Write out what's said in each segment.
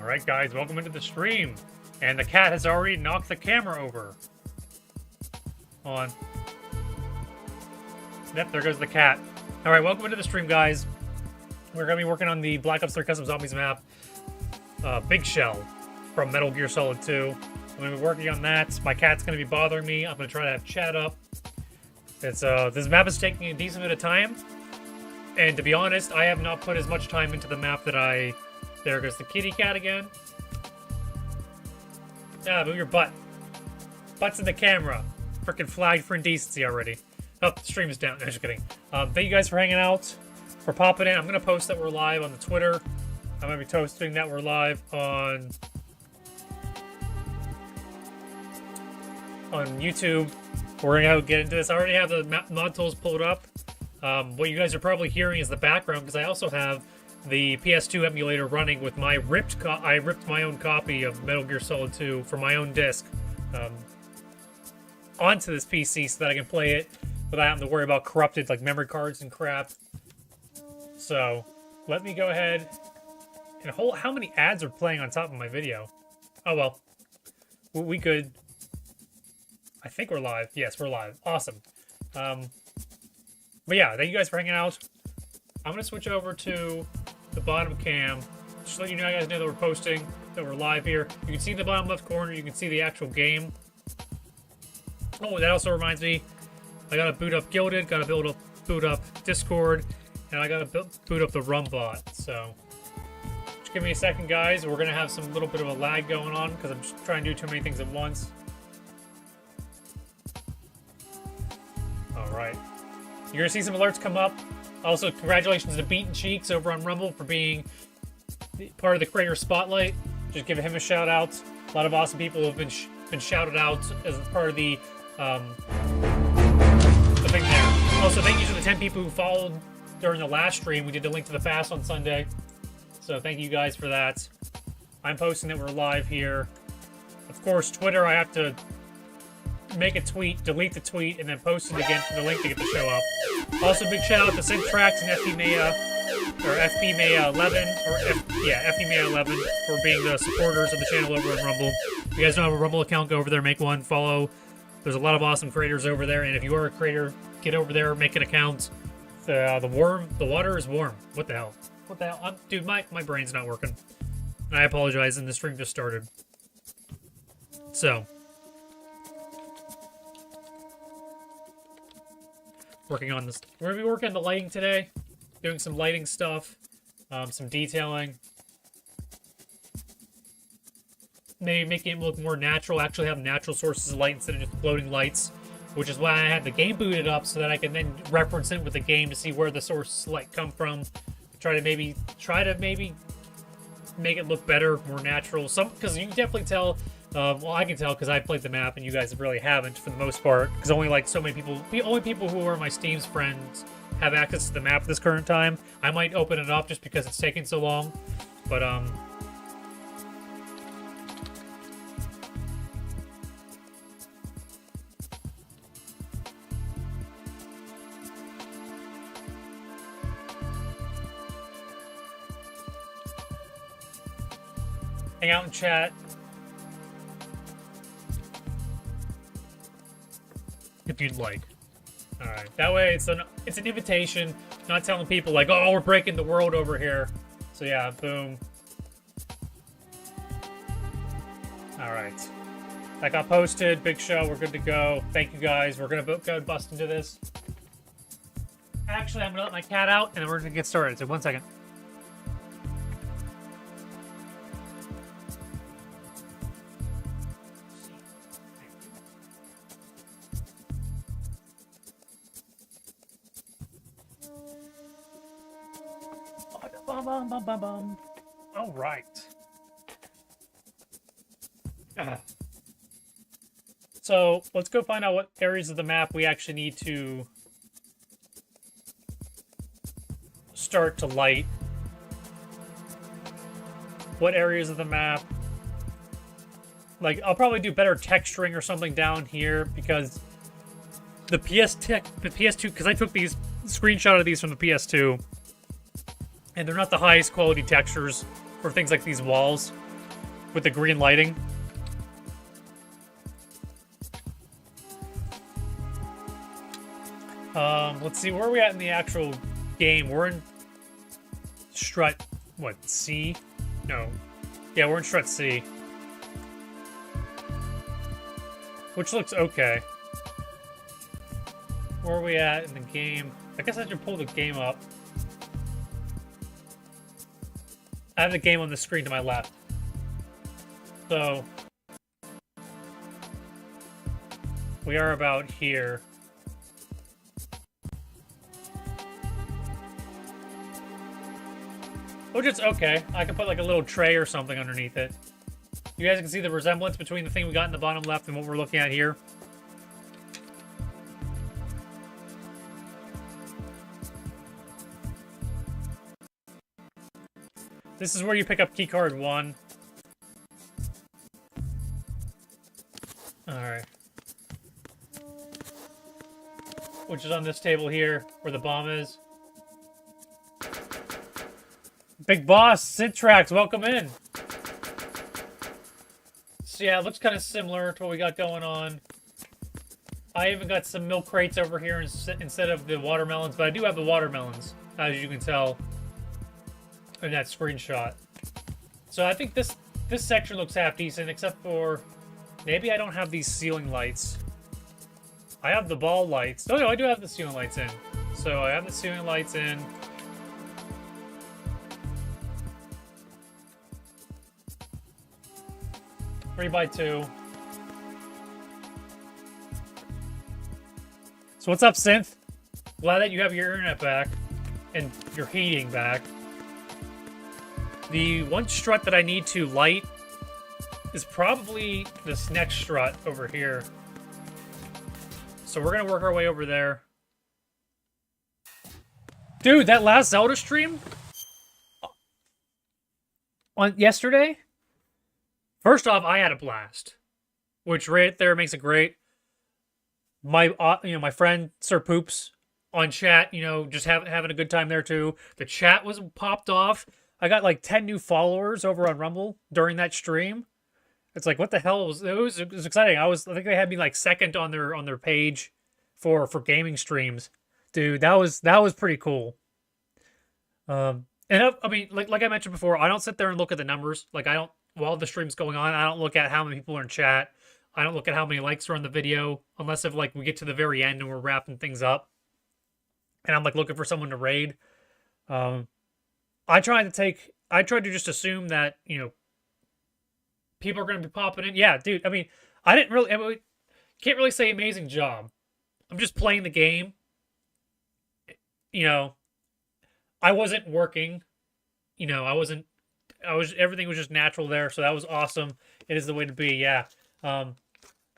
Alright guys, welcome into the stream. And the cat has already knocked the camera over. Hold on. Yep, there goes the cat. Alright, welcome into the stream, guys. We're going to be working on the Black Ops 3 Custom Zombies map. Big Shell from Metal Gear Solid 2. I'm going to be working on that. My cat's going to be bothering me. I'm going to try to have chat up. It's this map is taking a decent bit of time. And to be honest, I have not put as much time into the map that I... There goes the kitty cat again. Ah, move your butt. Butt's in the camera. Frickin' flagged for indecency already. Oh, the stream is down. No, just kidding. Thank you guys for hanging out, for popping in. I'm going to post that we're live on the Twitter. I'm going to be posting that we're live on YouTube. We're going to get into this. I already have the ModTools pulled up. What you guys are probably hearing is the background, because I also have the PS2 emulator running with my I ripped my own copy of Metal Gear Solid 2 from my own disc onto this PC so that I can play it without having to worry about corrupted like memory cards and crap. So let me go ahead and hold. How many ads are playing on top of my video? Oh well, we could. I think we're live. Yes, we're live. Awesome. But yeah, thank you guys for hanging out. I'm gonna switch over to the bottom cam. Just to let you guys know that we're posting, that we're live here. You can see in the bottom left corner, you can see the actual game. Oh, that also reminds me, I gotta boot up Gilded, gotta boot up Discord, and I gotta boot up the Rumbot. So, just give me a second, guys. We're gonna have some little bit of a lag going on because I'm just trying to do too many things at once. All right. You're gonna see some alerts come up. Also, congratulations to Beaten Cheeks over on Rumble for being part of the Creator Spotlight. Just give him a shout out. A lot of awesome people have been shouted out as part of the thing there. Also, thank you to the 10 people who followed during the last stream. We did the Link to the Past on Sunday. So thank you guys for that. I'm posting that we're live here. Of course, Twitter, I have to make a tweet, delete the tweet, and then post it again for the link to get the show up. Also, big shout out to Syntrax and FBMaya 11, FBMaya 11 for being the supporters of the channel over on Rumble. If you guys don't have a Rumble account, go over there, make one, follow. There's a lot of awesome creators over there, and if you are a creator, get over there, make an account. The water is warm. What the hell? What the hell? Dude, my brain's not working. And I apologize, and the stream just started. So, working on this. We're going to be working on the lighting today. Doing some lighting stuff. Some detailing. Maybe making it look more natural. Actually have natural sources of light instead of just floating lights. Which is why I had the game booted up so that I can then reference it with the game to see where the source light come from. Try to maybe make it look better, more natural. Because you can definitely tell. Well, I can tell because I played the map and you guys really haven't for the most part. Because only like so many people, the only people who are my Steam's friends have access to the map at this current time. I might open it up just because it's taking so long. But hang out and chat. If you'd like. Alright, that way it's an invitation, not telling people like, oh, we're breaking the world over here. So yeah, boom. Alright. That got posted, big show, we're good to go. Thank you guys, we're gonna go bust into this. Actually, I'm gonna let my cat out and then we're gonna get started, so 1 second. All right. So let's go find out what areas of the map we actually need to start to light. What areas of the map? Like, I'll probably do better texturing or something down here because the PS2, because I took these screenshot of these from the PS2. And they're not the highest quality textures for things like these walls. with the green lighting. Let's see, where are we at in the actual game? We're in strut, what, C? No. Yeah, we're in strut C. Which looks okay. Where are we at in the game? I guess I should pull the game up. I have the game on the screen to my left. So, we are about here. Which is okay. I can put like a little tray or something underneath it. You guys can see the resemblance between the thing we got in the bottom left and what we're looking at here. This is where you pick up keycard 1. Alright. Which is on this table here, where the bomb is. Big Boss, Syntrax, welcome in. So yeah, it looks kind of similar to what we got going on. I even got some milk crates over here instead of the watermelons, but I do have the watermelons, as you can tell in that screenshot. So I think this section looks half decent, except for maybe I don't have these ceiling lights. I have the ball lights. Oh no, I do have the ceiling lights in. So I have the ceiling lights in. Three by 2. So what's up, Synth? Glad that you have your internet back and your heating back. The one strut that I need to light is probably this next strut over here. So we're gonna work our way over there. Dude, that last Zelda stream on yesterday. First off, I had a blast, which right there makes it great. My my friend Sir Poops on chat, just having a good time there too. The chat was popped off. I got like 10 new followers over on Rumble during that stream. It's like, what the hell it was exciting. I think they had me like second on their page for gaming streams. Dude, that was pretty cool. And I mean, like I mentioned before, I don't sit there and look at the numbers. Like while the stream's going on, I don't look at how many people are in chat. I don't look at how many likes are on the video, unless if like we get to the very end and we're wrapping things up, and I'm like looking for someone to raid. I try to just assume that people are going to be popping in. Yeah, dude. I mean, can't really say amazing job. I'm just playing the game. I wasn't working. Everything was just natural there, so that was awesome. It is the way to be, yeah.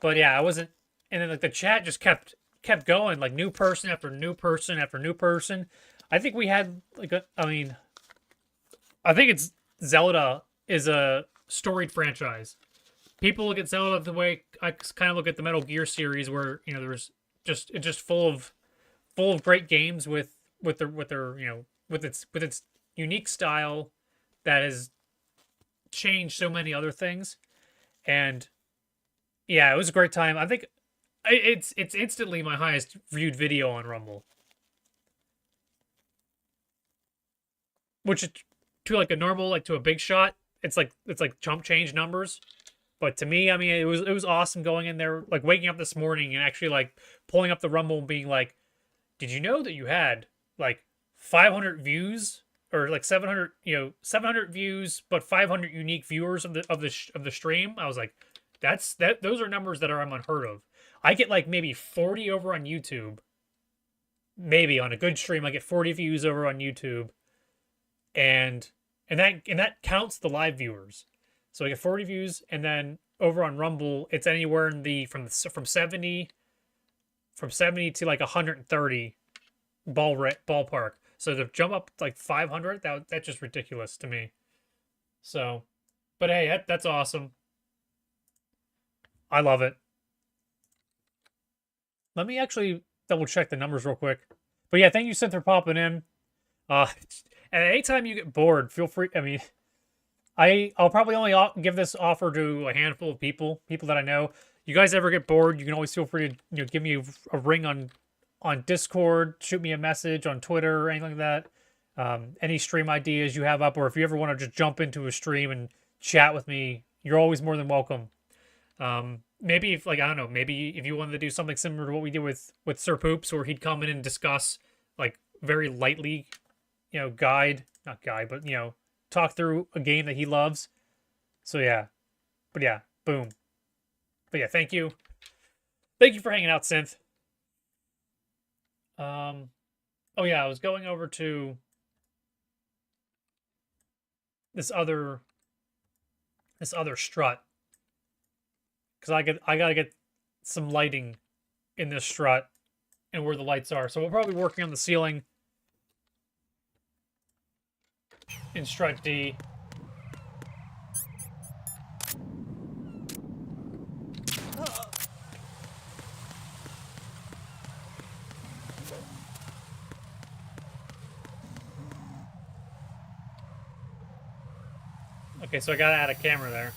But yeah, I wasn't, and then like the chat just kept going, like new person after new person after new person. I think we had like I think it's Zelda is a storied franchise. People look at Zelda the way I kind of look at the Metal Gear series, where there's it's just full of great games with its unique style that has changed so many other things. And yeah, it was a great time. I think it's instantly my highest viewed video on Rumble, which is to like a normal, like to a big shot, it's like chump change numbers. But to me, I mean, it was awesome going in there, like waking up this morning and actually like pulling up the Rumble and being like, did you know that you had like 500 views or like 700 views, but 500 unique viewers of the stream? I was like, those are numbers that are unheard of. I get like maybe 40 over on YouTube. Maybe on a good stream, I get 40 views over on YouTube, and that counts the live viewers. So I get 40 views, and then over on Rumble, it's anywhere in the from 70 to like 130 ballpark. So to jump up to like 500, that's just ridiculous to me. So, but hey, that's awesome. I love it. Let me actually double check the numbers real quick. But yeah, thank you, Synth, for popping in. And anytime you get bored, feel free. I mean, I'll probably only give this offer to a handful of people that I know. You guys ever get bored, you can always feel free to give me a ring on Discord, shoot me a message on Twitter or anything like that. Any stream ideas you have up, or if you ever want to just jump into a stream and chat with me, you're always more than welcome. Maybe if, like, I don't know, maybe if you wanted to do something similar to what we did with Sir Poops, where he'd come in and discuss, like, very lightly, not guide, but, talk through a game that he loves. So, yeah. But, yeah, boom. But, yeah, thank you. Thank you for hanging out, Synth. Oh, yeah, I was going over to this other strut. Because I gotta get some lighting in this strut and where the lights are. So we'll probably be working on the ceiling in strut D. Okay, so I gotta add a camera there.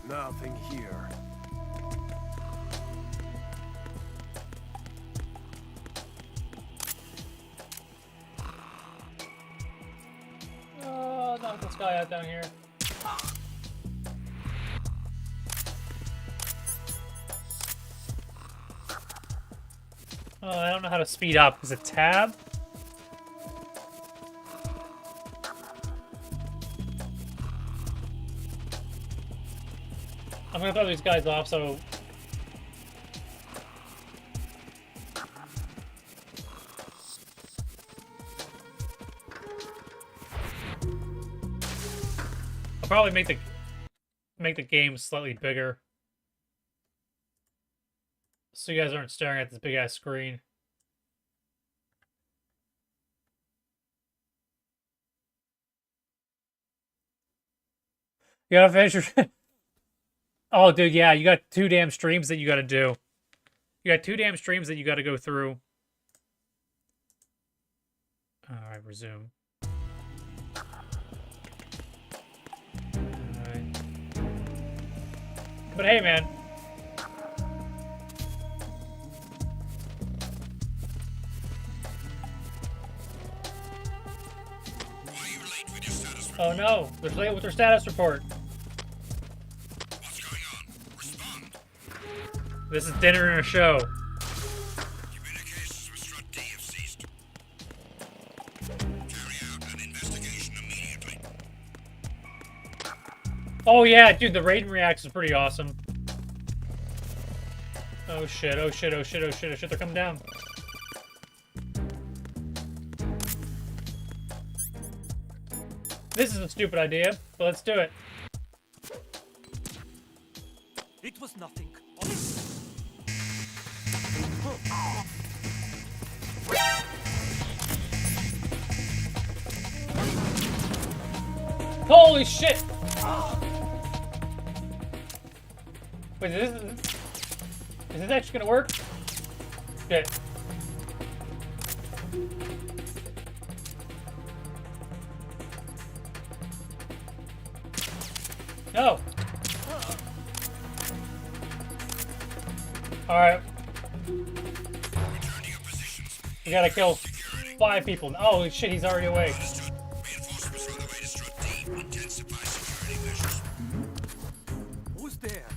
Nothing here. Oh, knock this guy out down here. Oh, I don't know how to speed up. Is it tab? I'm gonna throw these guys off, so... I'll probably make the game slightly bigger, so you guys aren't staring at this big ass screen. You gotta finish your... Oh, dude, yeah, you got 2 damn streams that you gotta do. You got 2 damn streams that you gotta go through. Alright, resume. Alright. But hey, man. Oh no, they're late with their status report. This is dinner and a show. Communications with Strut D have ceased. Carry out an investigation immediately. Oh yeah, dude, the Raiden reacts is pretty awesome. Oh shit, oh shit, oh shit, oh shit, oh shit, they're coming down. This is a stupid idea, but let's do it. It was nothing. Holy shit! Wait, is this actually gonna work? Shit. No! Alright. We gotta kill 5 people. Oh shit, he's already awake. Reinforcements are on the way to Strut D. Intensify security measures. Who's there?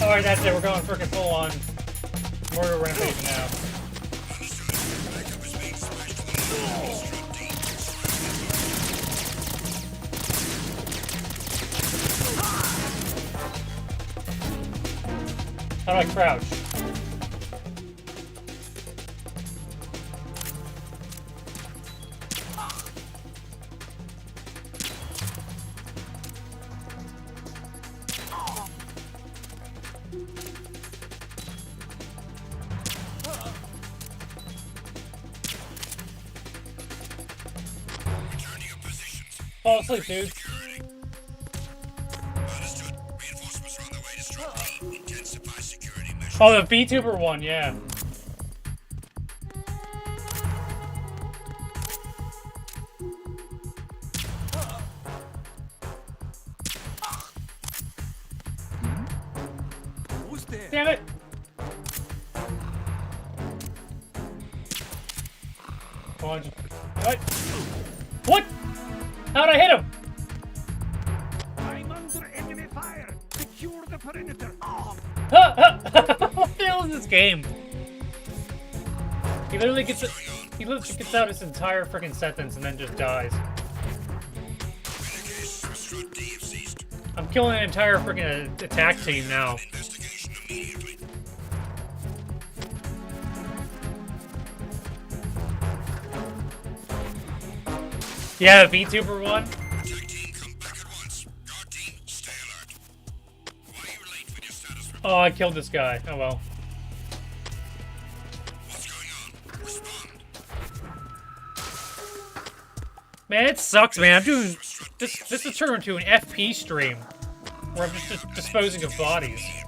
Alright, that's it. We're going freaking full on murder rampage now. Understood. Backup is being smashed to the moon. Strut D. How do I crouch? fall asleep, dude. Understood. Reinforcements are on their way to Strut D. Intensify security measures. Oh, the VTuber one, yeah. Who's there? Damn it! Come on. What? What? How'd I hit him? I'm under enemy fire. Secure the perimeter. Oh, What the hell is this game? He literally gets out his entire freaking sentence and then just dies. Communications with Strut D have ceased. I'm killing an entire freaking attack team now. Investigation immediately. Yeah, the VTuber one. Attack team, come back at once. Guard team, stay alert. Why are you late with your status report? Oh, I killed this guy. Oh well. What's going on? Respond. Man, it sucks, man. I'm doing this. This has turned into an FP stream where I'm just disposing of bodies. Immediately.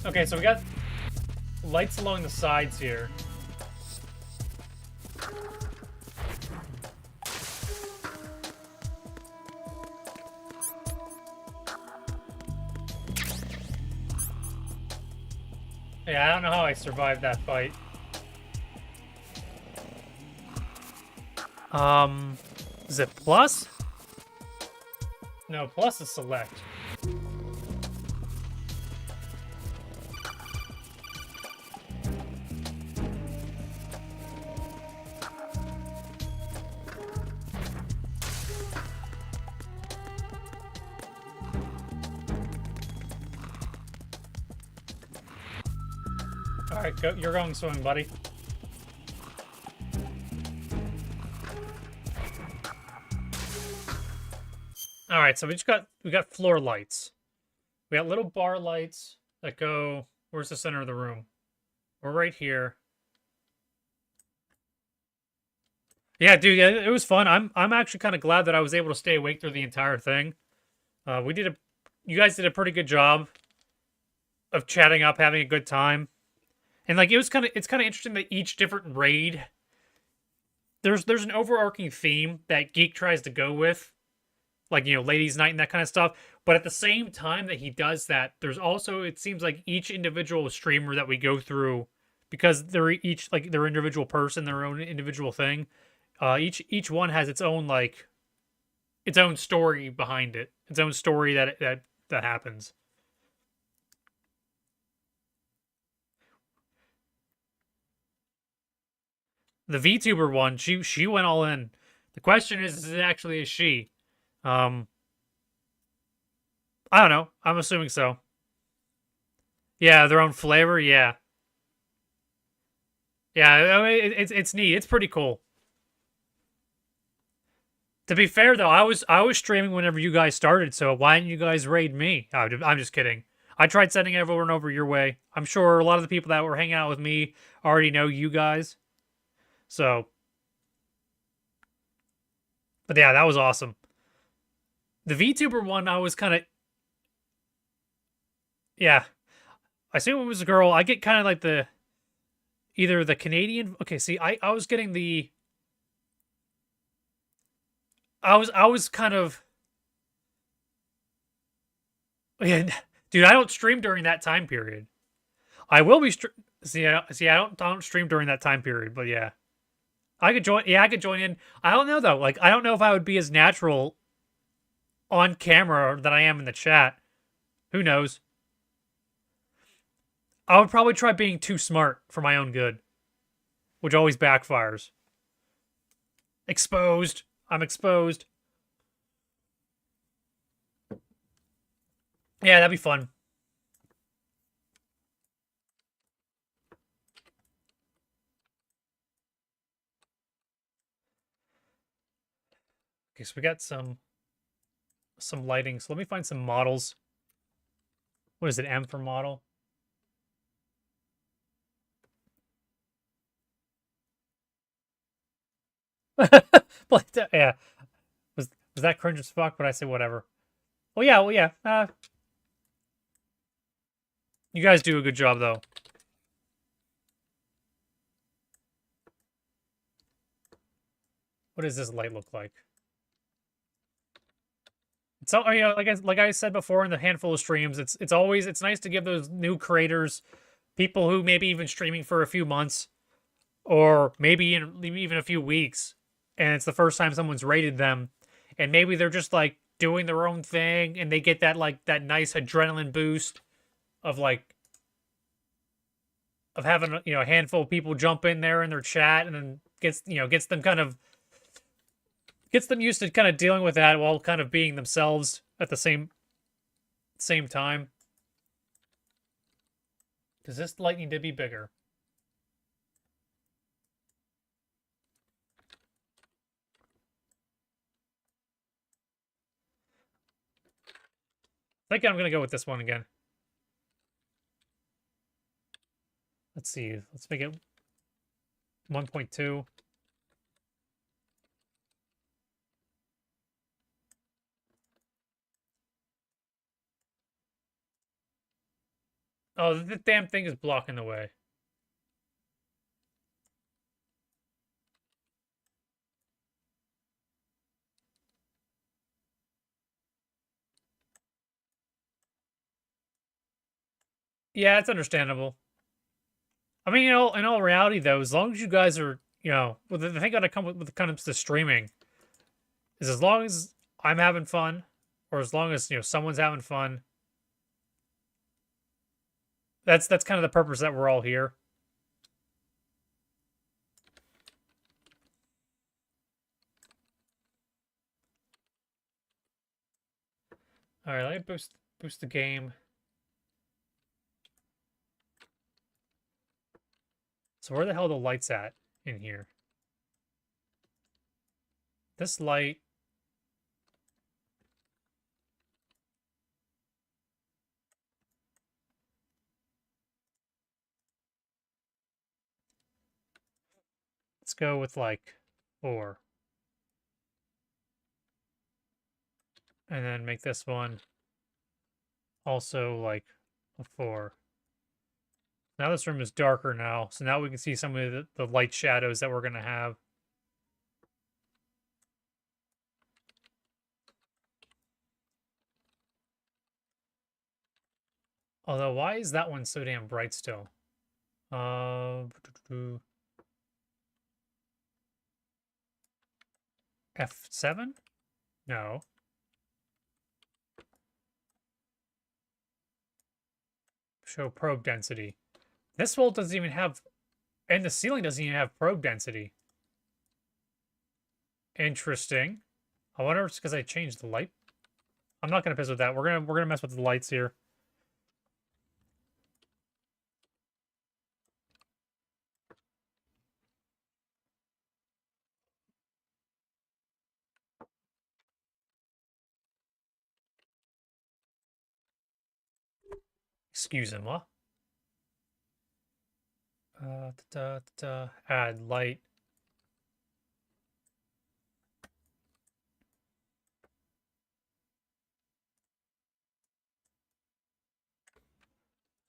Okay, so we got lights along the sides here. Yeah, I don't know how I survived that fight. Is it plus? No, plus is select. Alright, go, you're going swimming, buddy. Alright, so we got floor lights. We got little bar lights that go, where's the center of the room? We're right here. Yeah, dude, yeah, it was fun. I'm actually kind of glad that I was able to stay awake through the entire thing. You guys did a pretty good job of chatting up, having a good time. And like it's kind of interesting that each different raid there's an overarching theme that Geek tries to go with, like, you know, ladies' night and that kind of stuff. But at the same time that he does that, there's also, it seems like each individual streamer that we go through, because they're each like their individual person, their own individual thing. Each one has its own like its own story behind it, its own story that happens. The VTuber one, she went all in. The question is it actually a she? I don't know. I'm assuming so. Yeah, their own flavor. Yeah, yeah. I mean, it's neat. It's pretty cool. To be fair though, I was streaming whenever you guys started. So why didn't you guys raid me? Oh, I'm just kidding. I tried sending everyone over your way. I'm sure a lot of the people that were hanging out with me already know you guys. So, but yeah, that was awesome. The VTuber one, I was kind of, yeah. I assume it was a girl. I get kind of like either the Canadian. Okay, see, I was getting the. I was kind of. Yeah, dude, I don't stream during that time period. I will be see, I don't stream during that time period, but yeah. I could join. Yeah, I could join in. I don't know though. Like, I don't know if I would be as natural on camera than I am in the chat. Who knows? I would probably try being too smart for my own good, which always backfires. Exposed. I'm exposed. Yeah, that'd be fun. Okay, so we got some lighting. So let me find some models. What is it? M for model? Yeah. Was that cringe as fuck? But I say whatever. Well, yeah. Well, yeah. You guys do a good job, though. What does this light look like? So, you know, like I said before in the handful of streams, it's nice to give those new creators, people who maybe even streaming for a few months, or maybe even a few weeks, and it's the first time someone's rated them, and maybe they're just like doing their own thing, and they get that like that nice adrenaline boost of like of having a handful of people jump in there in their chat, and then gets them used to kind of dealing with that while kind of being themselves at the same time. Does this light need to be bigger? I think I'm gonna go with this one again. Let's see. Let's make it 1.2. Oh, the damn thing is blocking the way. Yeah, it's understandable. I mean, in all reality, though, as long as you guys are, well, the thing that I come with when it comes to streaming is as long as I'm having fun, or as long as someone's having fun, that's kind of the purpose that we're all here. All right, let me boost the game. So where the hell are the lights at in here? This light. Let's go with like 4. And then make this one also like a 4. Now this room is darker now, so now we can see some of the light shadows that we're going to have. Although, why is that one so damn bright still? F7? No. Show probe density. This wall doesn't even have, and the ceiling doesn't even have probe density. Interesting. I wonder if it's because I changed the light. I'm not gonna piss with that. We're gonna mess with the lights here. Excusez-moi. Add light.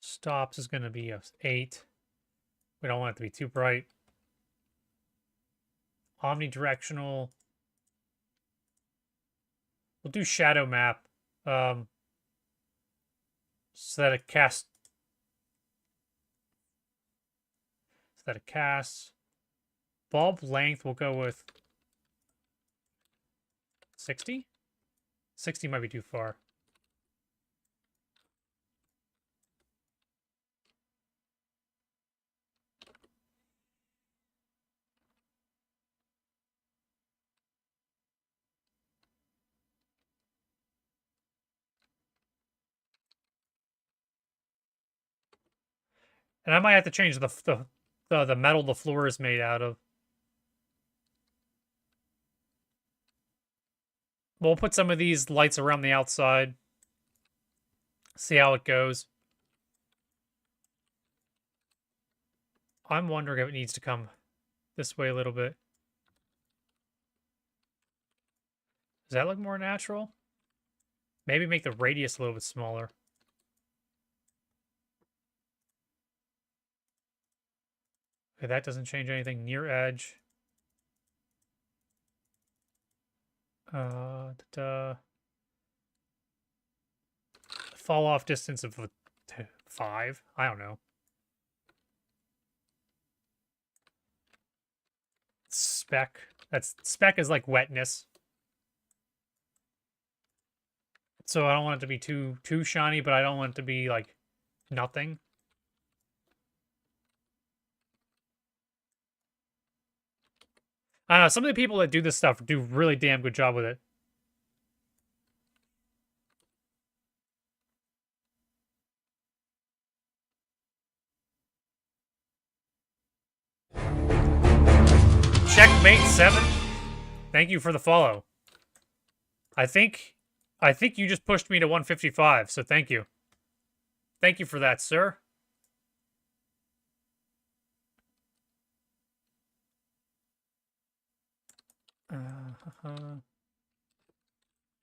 Stops is going to be a 8. We don't want it to be too bright. Omnidirectional. We'll do shadow map. So that it casts. Bulb length, we'll go with 60? 60 might be too far. And I might have to change the metal the floor is made out of. We'll put some of these lights around the outside. See how it goes. I'm wondering if it needs to come this way a little bit. Does that look more natural? Maybe make the radius a little bit smaller. Okay, that doesn't change anything. Near edge. Fall off distance of 5. I don't know. Speck. Speck is like wetness. So I don't want it to be too shiny, but I don't want it to be like nothing. I don't know, some of the people that do this stuff do really damn good job with it. Checkmate 7. Thank you for the follow. I think you just pushed me to 155, so thank you. Thank you for that, sir.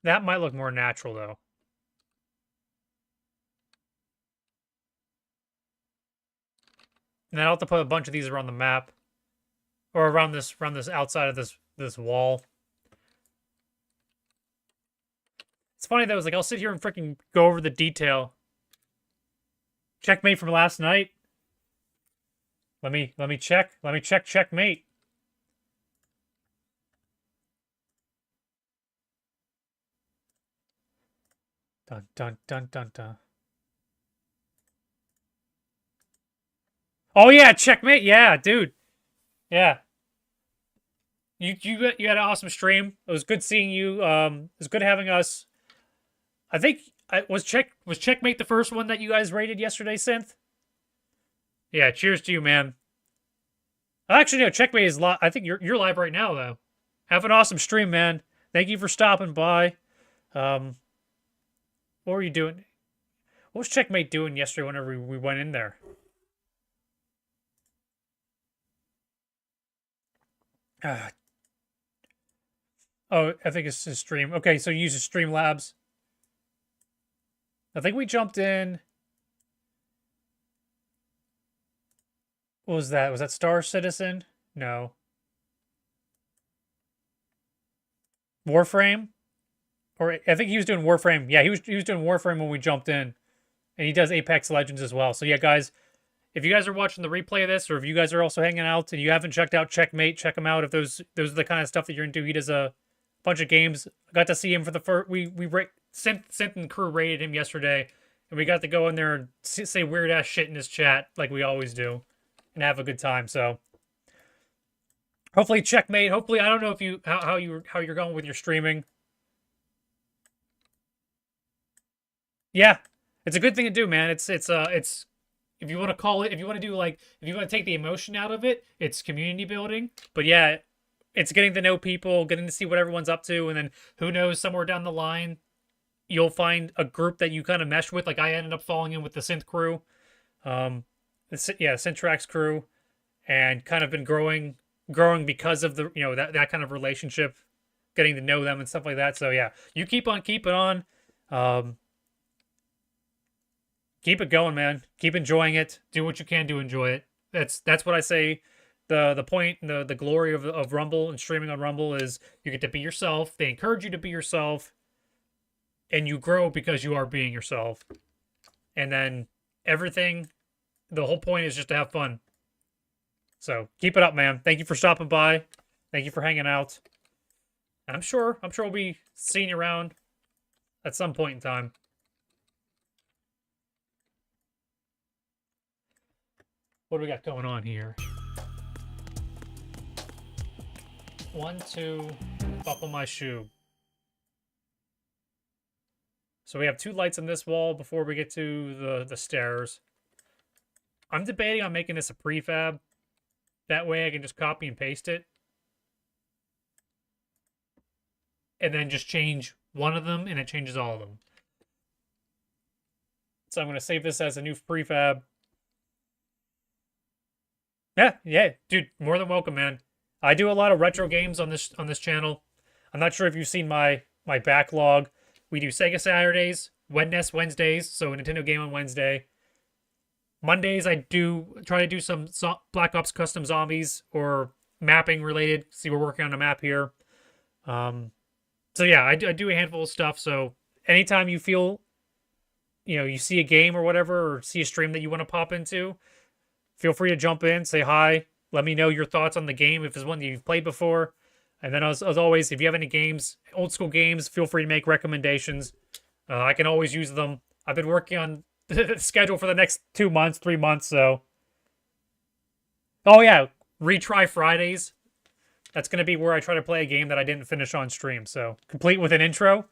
That might look more natural, though. And then I'll have to put a bunch of these around the map, or around this outside of this wall. It's funny though. It's like I'll sit here and freaking go over the detail. Checkmate from last night. Let me check. Let me check checkmate. Dun dun dun dun dun. Oh yeah, checkmate. Yeah, dude. Yeah. You had an awesome stream. It was good seeing you. It was good having us. I think was checkmate the first one that you guys rated yesterday, Synth? Yeah, cheers to you, man. Actually, no, checkmate is live. I think you're live right now, though. Have an awesome stream, man. Thank you for stopping by. What were you doing? What was checkmate doing yesterday whenever we went in there? Oh, I think it's his stream. Okay, so you use his Streamlabs. I think we jumped in. What was that? Was that Star Citizen? No. Warframe? Or I think he was doing Warframe. Yeah, he was doing Warframe when we jumped in. And he does Apex Legends as well. So yeah, guys, if you guys are watching the replay of this, or if you guys are also hanging out and you haven't checked out Checkmate, check him out. If those are the kind of stuff that you're into, he does a bunch of games. I got to see him for the first. We Synth and crew rated him yesterday, and we got to go in there and say weird ass shit in his chat like we always do, and have a good time. So hopefully Checkmate. Hopefully, I don't know if you how you're going with your streaming. Yeah, it's a good thing to do, man. It's if you want to call it, if you want to do like, if you want to take the emotion out of it, it's community building. But yeah, it's getting to know people, getting to see what everyone's up to, and then who knows, somewhere down the line, you'll find a group that you kind of mesh with. Like I ended up falling in with the Synth crew, Syntrax crew, and kind of been growing because of the that kind of relationship, getting to know them and stuff like that. So yeah, you keep on keeping on. Keep it going, man. Keep enjoying it. Do what you can to enjoy it. That's what I say. The point, the glory of Rumble and streaming on Rumble is you get to be yourself. They encourage you to be yourself, and you grow because you are being yourself. And then everything, the whole point is just to have fun. So keep it up, man. Thank you for stopping by. Thank you for hanging out. I'm sure we'll be seeing you around at some point in time. What do we got going on here? 1, 2, buckle my shoe. So we have 2 lights on this wall before we get to the stairs. I'm debating on making this a prefab. That way I can just copy and paste it. And then just change one of them and it changes all of them. So I'm gonna save this as a new prefab. Yeah, dude, more than welcome, man. I do a lot of retro games on this channel. I'm not sure if you've seen my backlog. We do Sega Saturdays, Wednesdays, so a Nintendo game on Wednesday. Mondays I do try to do some Black Ops Custom Zombies or mapping related. See, we're working on a map here. So yeah, I do a handful of stuff. So anytime you feel, you see a game or whatever, or see a stream that you want to pop into, feel free to jump in, say hi, let me know your thoughts on the game if it's one that you've played before. And then as always, if you have any games, old school games, feel free to make recommendations. I can always use them. I've been working on the schedule for the next 2 months, 3 months, so. Oh yeah, Retry Fridays. That's going to be where I try to play a game that I didn't finish on stream, so. Complete with an intro.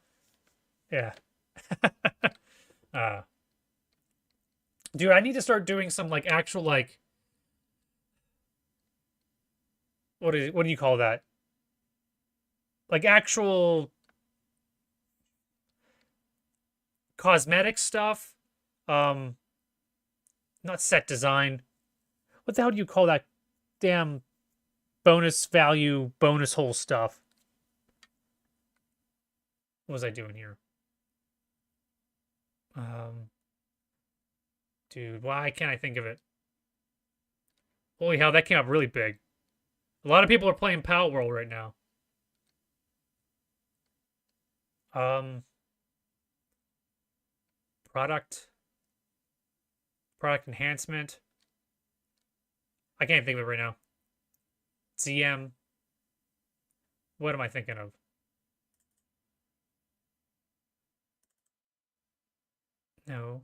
Yeah. Dude, I need to start doing some, actual, what do you call that? Actual cosmetic stuff. Not set design. What the hell do you call that damn bonus value, bonus hole stuff? What was I doing here? Dude, why can't I think of it? Holy hell, that came up really big. A lot of people are playing Pallet World right now. Product enhancement. I can't think of it right now. ZM. What am I thinking of? No.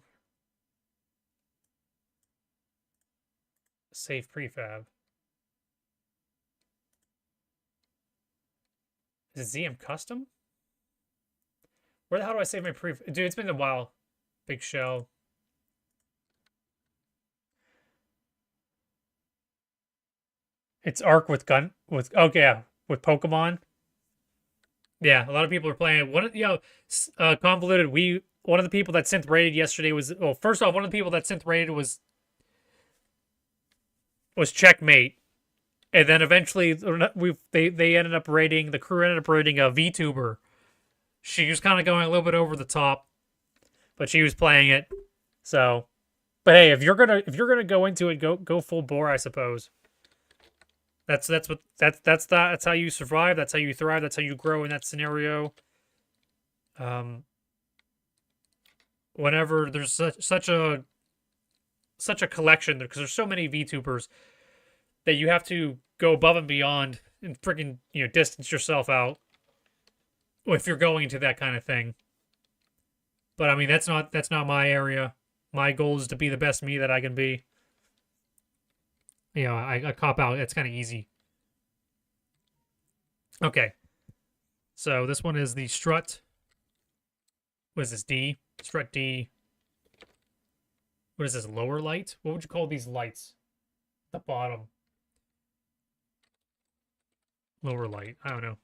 Save prefab. Is it ZM custom? Where the hell do I save my prefab? Dude, it's been a while. Bigshell. It's Arc with okay, yeah, with Pokemon. Yeah, a lot of people are playing. Convoluted. One of the people that synth rated yesterday was, well, first off, one of the people that synth rated was Checkmate, and then eventually they ended up rating, the crew ended up rating a VTuber. She was kind of going a little bit over the top, but she was playing it. So, but hey, if you're gonna go into it, go full bore, I suppose. That's how you survive. That's how you thrive. That's how you grow in that scenario. Whenever there's such a collection, because there's so many VTubers that you have to go above and beyond and freaking distance yourself out if you're going into that kind of thing. But I mean, that's not my area. My goal is to be the best me that I can be. I cop out. It's kind of easy. Okay. So this one is the strut. What is this, D? Strut D. What is this, lower light? What would you call these lights? The bottom. Lower light. I don't know.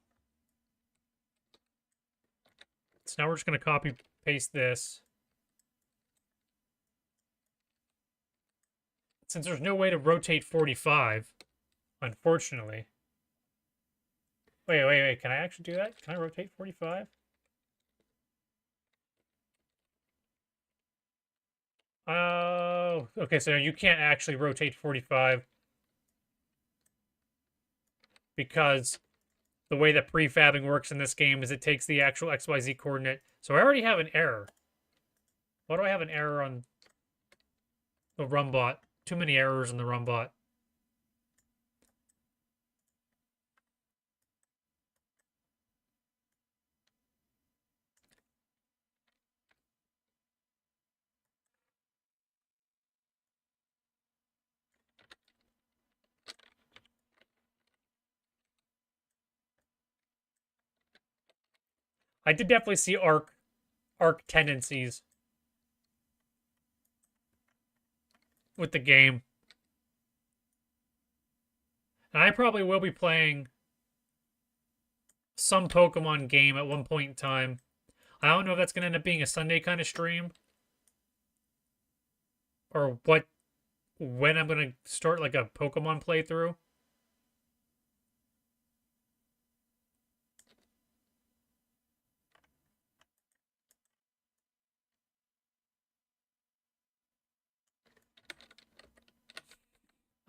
So now we're just going to copy paste this. Since there's no way to rotate 45, unfortunately. Wait. Can I actually do that? Can I rotate 45? Oh, okay, so you can't actually rotate 45 because the way that prefabbing works in this game is it takes the actual XYZ coordinate. So I already have an error. Why do I have an error on the rumbot? Too many errors in the rumbot. I did definitely see arc tendencies with the game. And I probably will be playing some Pokemon game at one point in time. I don't know if that's going to end up being a Sunday kind of stream. or when I'm gonna start like a Pokemon playthrough.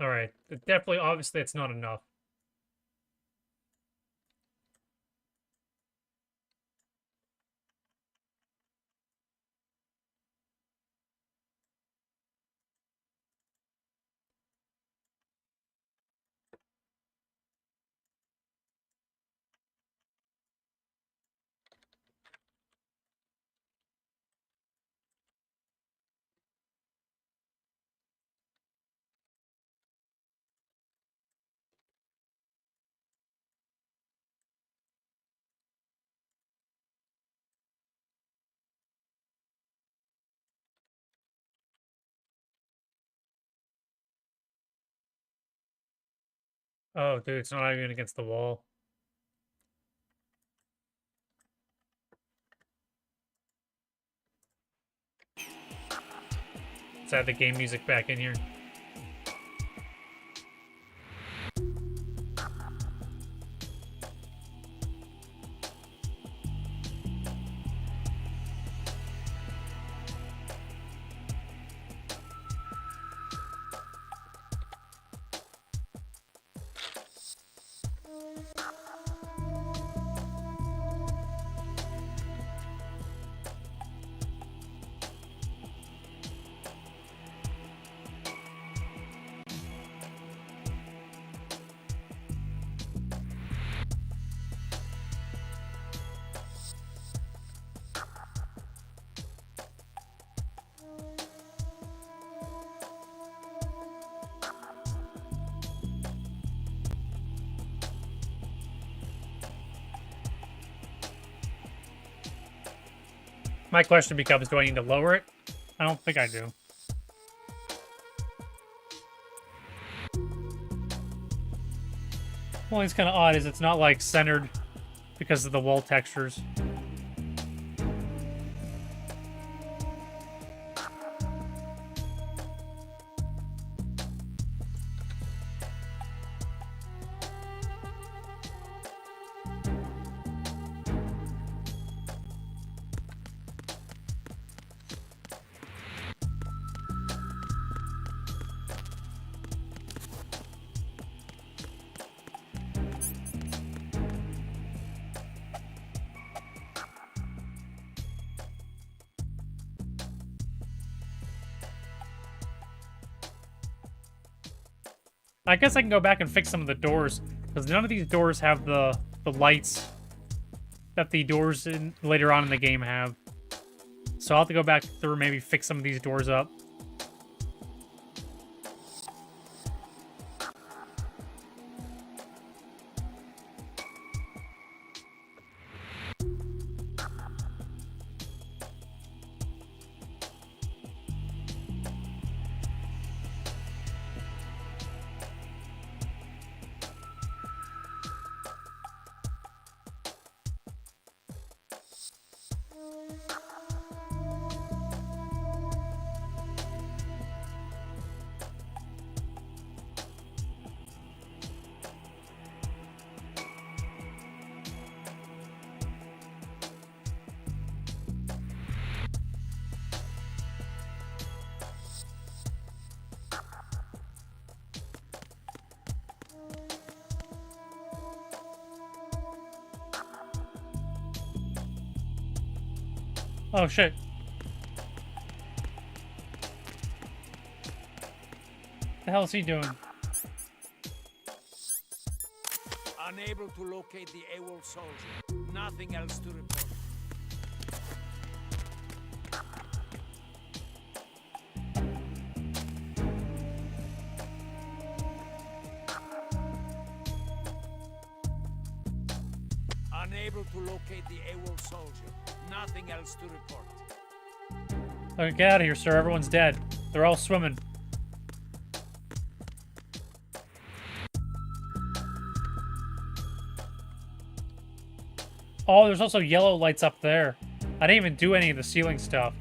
All right, definitely, obviously, it's not enough. Oh, dude, it's not even against the wall. Let's add the game music back in here. My question becomes, do I need to lower it? I don't think I do. Well, it's kind of odd is it's not like centered because of the wall textures. I guess I can go back and fix some of the doors, because none of these doors have the lights that the doors later on in the game have. So I'll have to go back through and maybe fix some of these doors up. Oh shit. What the hell is he doing? Unable to locate the AWOL soldier. Nothing else to report. Unable to locate the AWOL soldier. Nothing else to report. Okay, get out of here, sir. Everyone's dead. They're all swimming. Oh, there's also yellow lights up there. I didn't even do any of the ceiling stuff.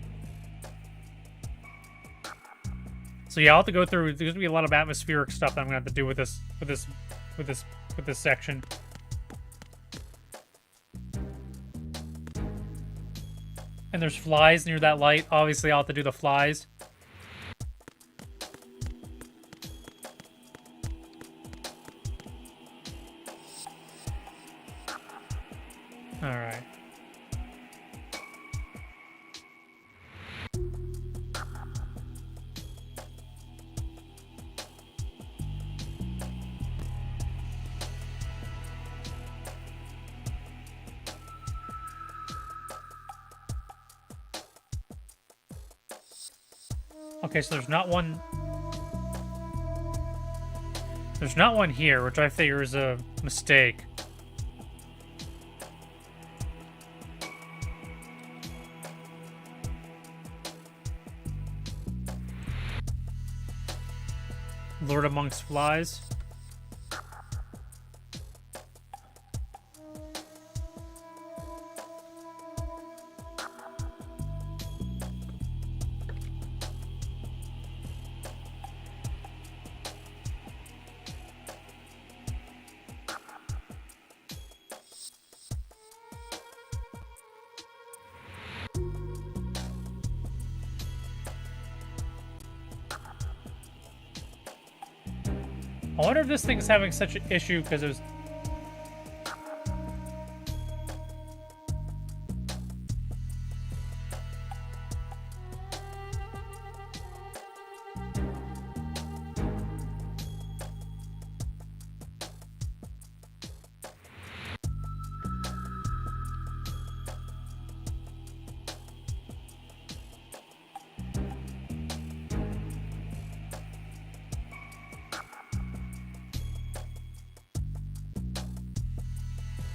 So yeah, I'll have to go through. There's gonna be a lot of atmospheric stuff that I'm gonna have to do with this section. And there's flies near that light. Obviously, I'll have to do the flies. All right. Okay, so there's not one. There's not one here, which I figure is a mistake. Lord amongst flies. I wonder if this thing is having such an issue because it was...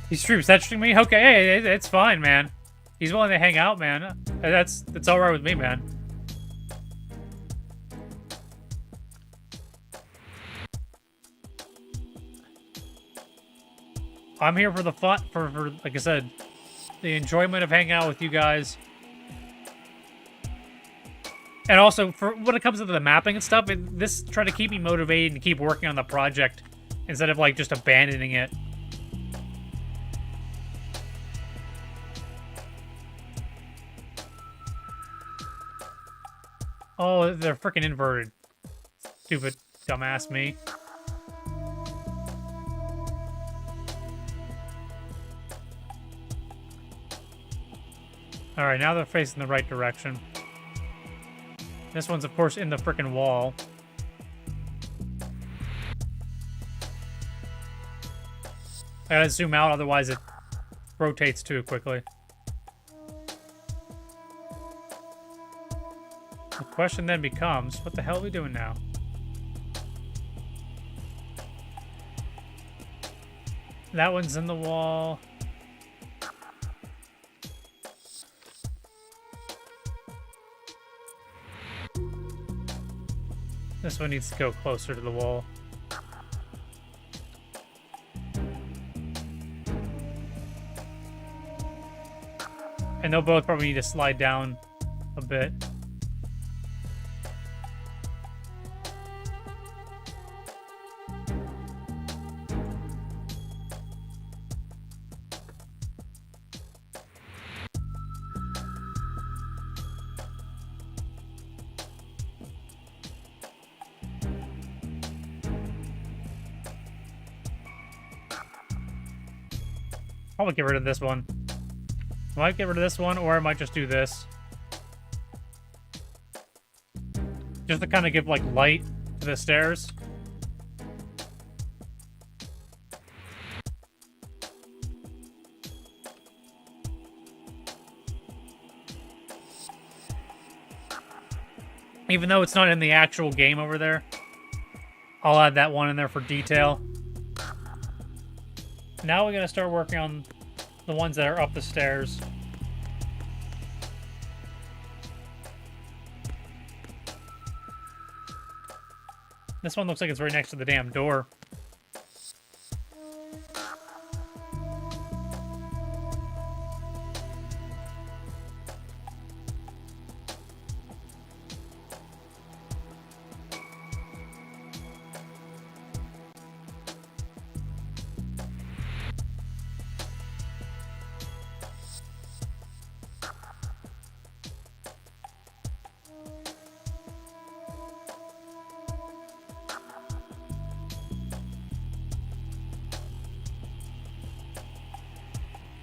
He streams messaging me? Okay, hey, it's fine, man. He's willing to hang out, man. That's all right with me, man. I'm here for the fun, for like I said, the enjoyment of hanging out with you guys. And also, for when it comes to the mapping and stuff, this try to keep me motivated and keep working on the project instead of like just abandoning it. Oh, they're freaking inverted. Stupid, dumbass me. Alright, now they're facing the right direction. This one's, of course, in the freaking wall. I gotta zoom out, otherwise it rotates too quickly. The question then becomes, what the hell are we doing now? That one's in the wall. This one needs to go closer to the wall. And they'll both probably need to slide down a bit. I'll get rid of this one. I might get rid of this one, or I might just do this. Just to kind of give, like, light to the stairs. Even though it's not in the actual game over there, I'll add that one in there for detail. Now we're going to start working on the ones that are up the stairs. This one looks like it's right next to the damn door.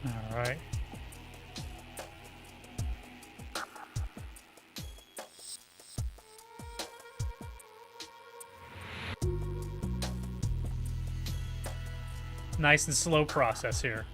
All right. Nice and slow process here.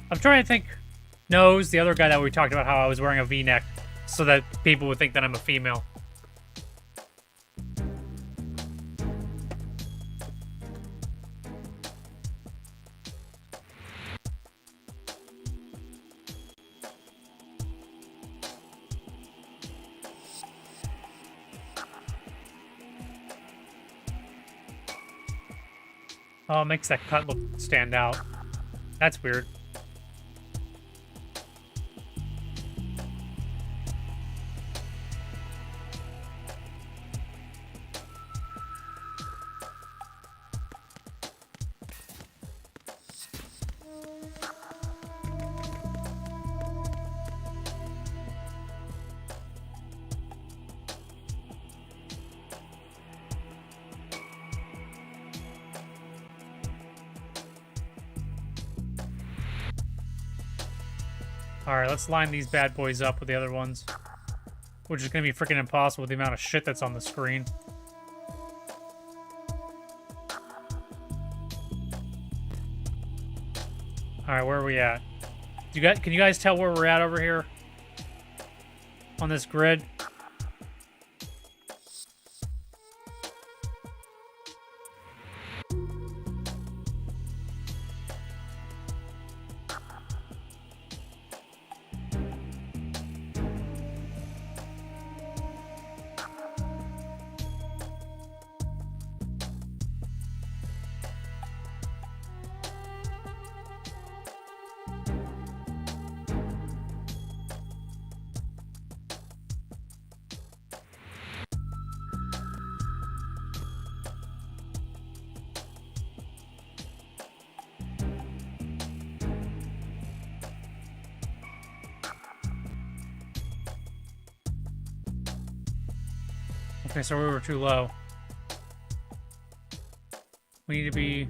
I'm trying to think. Nose, the other guy that we talked about, how I was wearing a V-neck, so that people would think that I'm a female. Oh, it makes that cut look stand out. That's weird. Alright, let's line these bad boys up with the other ones. Which is going to be freaking impossible with the amount of shit that's on the screen. Alright, where are we at? Can you guys tell where we're at over here? On this grid? Okay, so we were too low. We need to be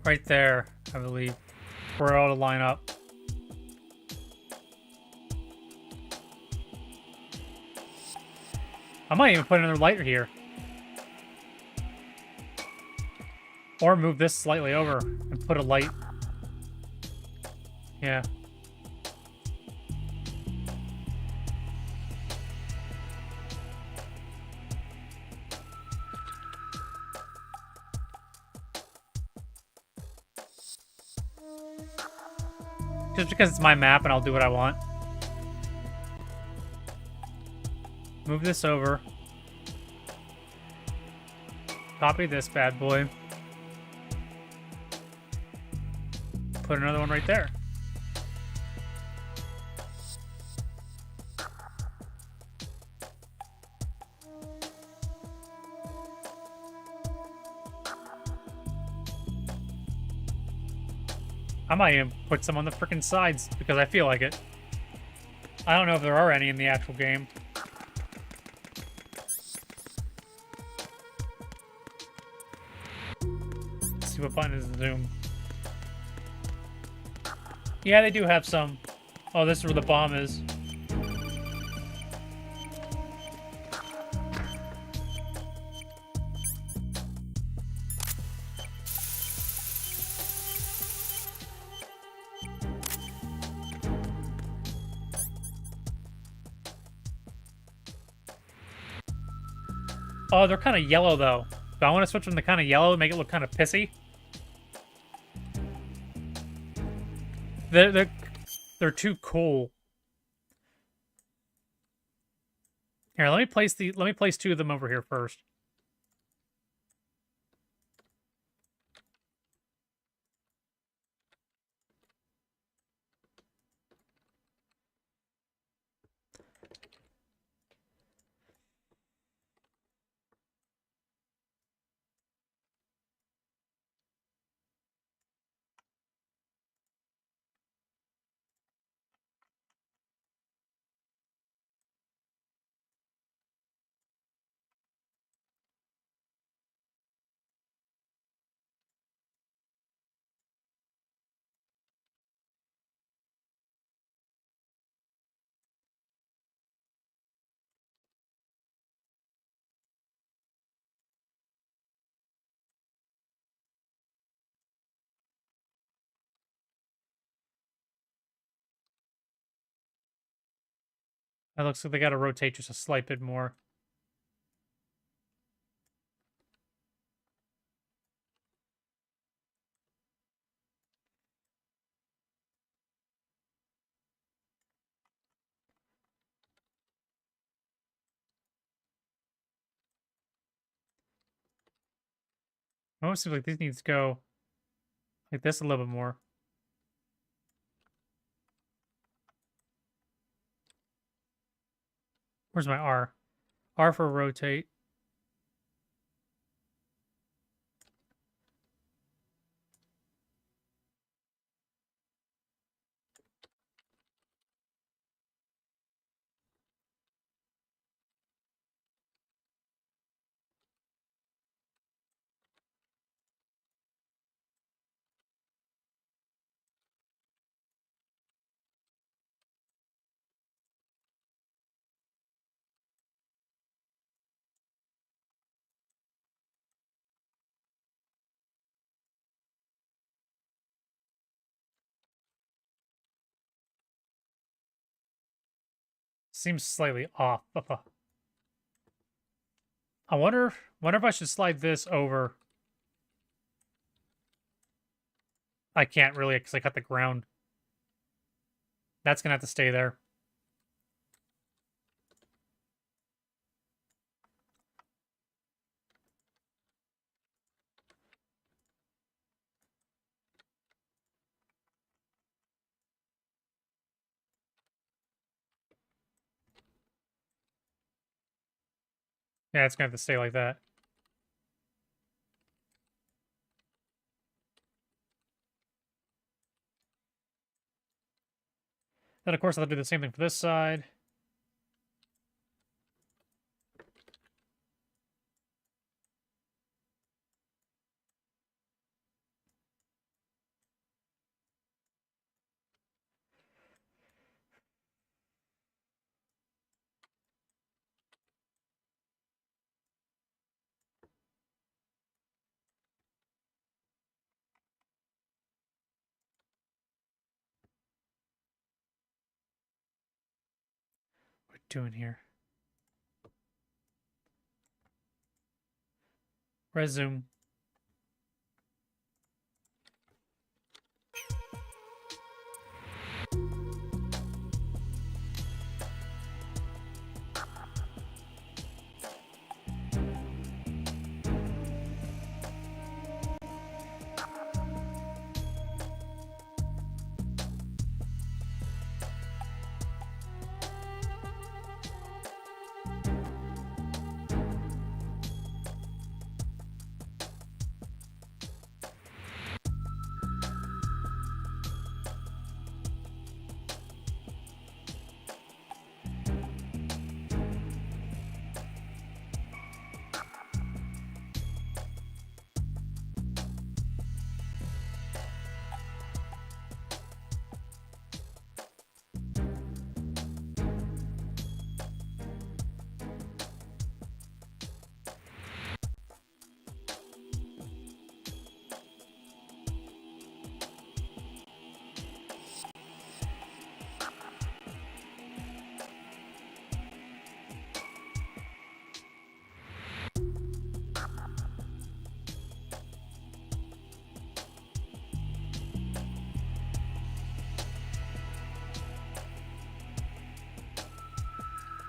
right there, I believe, for it all to line up. I might even put another light here. Or move this slightly over and put a light. Yeah. Just because it's my map and I'll do what I want. Move this over. Copy this bad boy. Put another one right there. I might even put some on the frickin' sides because I feel like it. I don't know if there are any in the actual game. Let's see what button is the zoom. Yeah, they do have some. Oh, this is where the bomb is. Oh, they're kind of yellow, though. So I want to switch them to kind of yellow and make it look kind of pissy. They're too cool. Here, let me place two of them over here first. That looks like they got to rotate just a slight bit more. Almost seems like this needs to go like this a little bit more. Where's my R? R for rotate. Seems slightly off. I wonder if I should slide this over. I can't really because I cut the ground. That's gonna have to stay there. Yeah, it's gonna have to stay like that. Then, of course, I'll do the same thing for this side. What are we doing here? Resume.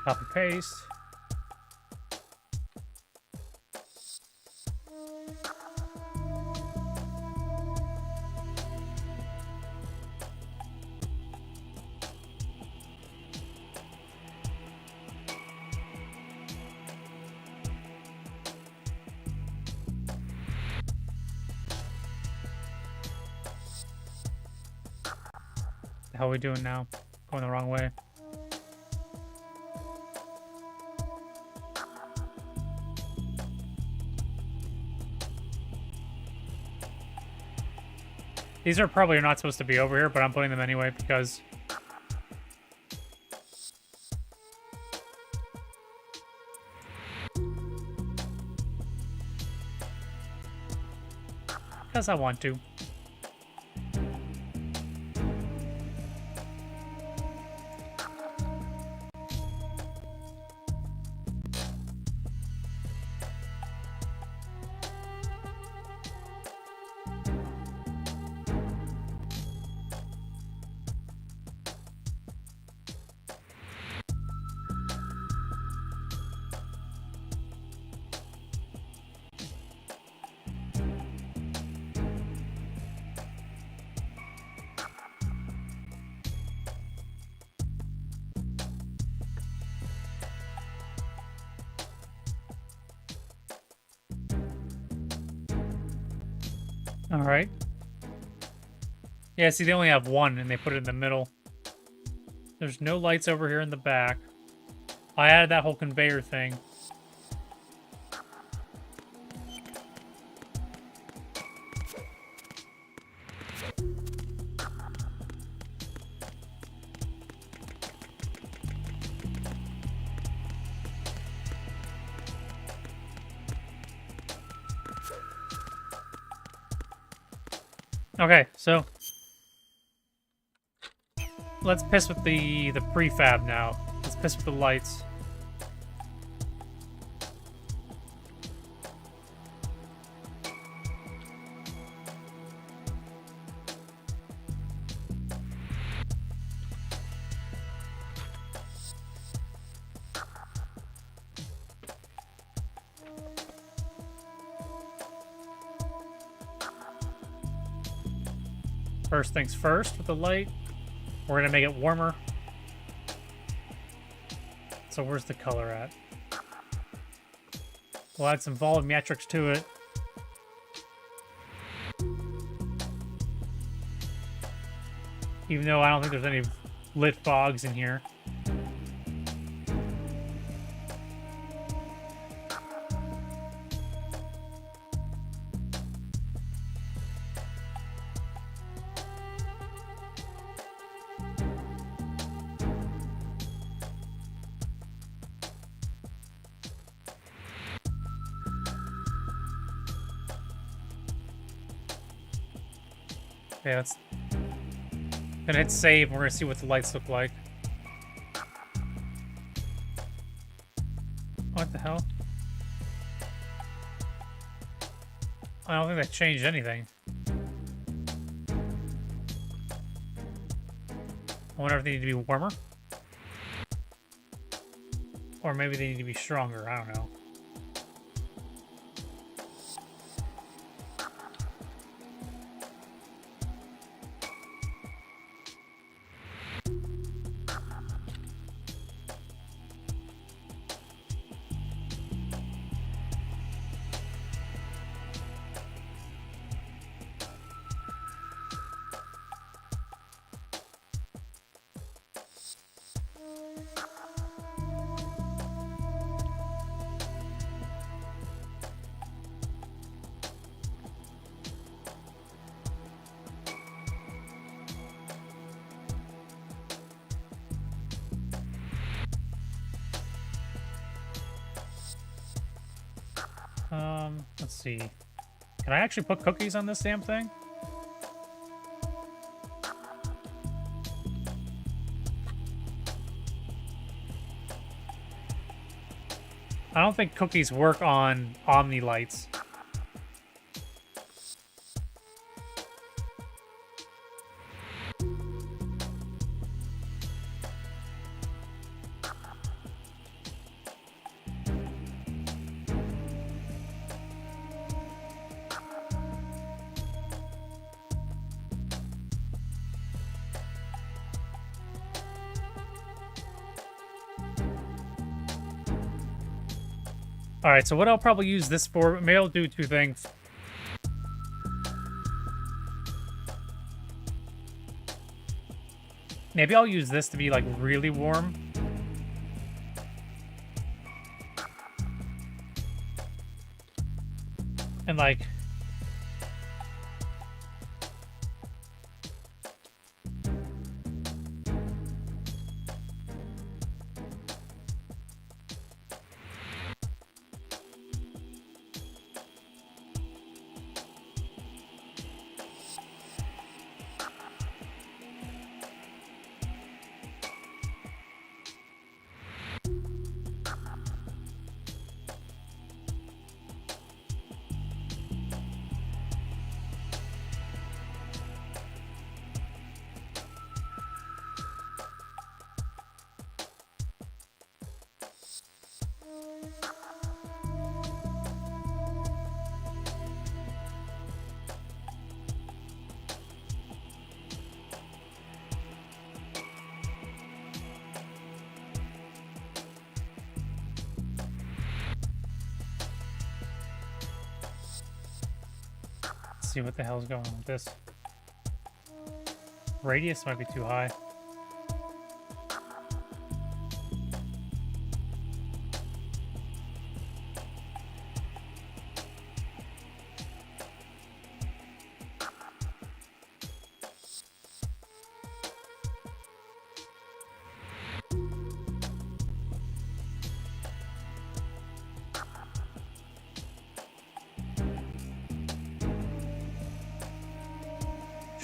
Copy paste. The hell are we doing now? Going the wrong way. These are probably not supposed to be over here, but I'm putting them anyway because I want to. All right. Yeah, see, they only have one, and they put it in the middle. There's no lights over here in the back. I added that whole conveyor thing. Okay, so let's piss with the prefab now. Let's piss with the lights. First things first with the light. We're gonna make it warmer. So where's the color at? We'll add some volumetrics to it. Even though I don't think there's any lit fogs in here. Okay, let's gonna hit save. We're gonna see what the lights look like. What the hell? I don't think that changed anything. I wonder if they need to be warmer. Or maybe they need to be stronger. I don't know. Let's see. Can I actually put cookies on this damn thing? I don't think cookies work on Omni lights. Alright, so what I'll probably use this for, maybe I'll do two things. Maybe I'll use this to be, like, really warm. And, like... see what the hell's going on with this. Radius might be too high.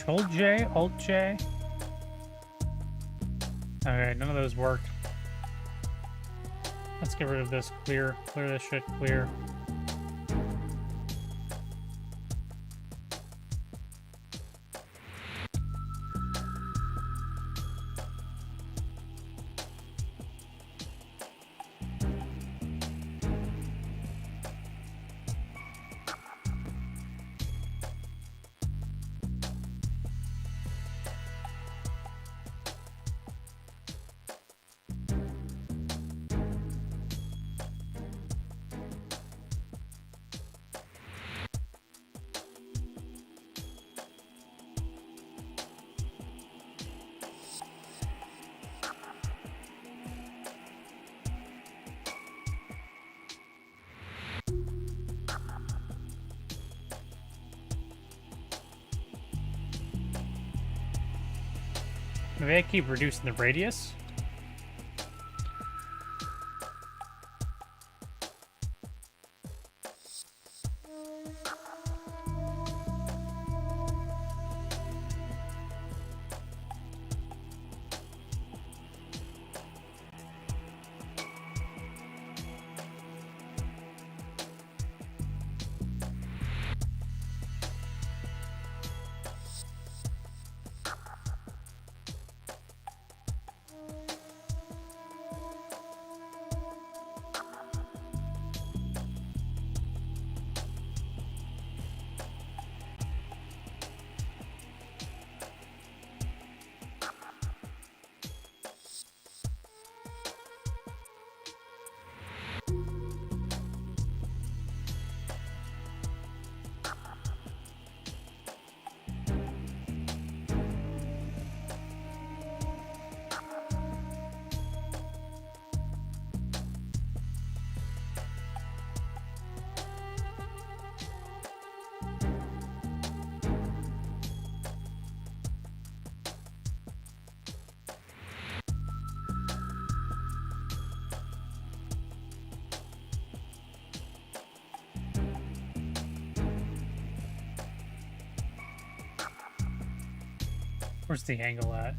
Control J, Alt J. Okay, none of those worked. Let's get rid of this. Clear. Clear this shit. Clear. Maybe I keep reducing the radius. Where's the angle at?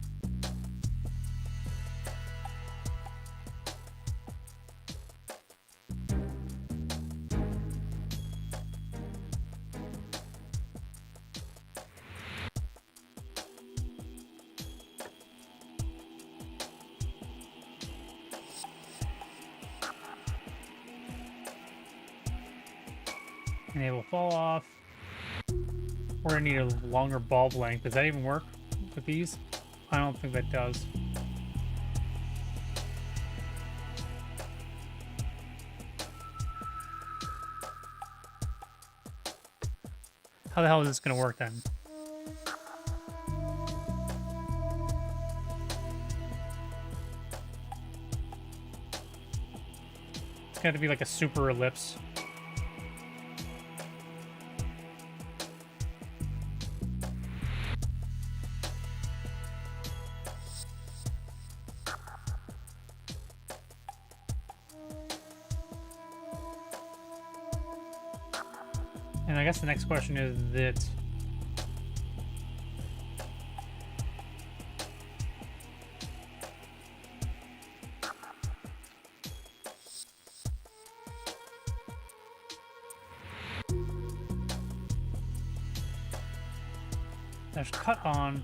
And it will fall off. We're gonna need a longer bulb length. Does that even work with these? I don't think that does. How the hell is this gonna work then? It's got to be like a super ellipse. And I guess the next question is that there's cut on.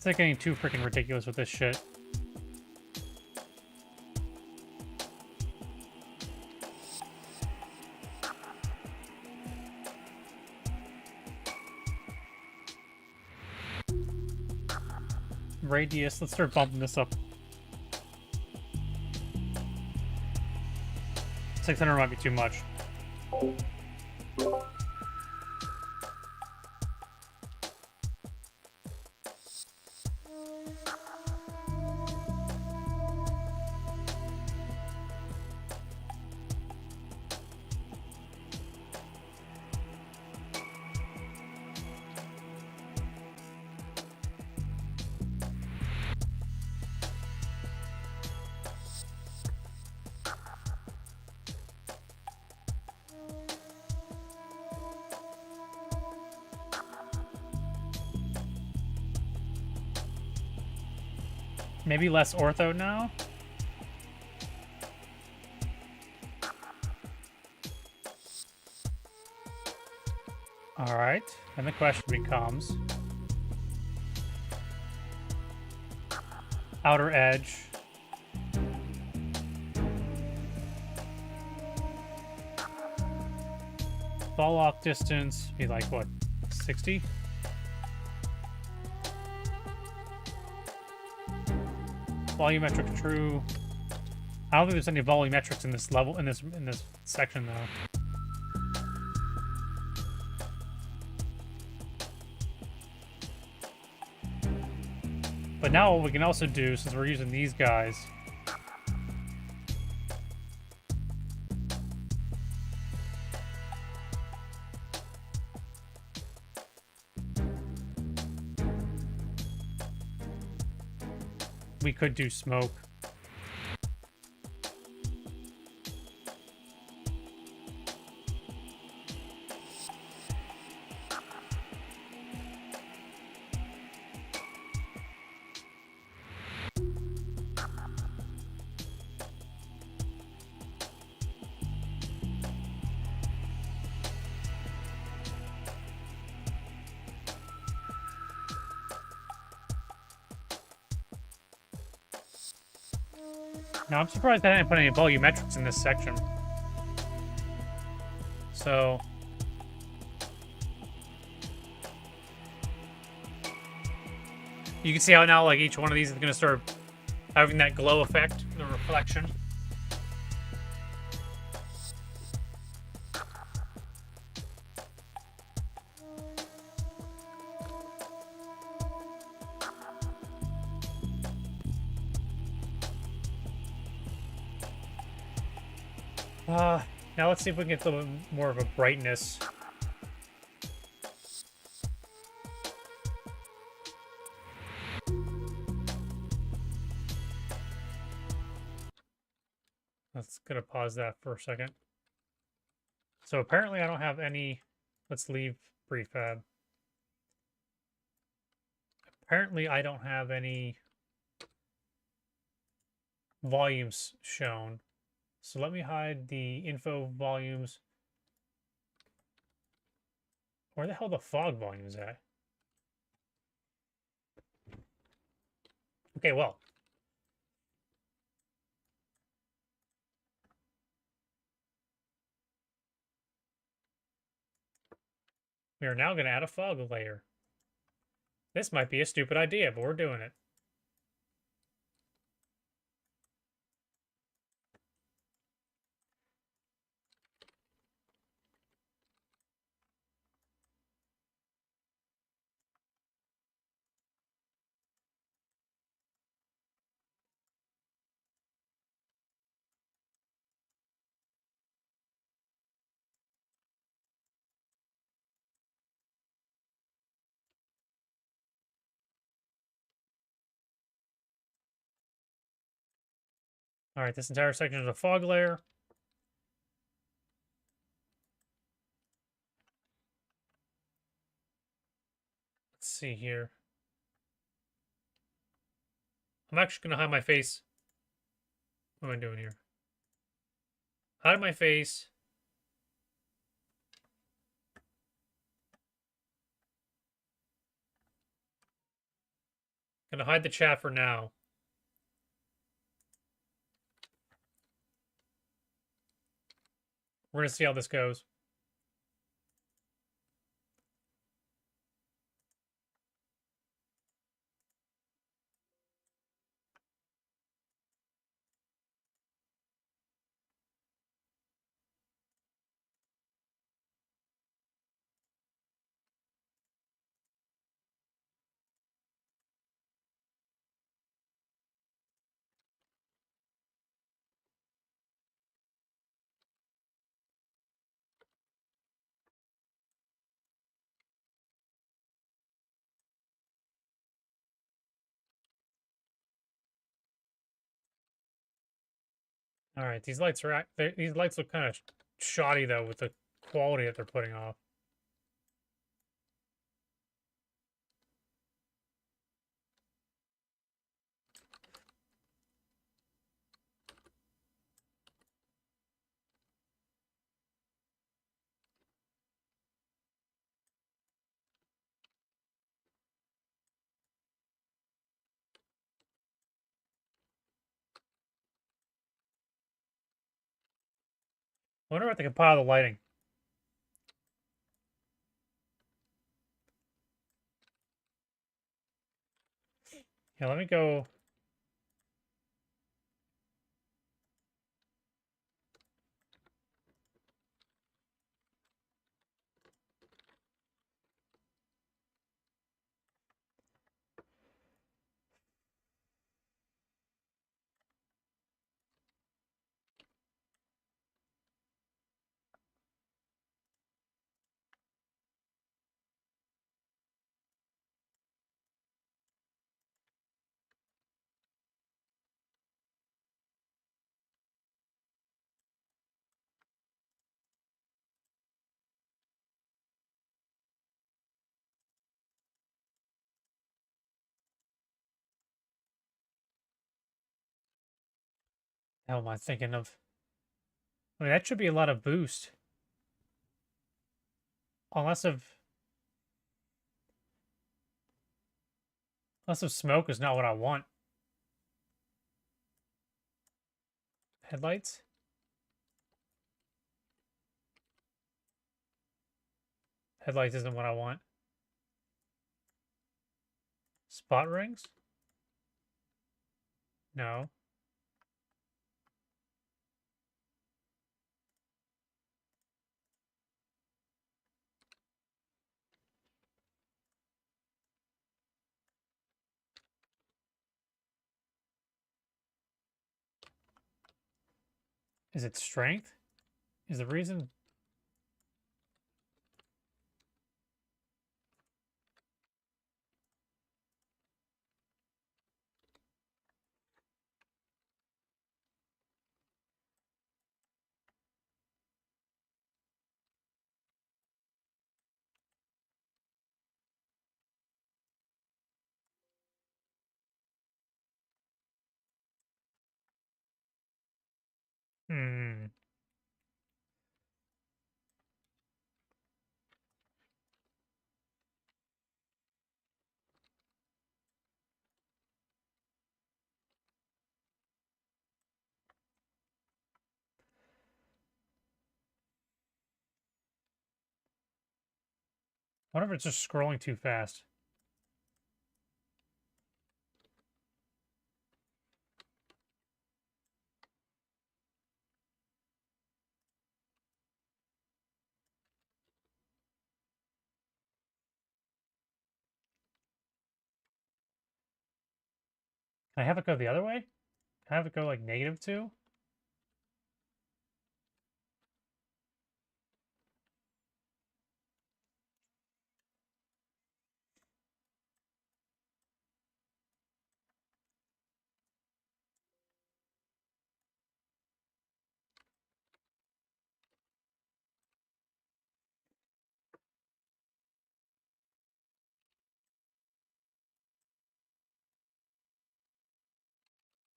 It's like getting too freaking ridiculous with this shit. Radius, let's start bumping this up. 600 might be too much. Maybe less ortho now? Alright, then the question becomes... outer edge. Fall off distance, be like, what, 60? Volumetric true. I don't think there's any volumetrics in this level, in this section though. But now what we can also do, since we're using these guys, we could do smoke. Now, I'm surprised I didn't put any volumetrics in this section. So... you can see how now, like, each one of these is going to start having that glow effect, the reflection. Now let's see if we can get a little bit more of a brightness. Let's gonna pause that for a second. So apparently I don't have any... let's leave prefab. Apparently I don't have any volumes shown. So let me hide the info volumes. Where the hell the fog volumes at? Okay, well. We are now going to add a fog layer. This might be a stupid idea, but we're doing it. All right, this entire section is a fog layer. Let's see here. I'm actually going to hide my face. What am I doing here? Hide my face. Gonna hide the chat for now. We're gonna see how this goes. All right, these lights are these lights look kind of shoddy though with the quality that they're putting off. I wonder if they can compile the lighting. Yeah, let me go. How am I thinking of? I mean, that should be a lot of boost. Unless of smoke is not what I want. Headlights? Headlights isn't what I want. Spot rings? No. Is it strength? Is the reason? Hmm. I wonder if it's just scrolling too fast. Can I have it go the other way? Can I have it go like -2?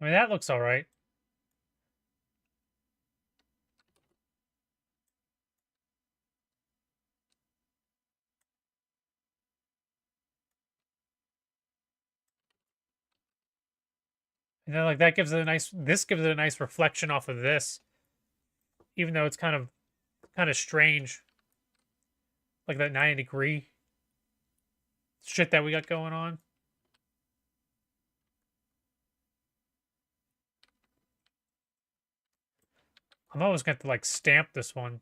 I mean, that looks all right. And then like that gives it a nice, this gives it a nice reflection off of this, even though it's kind of strange, like that 90-degree shit that we got going on. I'm always going to have to like stamp this one.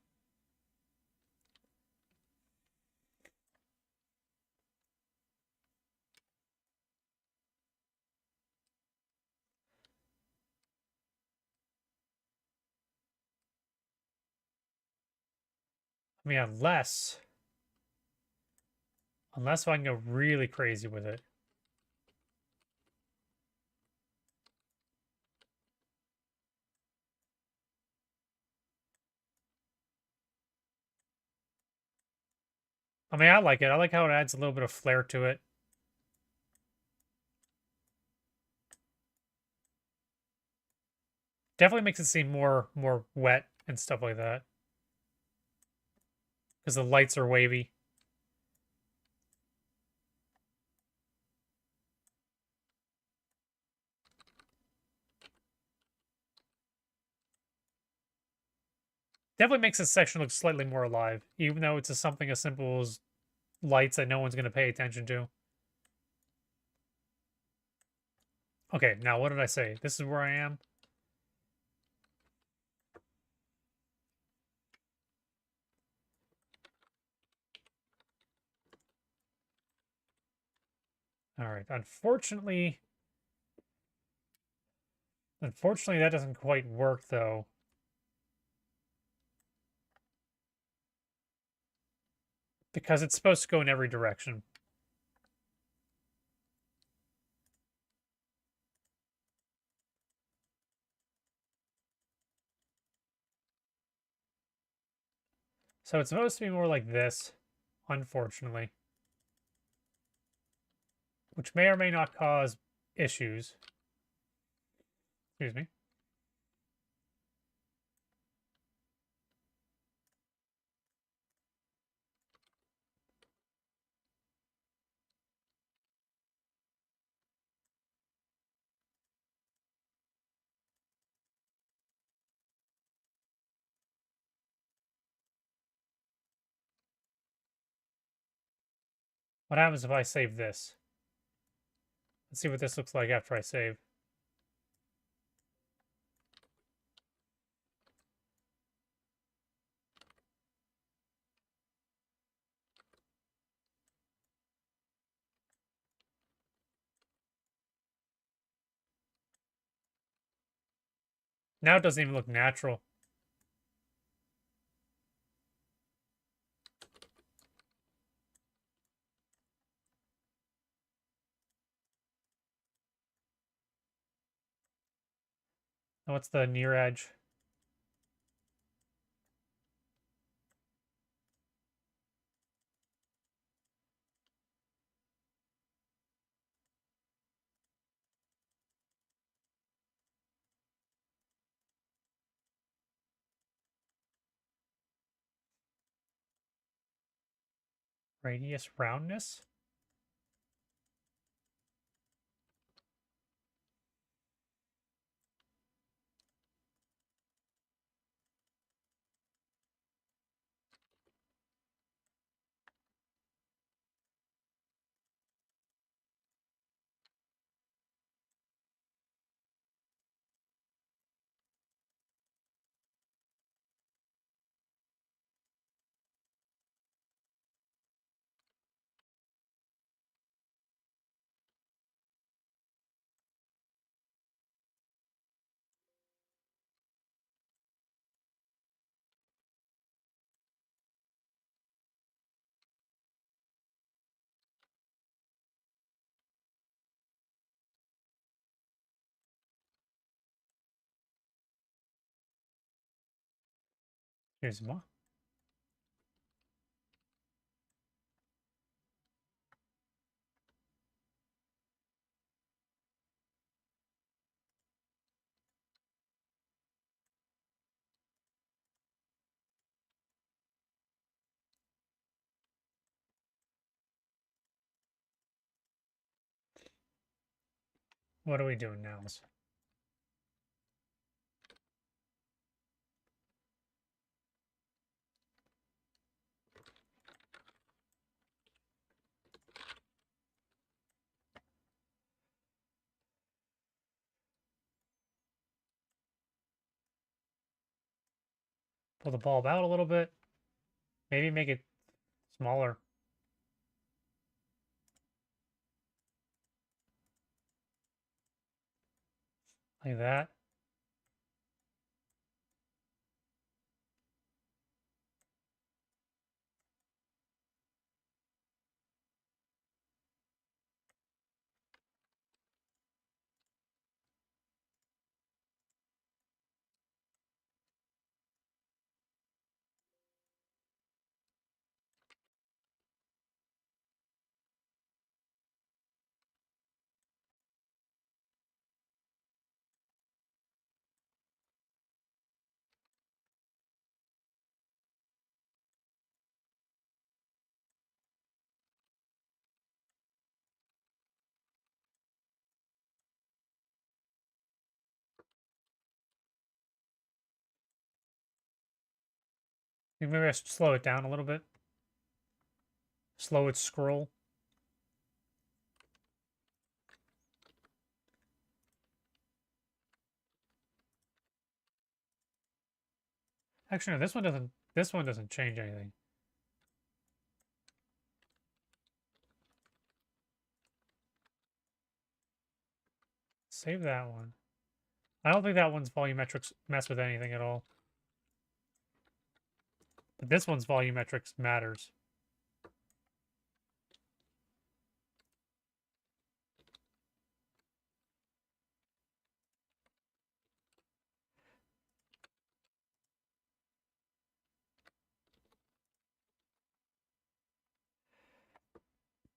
I mean, unless I can go really crazy with it. I mean, I like it. I like how it adds a little bit of flair to it. Definitely makes it seem more wet and stuff like that. Because the lights are wavy. Definitely makes this section look slightly more alive, even though it's something as simple as lights that no one's going to pay attention to. Okay, now what did I say? This is where I am. All right. Unfortunately, that doesn't quite work though. Because it's supposed to go in every direction. So it's supposed to be more like this, unfortunately. Which may or may not cause issues. Excuse me. What happens if I save this? Let's see what this looks like after I save. Now it doesn't even look natural. Now what's the near edge? Radius roundness? Here's more. What are we doing now? Pull the bulb out a little bit. Maybe make it smaller. Like that. Maybe I should slow it down a little bit. Slow its scroll. Actually, no, this one doesn't. This one doesn't change anything. Save that one. I don't think that one's volumetrics mess with anything at all. But this one's volumetrics matters.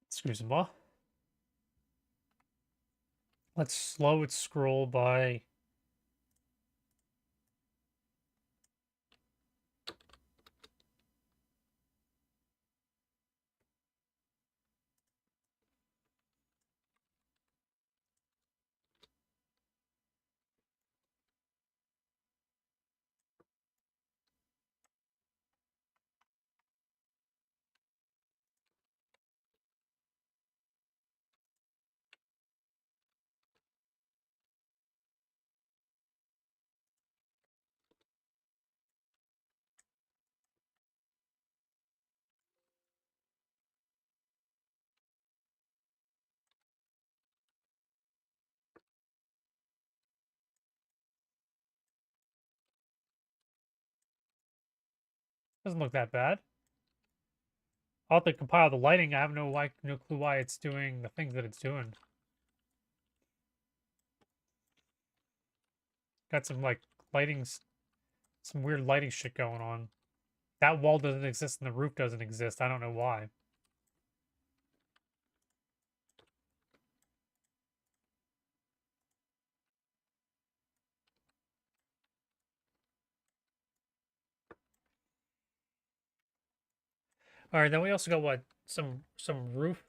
Screw some ball. Let's slow its scroll by doesn't look that bad. I'll have to compile the lighting. I have no clue why it's doing the things that it's doing. Got some like some weird lighting shit going on. That wall doesn't exist and the roof doesn't exist. I don't know why. All right, then we also got what? Some roofs.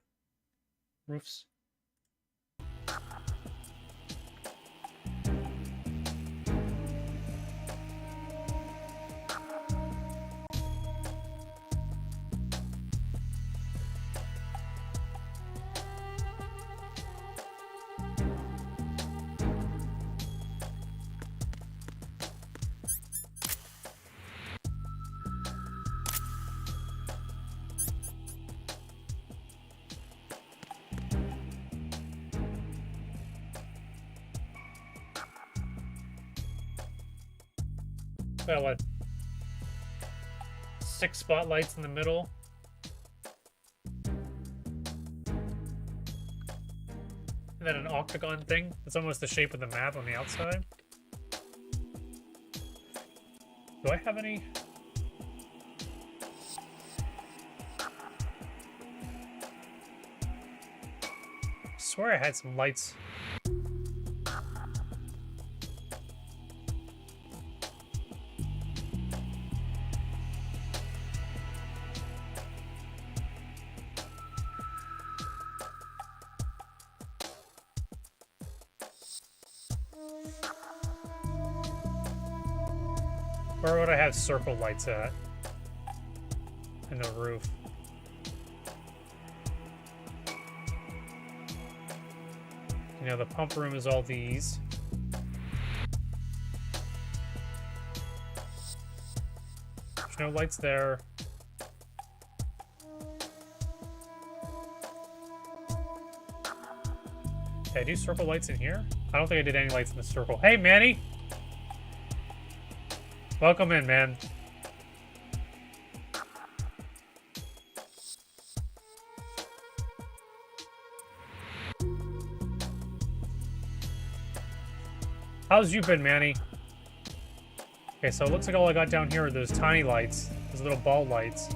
Got what? 6 spotlights in the middle. And then an octagon thing. It's almost the shape of the map on the outside. Do I have any? I swear I had some lights. Where would I have circle lights at? In the roof. You know, the pump room is all these. No lights there. Did I do circle lights in here? I don't think I did any lights in the circle. Hey, Manny! Welcome in, man. How's you been, Manny? Okay, so it looks like all I got down here are those tiny lights. Those little ball lights.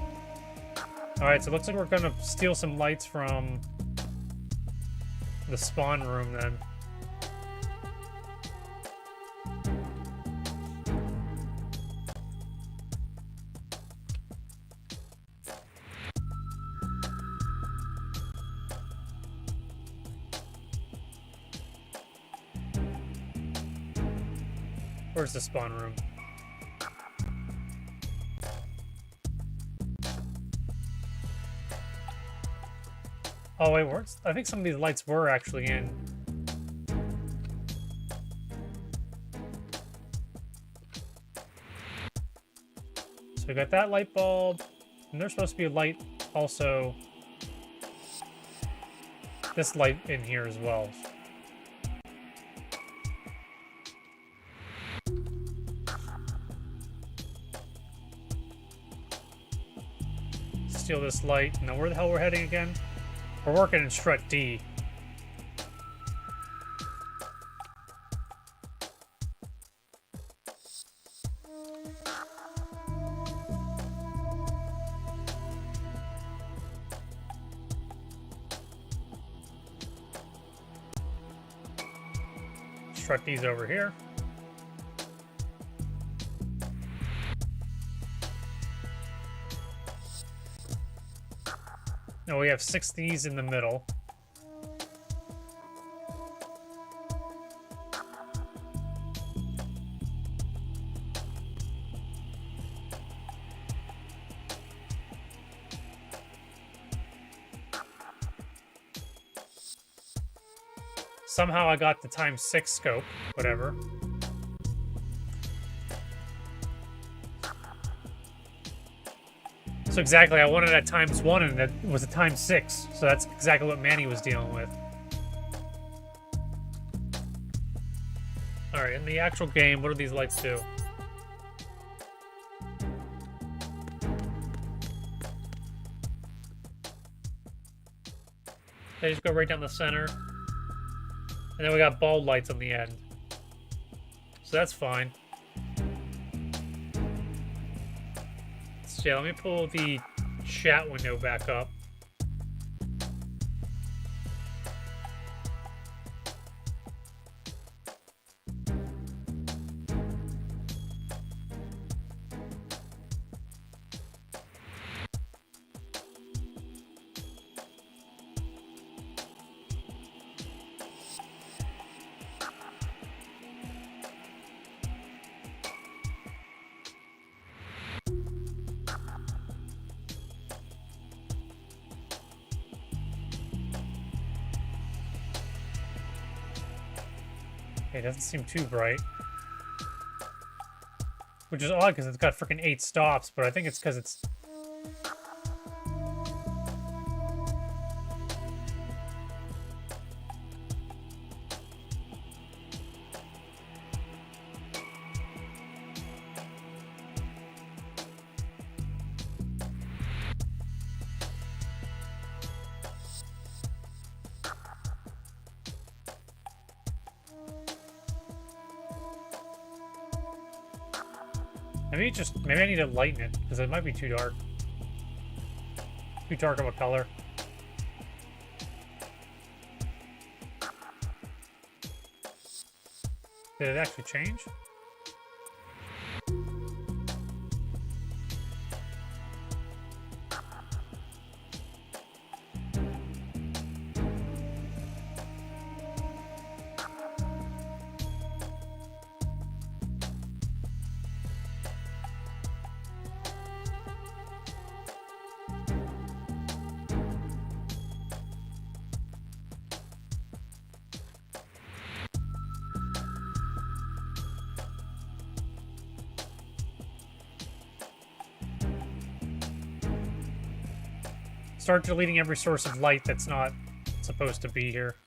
Alright, so it looks like we're gonna steal some lights from the spawn room then. Where's the spawn room? Oh wait, I think some of these lights were actually in. So we got that light bulb, and there's supposed to be a light also. This light in here as well. Steal this light. Now where the hell we're heading again? We're working in strut D. Strut D's over here. No, we have 6 D's in the middle. Somehow I got the ×6 scope, whatever. So exactly, I wanted that ×1 and that was a ×6. So that's exactly what Manny was dealing with. Alright, in the actual game, what do these lights do? They just go right down the center. And then we got bulb lights on the end. So that's fine. So yeah, let me pull the chat window back up. It doesn't seem too bright. Which is odd because it's got freaking 8 stops, but I think it's because it's... Maybe I need to lighten it, because it might be too dark. Too dark of a color. Did it actually change? Start deleting every source of light that's not supposed to be here.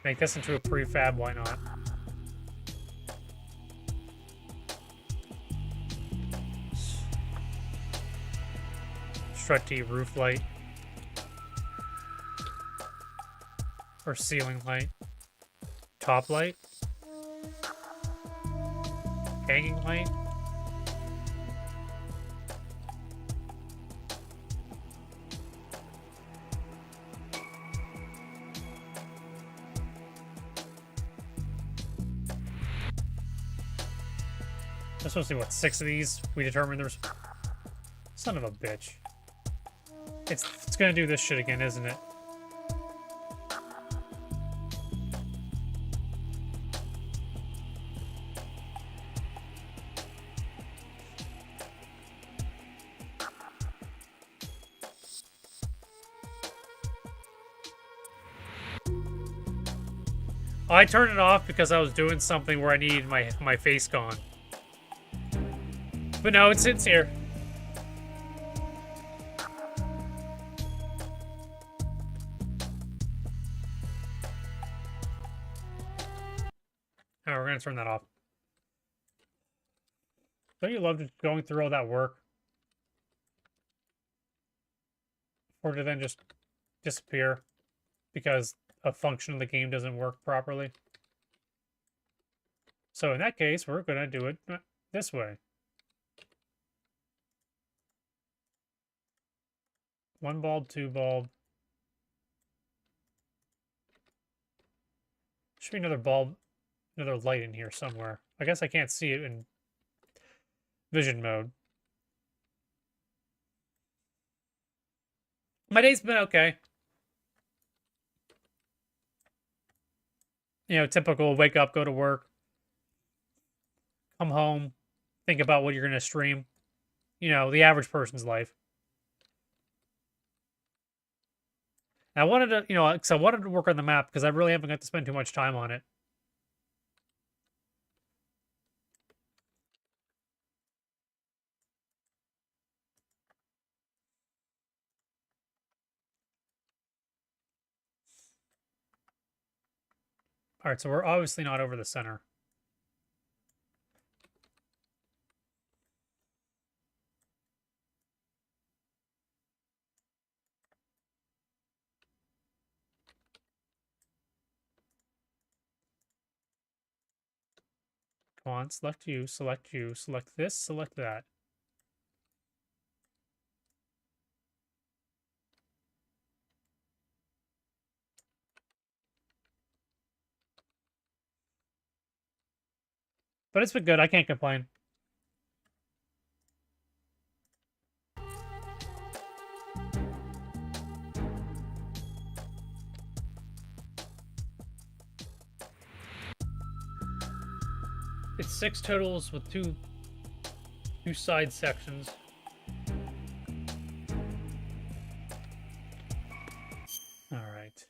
Make this into a prefab, why not? Strut D roof light. Or ceiling light. Top light. Hanging light. I'm supposed to see what, 6 of these? We determined there's... Son of a bitch. It's gonna do this shit again, isn't it? I turned it off because I was doing something where I needed my face gone. But no, it's here. Oh, we're gonna turn that off. Don't you love just going through all that work? Or to then just disappear because a function of the game doesn't work properly? So in that case, we're gonna do it this way. One bulb, two bulb. Should be another bulb, another light in here somewhere. I guess I can't see it in vision mode. My day's been okay. You know, typical wake up, go to work, come home, think about what you're going to stream. You know, the average person's life. I wanted to, you know, because I wanted to work on the map because I really haven't got to spend too much time on it. All right, so we're obviously not over the center. Come on, select you, select this, select that. But it's been good, I can't complain. It's 6 totals with two side sections. All right.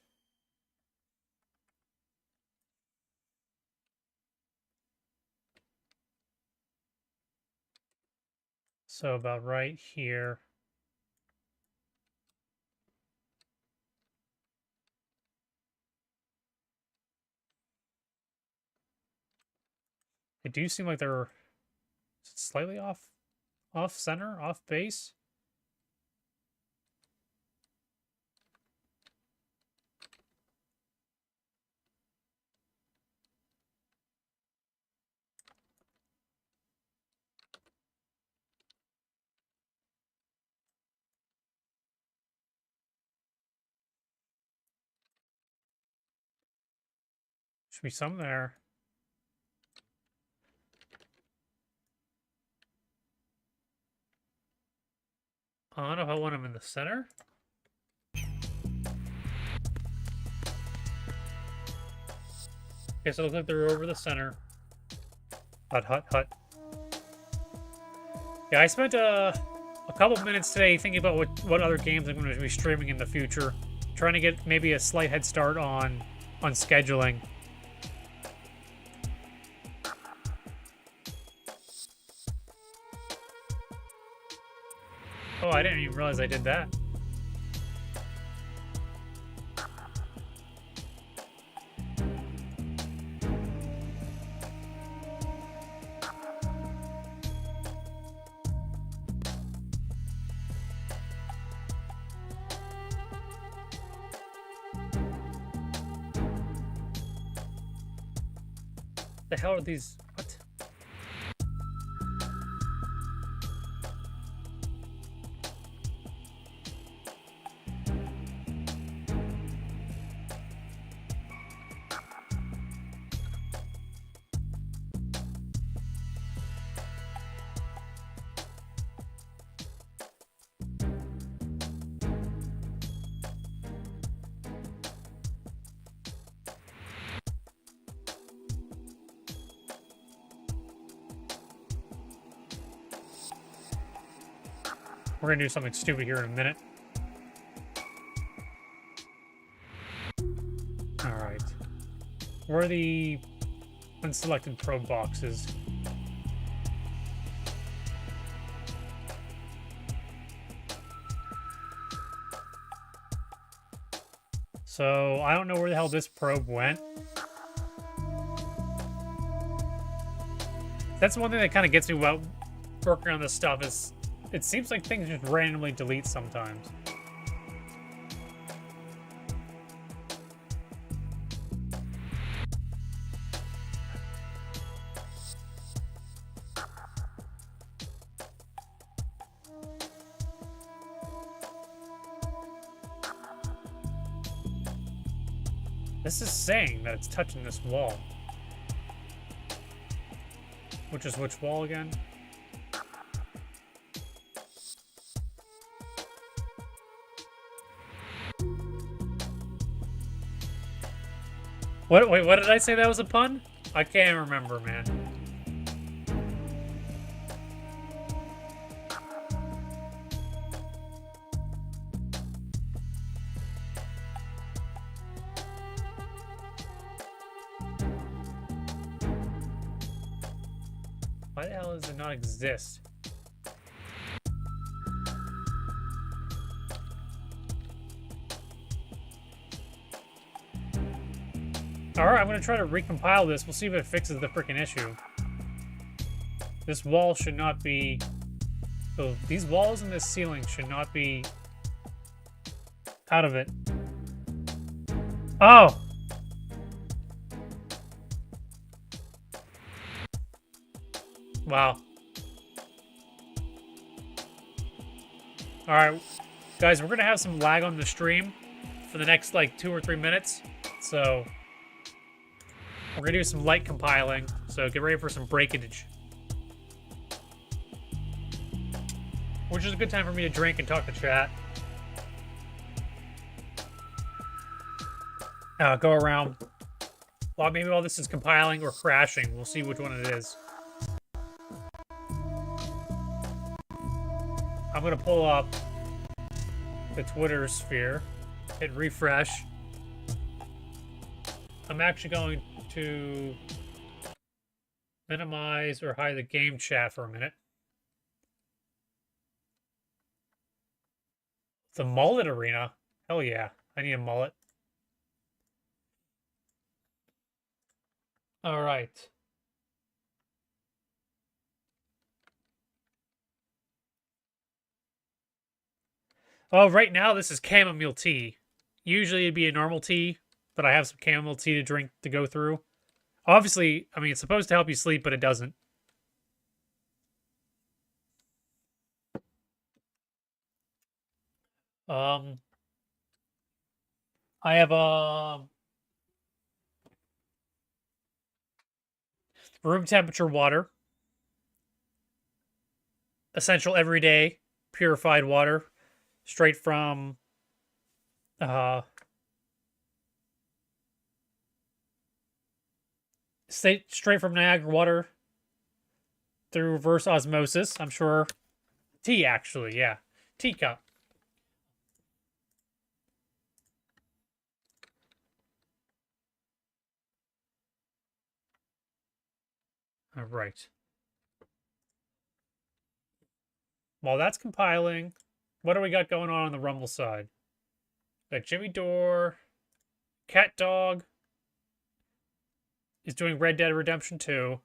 So about right here. They do seem like they're slightly off center, off base. Should be some there. I don't know if I want them in the center. Okay, so it looks like they're over the center. Hut, hut, hut. Yeah, I spent a couple minutes today thinking about what other games I'm going to be streaming in the future. Trying to get maybe a slight head start on scheduling. Oh, I didn't even realize I did that. The hell are these? What? We're gonna do something stupid here in a minute. Alright. Where are the unselected probe boxes? So, I don't know where the hell this probe went. That's one thing that kind of gets me about working on this stuff is it seems like things just randomly delete sometimes. This is saying that it's touching this wall. Which is which wall again? What? Wait, what did I say that was a pun? I can't remember, man. Why the hell does it not exist? Alright, I'm gonna try to recompile this. We'll see if it fixes the freaking issue. This wall should not be... Oh, these walls and this ceiling should not be... out of it. Oh! Wow. Alright, guys, we're gonna have some lag on the stream for the next, like, 2 or 3 minutes. So... we're gonna do some light compiling, so get ready for some breakage. Which is a good time for me to drink and talk to chat. Go around. Well, maybe while this is compiling or crashing, we'll see which one it is. I'm gonna pull up the Twitter sphere, hit refresh. I'm actually going to minimize or hide the game chat for a minute. The mullet arena? Hell yeah, I need a mullet. All right. Oh, right now this is chamomile tea. Usually it'd be a normal tea, but I have some chamomile tea to drink to go through. Obviously, I mean, it's supposed to help you sleep, but it doesn't. I have room temperature water. Essential everyday purified water. Straight from straight from Niagara water through reverse osmosis. I'm sure. Tea, actually, yeah. Teacup. All right. While that's compiling, what do we got going on the Rumble side? Got Jimmy Dore, Cat Dog is doing Red Dead Redemption 2.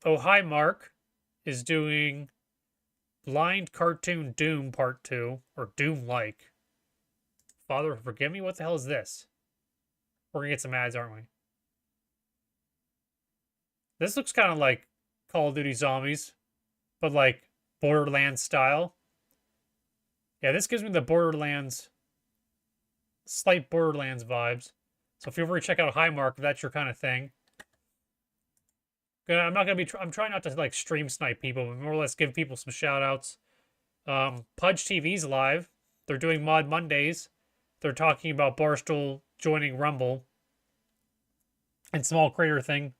Oh Hi Mark is doing Blind Cartoon Doom Part 2, or Doom-like. Father, forgive me, what the hell is this? We're gonna get some ads, aren't we? This looks kind of like Call of Duty Zombies, but like Borderlands style. Yeah, this gives me the Borderlands, slight Borderlands vibes. So feel free to check out Highmark if that's your kind of thing. I'm not gonna be. I'm trying not to like stream snipe people, but more or less give people some shout outs. Pudge TV's live. They're doing Mod Mondays. They're talking about Barstool joining Rumble. And Small Crater thing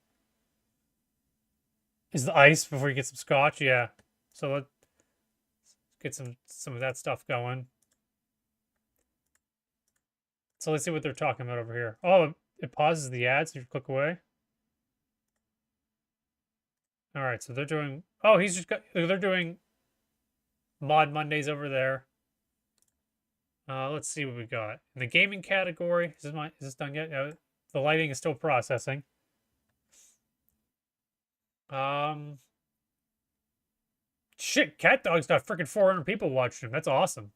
is the ice before you get some scotch. Yeah. So let's get some of that stuff going. So let's see what they're talking about over here. Oh, it pauses the ads if you click away. All right, so they're doing. Oh, he's just got. They're doing Mod Mondays over there. Let's see what we got in the gaming category. Is this done yet? The lighting is still processing. Shit, Cat Dog's got freaking 400 people watching him. That's awesome.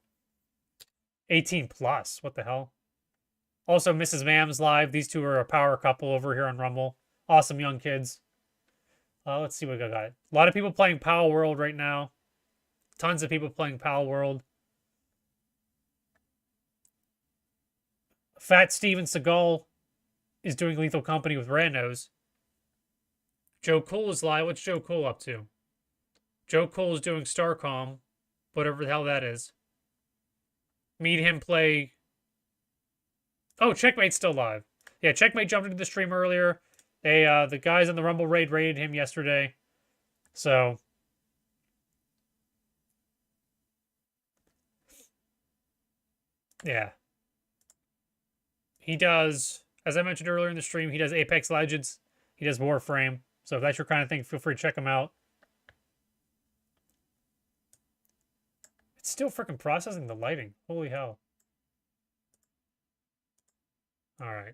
18 plus. What the hell? Also, Mrs. Mam's live. These two are a power couple over here on Rumble. Awesome young kids. Let's see what we got. A lot of people playing Pal World right now. Tons of people playing Pal World. Fat Steven Seagal is doing Lethal Company with Randos. Joe Cool is live. What's Joe Cool up to? Joe Cool is doing Starcom, whatever the hell that is. Meet him play. Oh, Checkmate's still live. Yeah, Checkmate jumped into the stream earlier. The guys in the Rumble raid raided him yesterday. So yeah. He does, as I mentioned earlier in the stream, he does Apex Legends. He does Warframe. So if that's your kind of thing, feel free to check him out. It's still freaking processing the lighting. Holy hell. All right.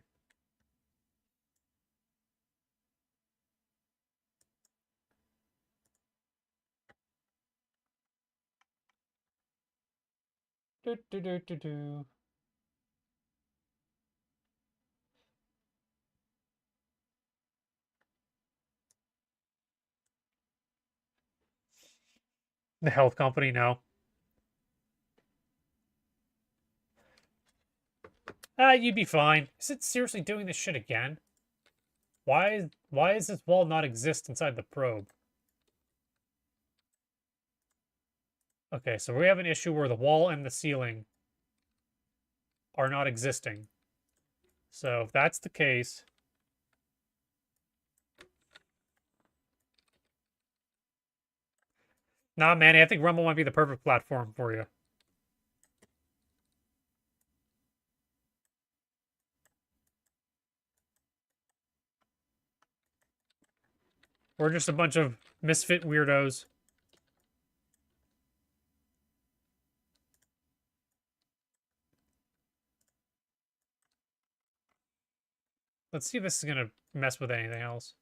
Do, do, do, do, do. The health company, no. You'd be fine. Is it seriously doing this shit again? Why is this wall not exist inside the probe? Okay, so we have an issue where the wall and the ceiling are not existing. So if that's the case, nah, Manny, I think Rumble might be the perfect platform for you. We're just a bunch of misfit weirdos. Let's see if this is going to mess with anything else.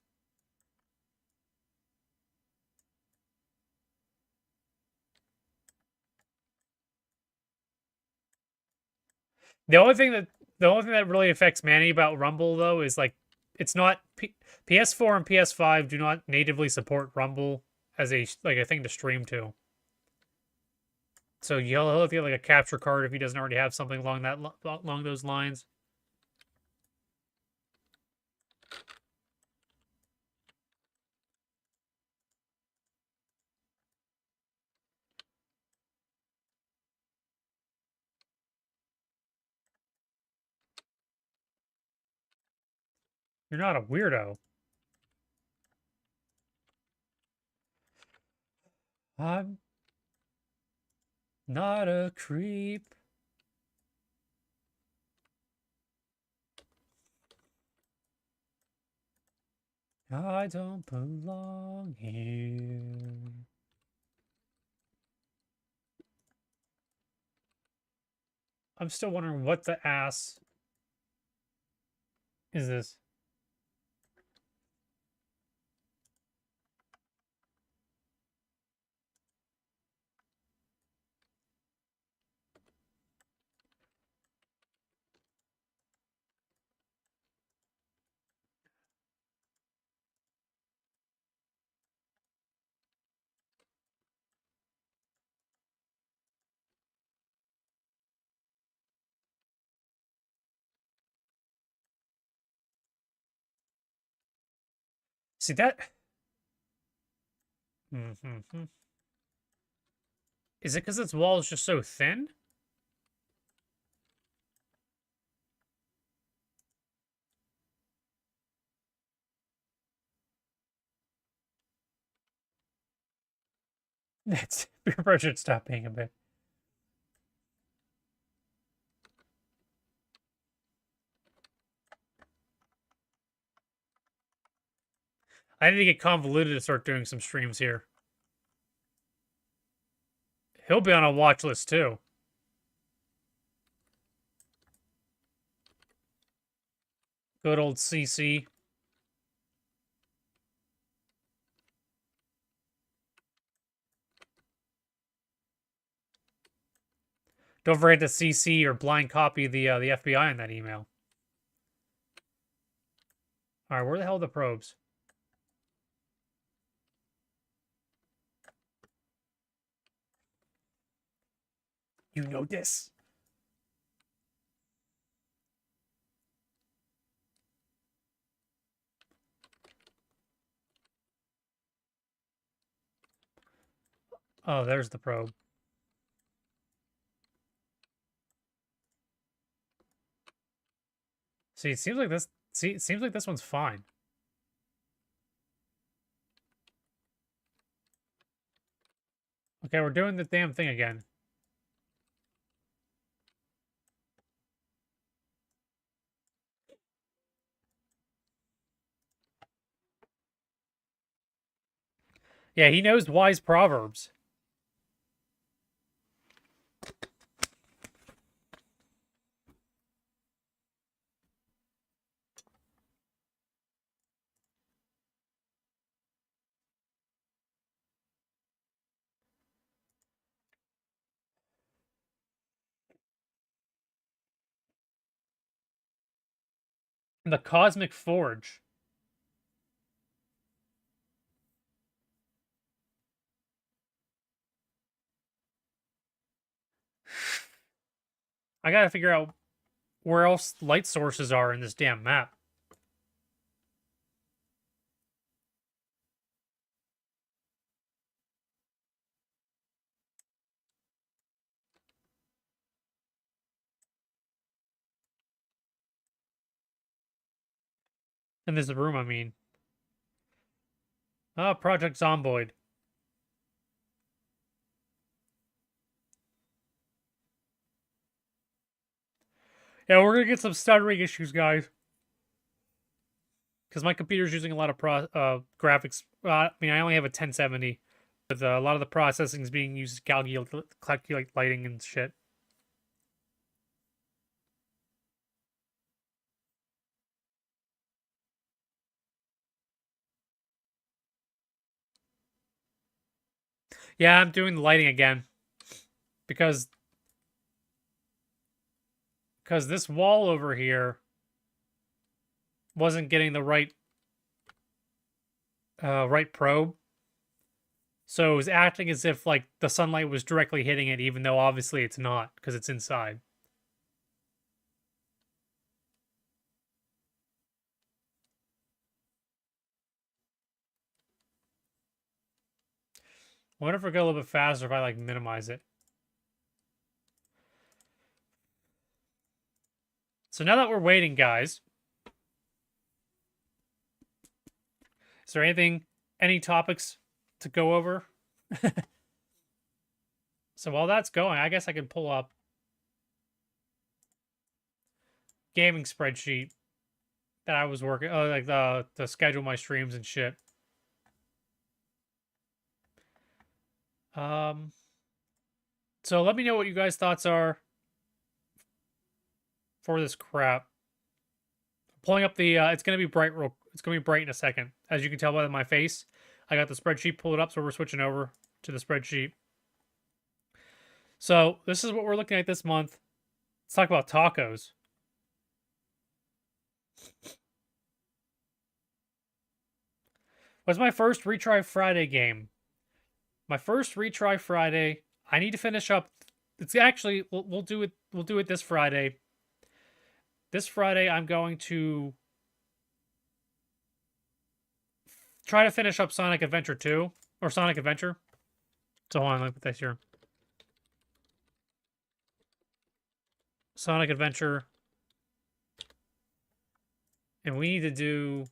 The only thing that really affects Manny about Rumble though is like it's not PS4 and PS5 do not natively support Rumble as a thing to stream to. So he'll have to get like a capture card if he doesn't already have something along those lines. You're not a weirdo. I'm not a creep. I don't belong here. I'm still wondering what the ass is this? See that? Mm-hmm. Is it because its wall is just so thin? It's your bird should stop being a bit. I need to get Convoluted to start doing some streams here. He'll be on a watch list too. Good old CC. Don't forget to CC or blind copy the FBI in that email. All right, where the hell are the probes? You know this. Oh, there's the probe. See, it seems like this. See, it seems like this one's fine. Okay, we're doing the damn thing again. Yeah, he knows wise proverbs. The Cosmic Forge. I gotta figure out where else light sources are in this damn map. In this room, I mean. Ah, Project Zomboid. Yeah, we're gonna get some stuttering issues, guys. Because my computer's using a lot of graphics. I mean, I only have a 1070, but a lot of the processing is being used to calculate lighting and shit. Yeah, I'm doing the lighting again. Because this wall over here wasn't getting the right probe. So it was acting as if like the sunlight was directly hitting it, even though obviously it's not, because it's inside. I wonder if it'll go a little bit faster if I like minimize it. So now that we're waiting, guys, Is there any topics to go over? So while that's going, I guess I can pull up gaming spreadsheet that I was working, like to schedule my streams and shit. So let me know what you guys' thoughts are for this crap. Pulling up the, it's gonna be bright. It's gonna be bright in a second, as you can tell by my face. I got the spreadsheet pulled up, so we're switching over to the spreadsheet. So this is what we're looking at this month. Let's talk about tacos. Was my first retry Friday game. My first retry Friday. I need to finish up. It's actually we'll do it. We'll do it this Friday. This Friday, I'm going to try to finish up Sonic Adventure 2 or Sonic Adventure. So hold on, let me put this here. Sonic Adventure. And we need to do...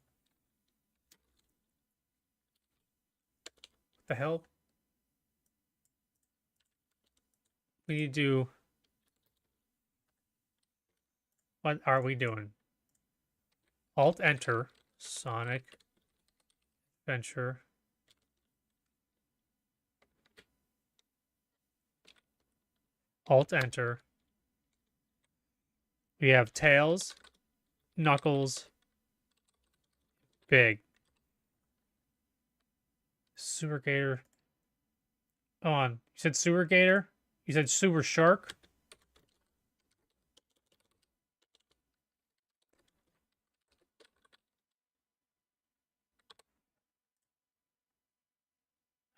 What the hell? We need to do... What are we doing? Alt-Enter. Sonic Adventure. Alt-Enter. We have Tails, Knuckles, Big. Sewer Gator. Hold on. You said Sewer Gator? You said Sewer Shark?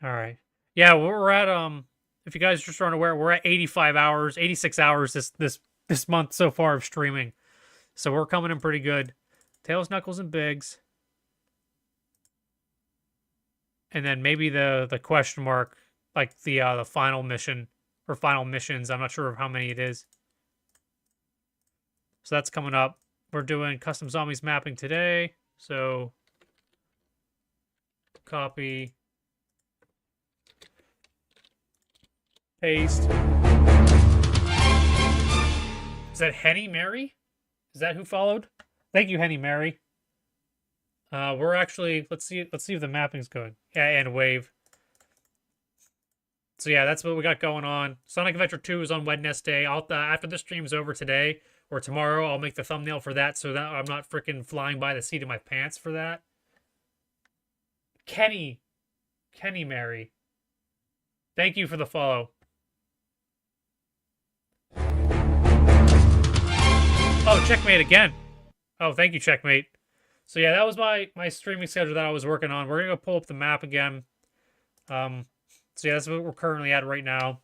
All right. Yeah, we're at if you guys just aren't aware, we're at 85 hours, 86 hours this month so far of streaming. So we're coming in pretty good. Tails, Knuckles, and Biggs. And then maybe the question mark, like the final mission or final missions. I'm not sure of how many it is. So that's coming up. We're doing custom zombies mapping today. So copy. Paste. Is that Henny Mary? Is that who followed? Thank you, Henny Mary. We're actually let's see if the mapping's good. Yeah, and wave. So yeah, that's what we got going on. Sonic Adventure 2 is on Wednesday. I'll after the stream's over today or tomorrow, I'll make the thumbnail for that so that I'm not freaking flying by the seat of my pants for that. Kenny Mary. Thank you for the follow. Oh, Checkmate again. Oh, thank you, Checkmate. So yeah, that was my streaming schedule that I was working on. We're gonna go pull up the map again. So yeah, that's what we're currently at right now.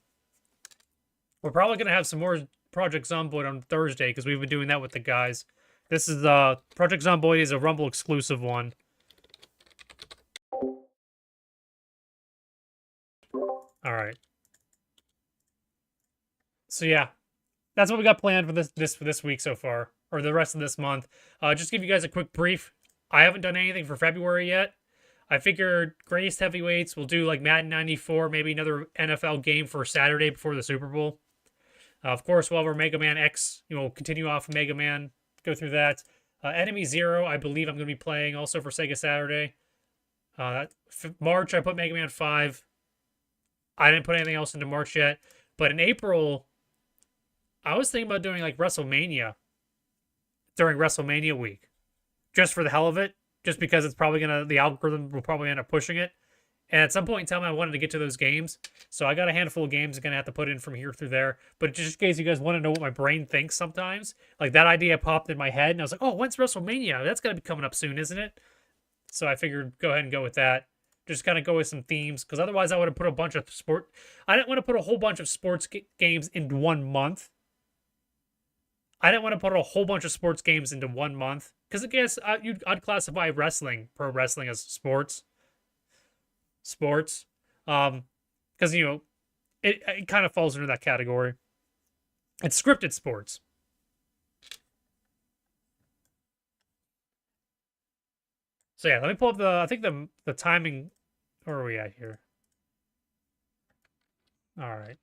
We're probably gonna have some more Project Zomboid on Thursday because we've been doing that with the guys. This is Project Zomboid is a Rumble exclusive one. All right. So yeah, that's what we got planned for this week so far, or the rest of this month. Just give you guys a quick brief. I haven't done anything for February yet. I figured greatest heavyweights. We'll do like Madden 94, maybe another NFL game for Saturday before the Super Bowl. Of course, while we're Mega Man X, continue off of Mega Man, go through that. Enemy Zero, I believe I'm going to be playing also for Sega Saturday. March, I put Mega Man 5. I didn't put anything else into March yet. But in April, I was thinking about doing like WrestleMania during WrestleMania week. Just for the hell of it. Just because it's probably the algorithm will probably end up pushing it. And at some point in time, I wanted to get to those games. So I got a handful of games I'm going to have to put in from here through there. But just in case you guys want to know what my brain thinks sometimes, like that idea popped in my head. And I was like, oh, when's WrestleMania? That's going to be coming up soon, isn't it? So I figured go ahead and go with that. Just kind of go with some themes. Because otherwise I would have put a bunch of I didn't want to put a whole bunch of sports games into 1 month. I didn't want to put a whole bunch of sports games into 1 month. Because I guess I'd classify pro wrestling as sports. Because, it kind of falls into that category. It's scripted sports. So yeah, let me pull up the. I think the timing. Where are we at here? All right.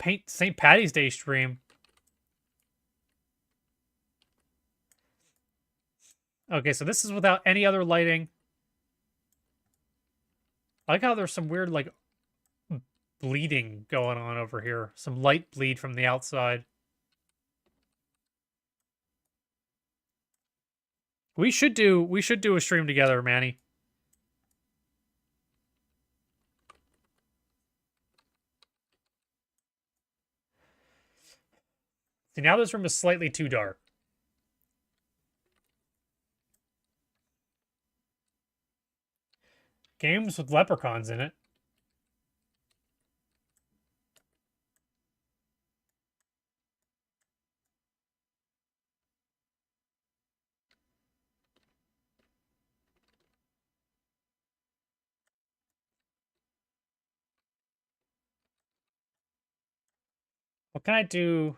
Paint St. Patty's Day stream. Okay, so this is without any other lighting. I like how there's some weird like bleeding going on over here. Some light bleed from the outside. We should do a stream together, Manny. See, now this room is slightly too dark. Games with leprechauns in it. What can I do?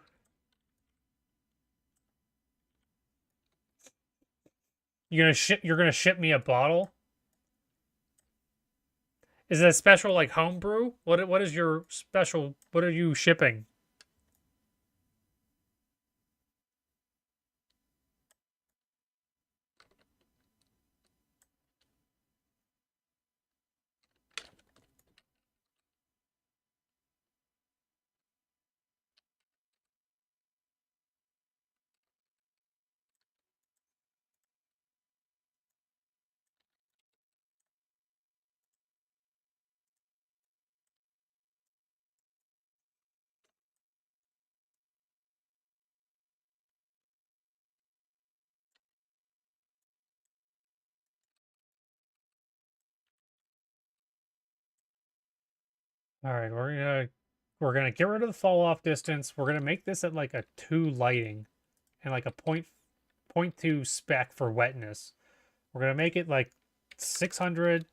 You're gonna ship me a bottle? Is it a special like homebrew? What is your special? What are you shipping? All right, we're gonna get rid of the fall off distance. We're gonna make this at like a 2 lighting and like a point 2 spec for wetness. We're gonna make it like 600.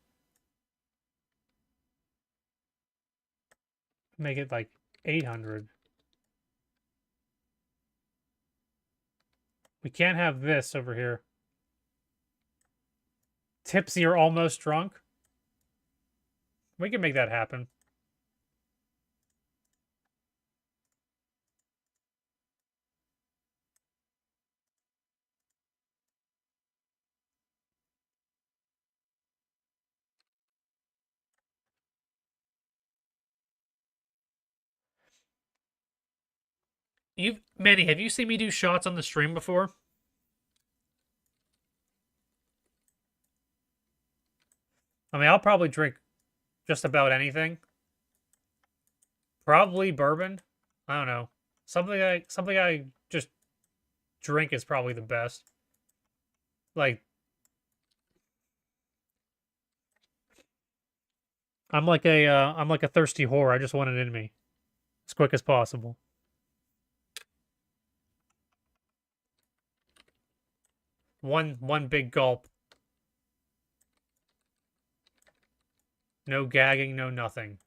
Make it like 800. We can't have this over here. Tipsy or almost drunk. We can make that happen. Manny, have you seen me do shots on the stream before? I mean, I'll probably drink just about anything. Probably bourbon. I don't know. Something I just drink is probably the best. Like I'm like a thirsty whore. I just want it in me as quick as possible. One big gulp. No gagging, no nothing.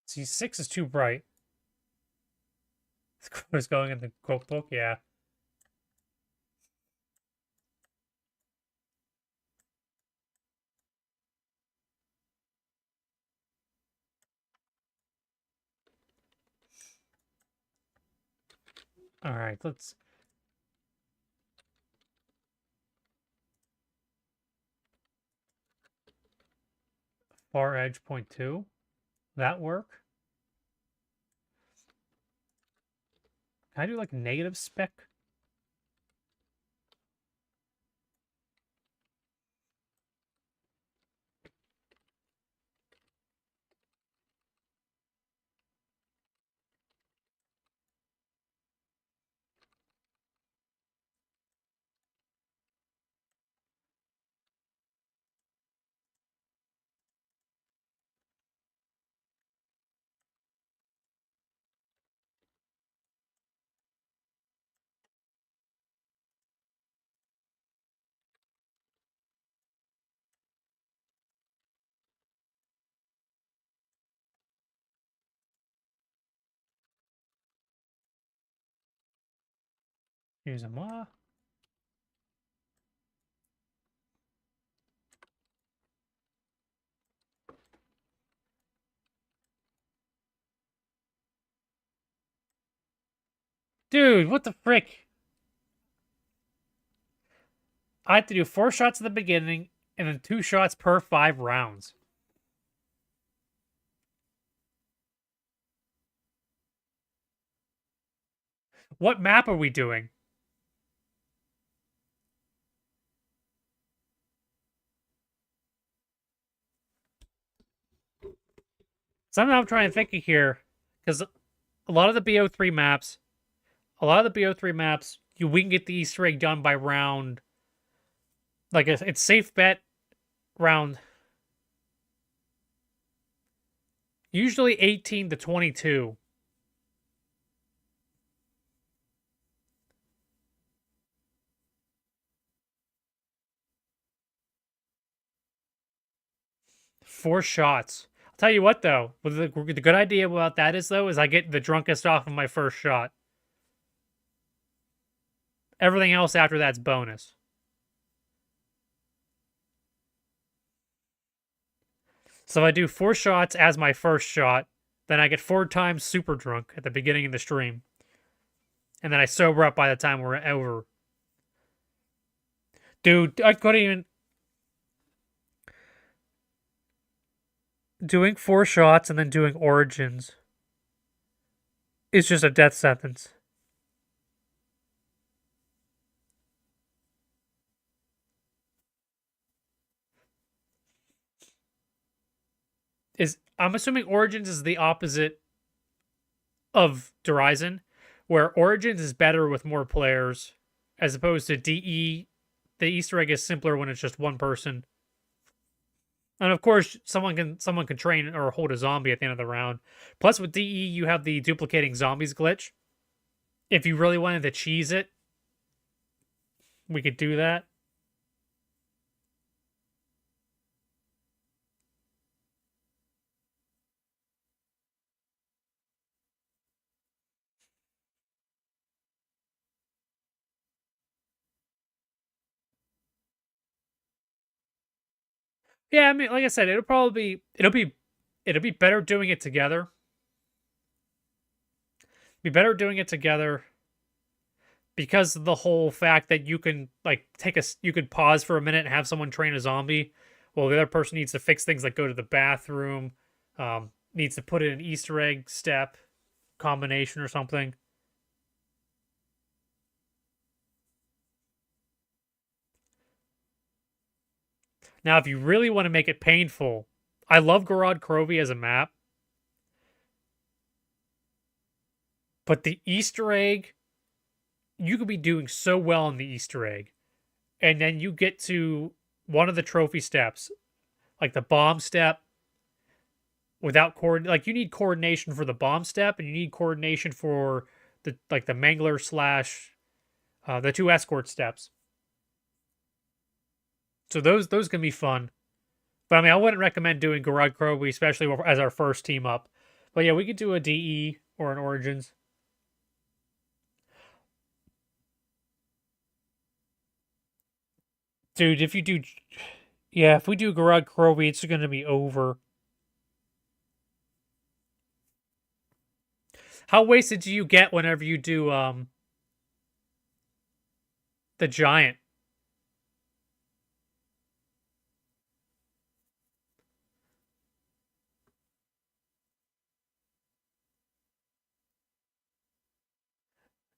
See, 6 is too bright. The color's going in the cookbook, yeah. All right, let's. Far edge point 2. That work? Can I do like negative spec? Using what? Dude, what the frick? I have to do 4 shots at the beginning and then 2 shots per 5 rounds. What map are we doing? Something I'm trying to think of here, because a lot of the BO3 maps, we can get the Easter egg done by round. Like it's safe bet round. Usually 18 to 22. Four shots. I'll tell you what, though. The good idea about that is, though, is I get the drunkest off of my first shot. Everything else after that's bonus. So if I do 4 shots as my first shot, then I get 4 times super drunk at the beginning of the stream. And then I sober up by the time we're over. Dude, I couldn't even... Doing 4 shots and then doing Origins is just a death sentence. I'm assuming Origins is the opposite of Horizon, where Origins is better with more players, as opposed to DE. The Easter egg is simpler when it's just one person. And of course, someone can train or hold a zombie at the end of the round. Plus, with DE, you have the duplicating zombies glitch. If you really wanted to cheese it, we could do that. Yeah, I mean, like I said, it'll be better doing it together. Be better doing it together because of the whole fact that you can like you could pause for a minute and have someone train a zombie while the other person needs to fix things like go to the bathroom, needs to put in an Easter egg step combination or something. Now, if you really want to make it painful, I love Gorod Krovi as a map, but the Easter egg, you could be doing so well on the Easter egg, and then you get to one of the trophy steps, like the bomb step, without like you need coordination for the bomb step, and you need coordination for the mangler slash the 2 escort steps. So those can be fun. But I mean, I wouldn't recommend doing Gorod Krovi, especially as our first team up. But yeah, we could do a DE or an Origins. Dude, if we do Gorod Krovi, it's going to be over. How wasted do you get whenever you do the giant?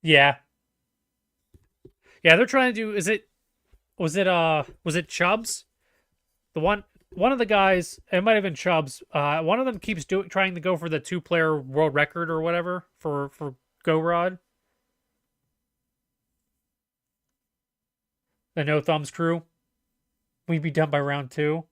Yeah. Yeah, they're trying to do was it Chubbs? The one of the guys, it might have been Chubbs. One of them keeps trying to go for the 2-player world record or whatever for Go Rod. The No Thumbs crew. We'd be done by round 2.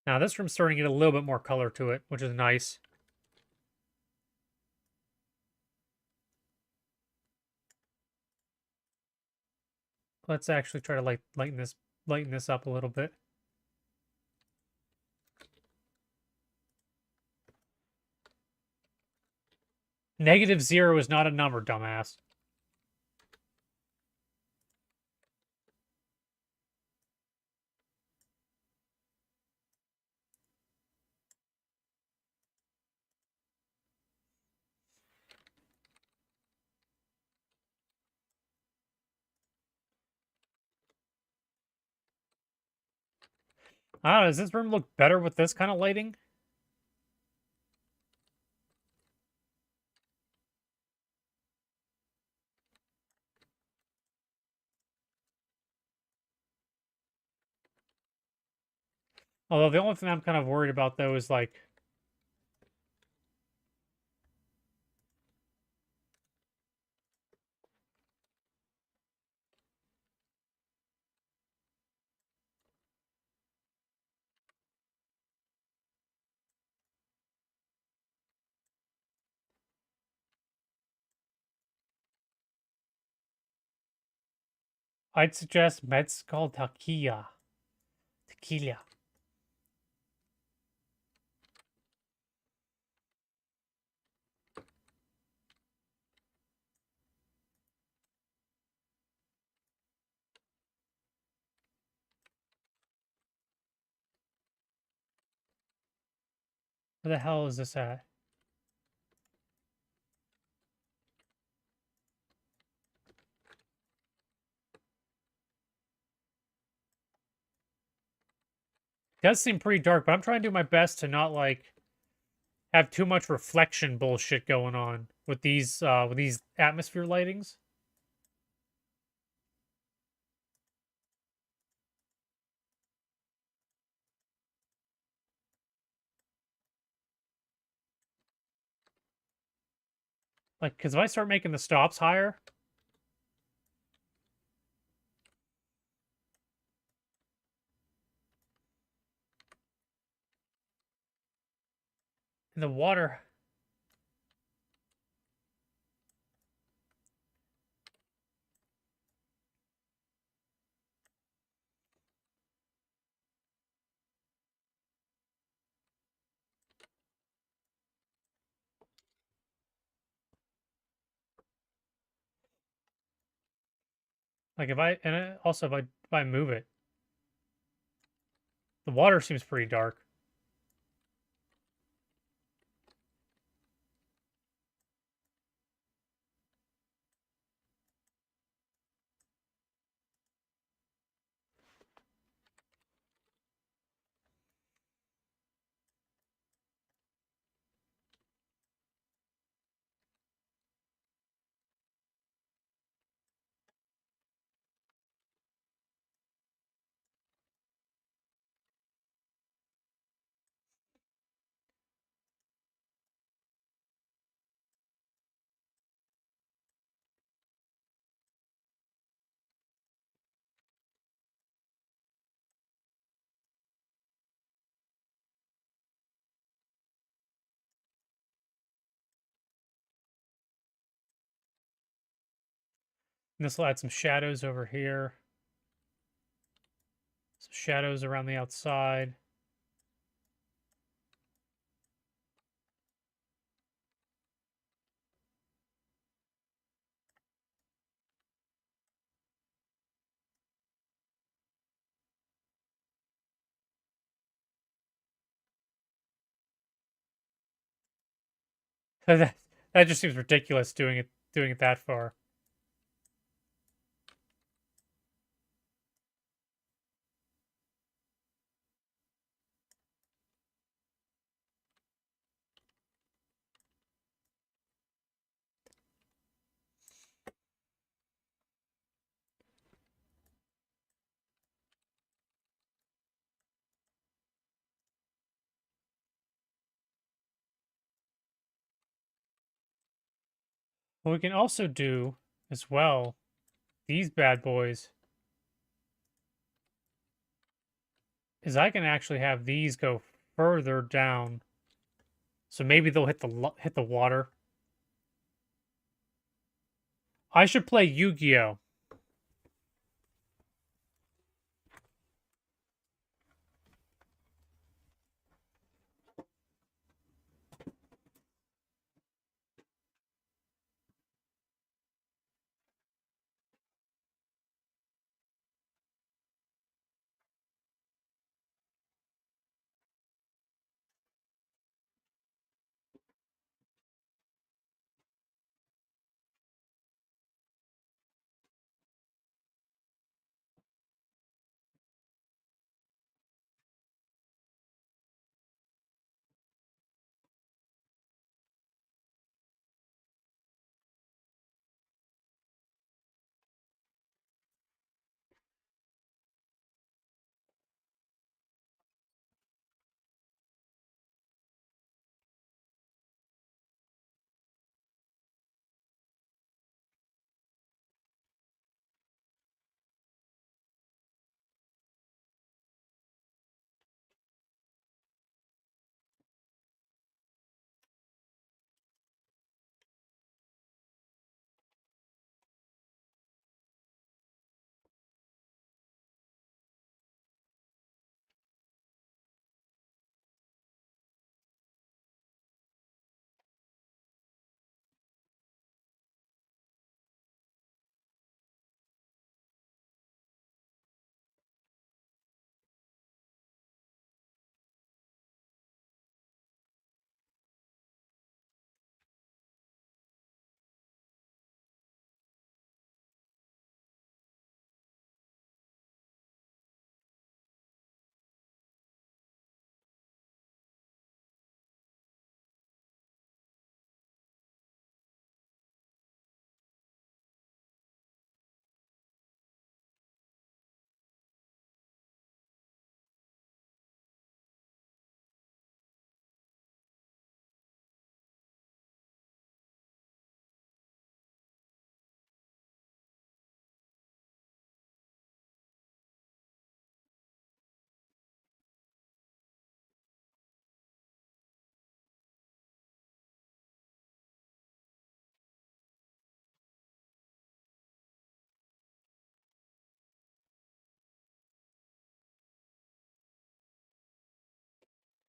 Now this room's starting to get a little bit more color to it, which is nice. Let's actually try to lighten this up a little bit. -0 is not a number, dumbass. I don't know, does this room look better with this kind of lighting? Although the only thing I'm kind of worried about, though, is like... I'd suggest Mezcal Tequila. Tequila. Where the hell is this at? It does seem pretty dark, but I'm trying to do my best to not, like, have too much reflection bullshit going on with these atmosphere lightings. Like, because if I start making the stops higher... And the water... Like, also, if I move it... The water seems pretty dark. And this will add some shadows over here. Some shadows around the outside. That just seems ridiculous doing it that far. What we can also do as well, these bad boys, is I can actually have these go further down. So maybe they'll hit the water. I should play Yu-Gi-Oh!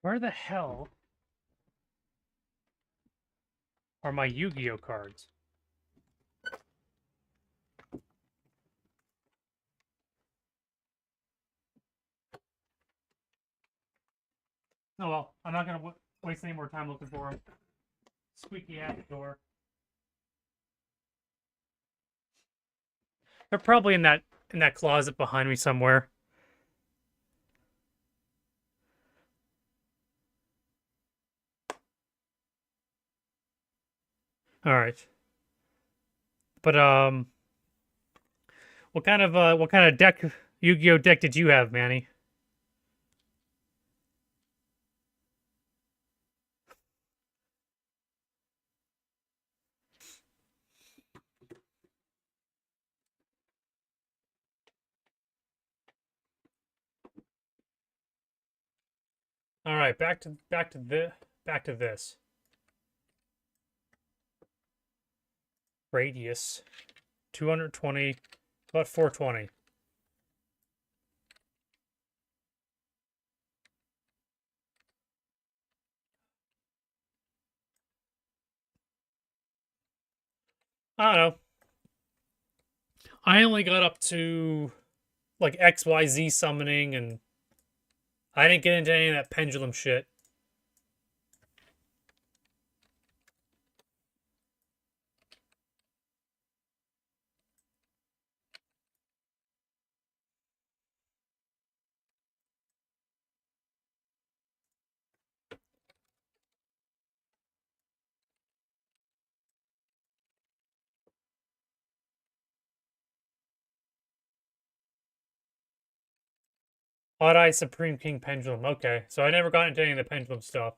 Where the hell are my Yu-Gi-Oh cards? Oh well, I'm not gonna waste any more time looking for them. Squeaky ass door. They're probably in that closet behind me somewhere. All right. But what kind of deck Yu-Gi-Oh deck did you have, Manny? All right, back to this. Radius 220, about 420. I don't know. I only got up to like XYZ summoning, and I didn't get into any of that pendulum shit. Odd Eye Supreme King Pendulum. Okay, so I never got into any of the pendulum stuff.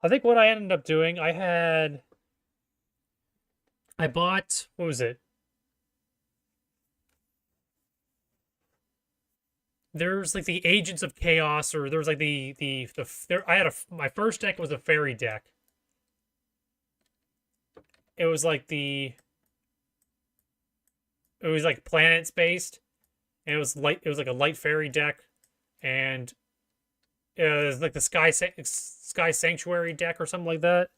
I think what I ended up doing, I bought, what was it? There's like the Agents of Chaos, or there's like I had my first deck was a fairy deck. It was like it was like planets based, and it was like a light fairy deck, and it was like the Sky Sanctuary deck or something like that.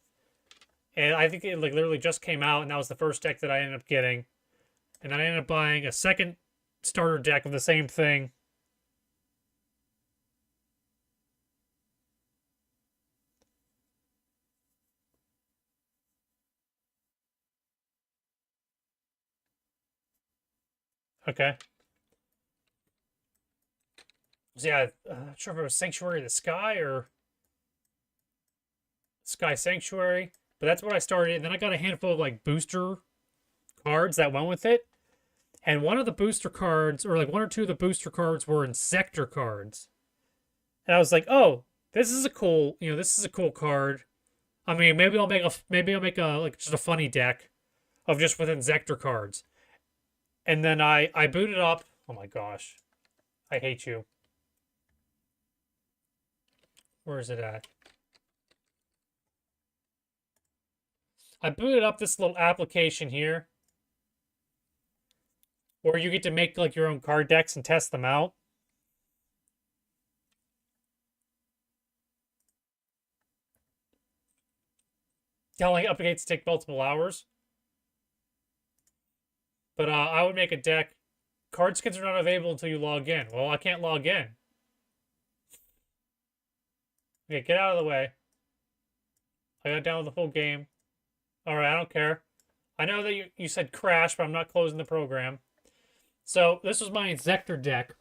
And I think it like literally just came out, and that was the first deck that I ended up getting. And then I ended up buying a second starter deck of the same thing. Okay. So yeah, I'm not sure if it was Sanctuary of the Sky or Sky Sanctuary, but that's what I started. And then I got a handful of like booster cards that went with it. And one of the booster cards, or like one or two of the booster cards, were Insector cards. And I was like, oh, this is a cool, this is a cool card. I mean, maybe I'll make a like just a funny deck of just with Insector cards. And then I booted up. Oh my gosh, I hate you. Where is it at? I booted up this little application here where you get to make like your own card decks and test them out. Telling updates take multiple hours. But I would make a deck. Card skins are not available until you log in. Well, I can't log in. Okay, get out of the way. I got down with the full game. Alright, I don't care. I know that you said crash, but I'm not closing the program. So, this was my Insector deck.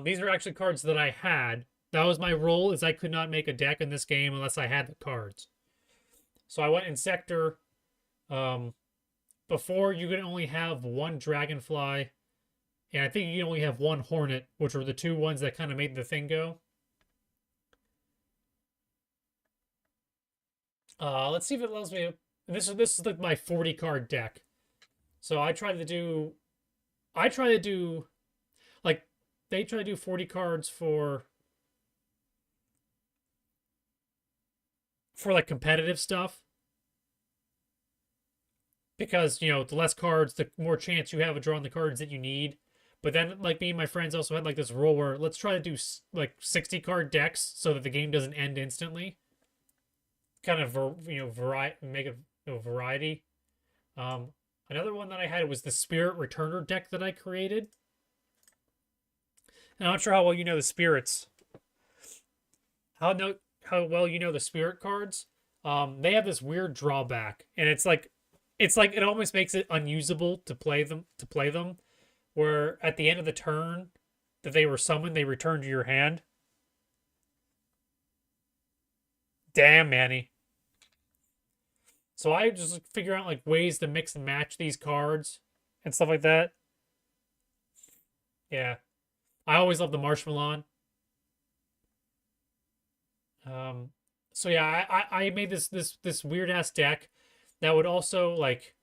These are actually cards that I had. That was my rule, is I could not make a deck in this game unless I had the cards. So I went Insector. Before, you could only have one Dragonfly. And I think you can only have one Hornet, which were the two ones that kind of made the thing go. Let's see if it allows me. This is like my 40 card deck. So I try to do like they try to do 40 cards for for like competitive stuff because the less cards, the more chance you have of drawing the cards that you need. But then, like me and my friends also had like this rule where let's try to do like 60 card decks so that the game doesn't end instantly. Kind of variety, make a variety. Um, Another one that I had was the Spirit Returner deck that I created. And I'm not sure how well you know the spirits. How well you know the spirit cards? They have this weird drawback, and it's like it almost makes it unusable to play them. Where at the end of the turn that they were summoned, they return to your hand. Damn, Manny. So I just figure out like ways to mix and match these cards and stuff like that. Yeah, I always love the Marshmallow. Um, so yeah, I made this weird ass deck that would also like.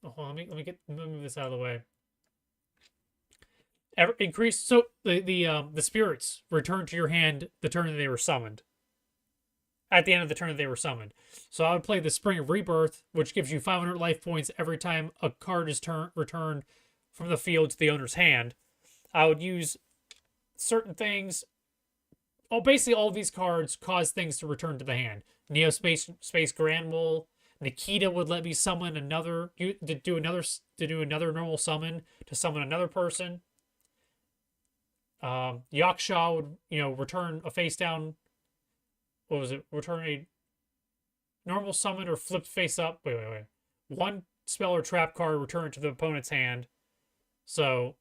Oh, hold on, let me move this out of the way. Increase so the spirits return to your hand the turn that they were summoned. At the end of the turn that they were summoned. So I would play the Spring of Rebirth, which gives you 500 life points every time a card is returned from the field to the owner's hand. I would use certain things. Oh, basically all of these cards cause things to return to the hand. Neo Space Granville. Nikita would let me summon another to do another normal summon to summon another person. Yaksha would return a face down. What was it? Return a normal summon or flipped face up. Wait. One spell or trap card returned to the opponent's hand. So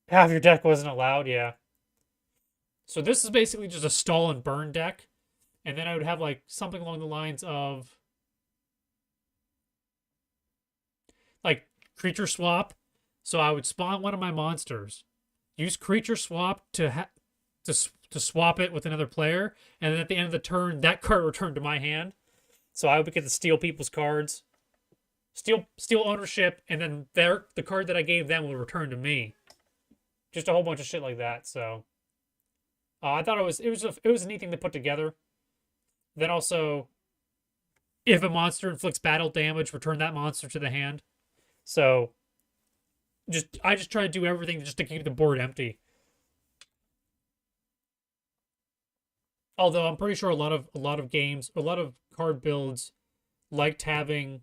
half your deck wasn't allowed. Yeah. So this is basically just a stall and burn deck. And then I would have like something along the lines of like creature swap. So I would spawn one of my monsters, use creature swap to swap it with another player, and then at the end of the turn, that card returned to my hand. So I would get to steal people's cards, steal ownership, and then the card that I gave them will return to me. Just a whole bunch of shit like that. So I thought it was a neat thing to put together. Then also, if a monster inflicts battle damage, return that monster to the hand. So I just try to do everything just to keep the board empty. Although I'm pretty sure a lot of games, a lot of card builds liked having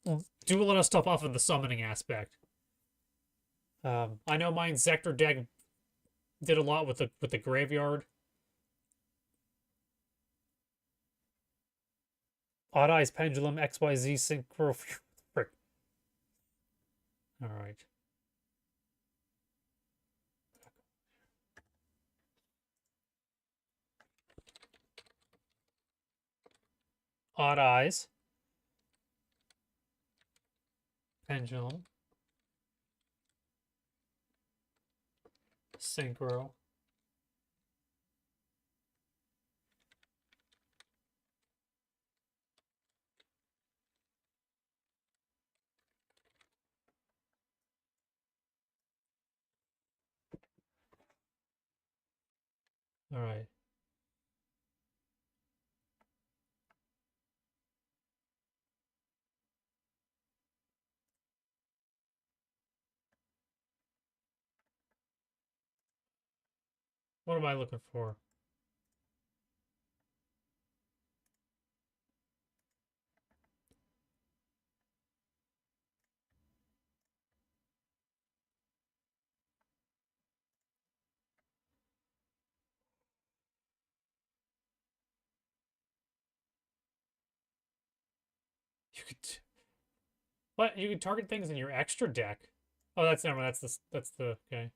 do a lot of stuff off of the summoning aspect. I know mine Zector deck did a lot with the graveyard. Odd Eyes Pendulum, XYZ Synchro. Frick. Alright. Odd Eyes. Pendulum. Synchro. Alright. What am I looking for? You could what? You can target things in your extra deck. Oh, that's never mind. That's the okay.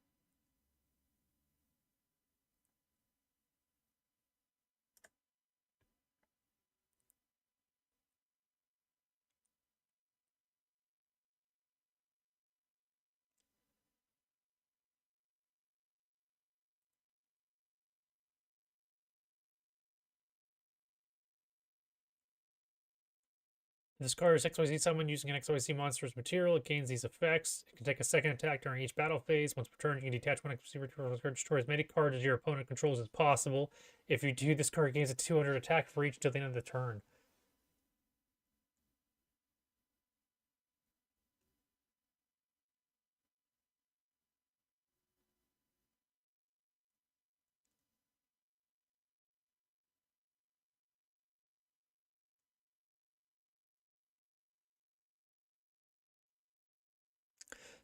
If this card is XYZ summoned using an XYZ monster's material, it gains these effects. It can take a second attack during each battle phase. Once per turn, you can detach one XYZ material card, destroy as many cards as your opponent controls as possible. If you do, this card gains a 200 attack for each until the end of the turn.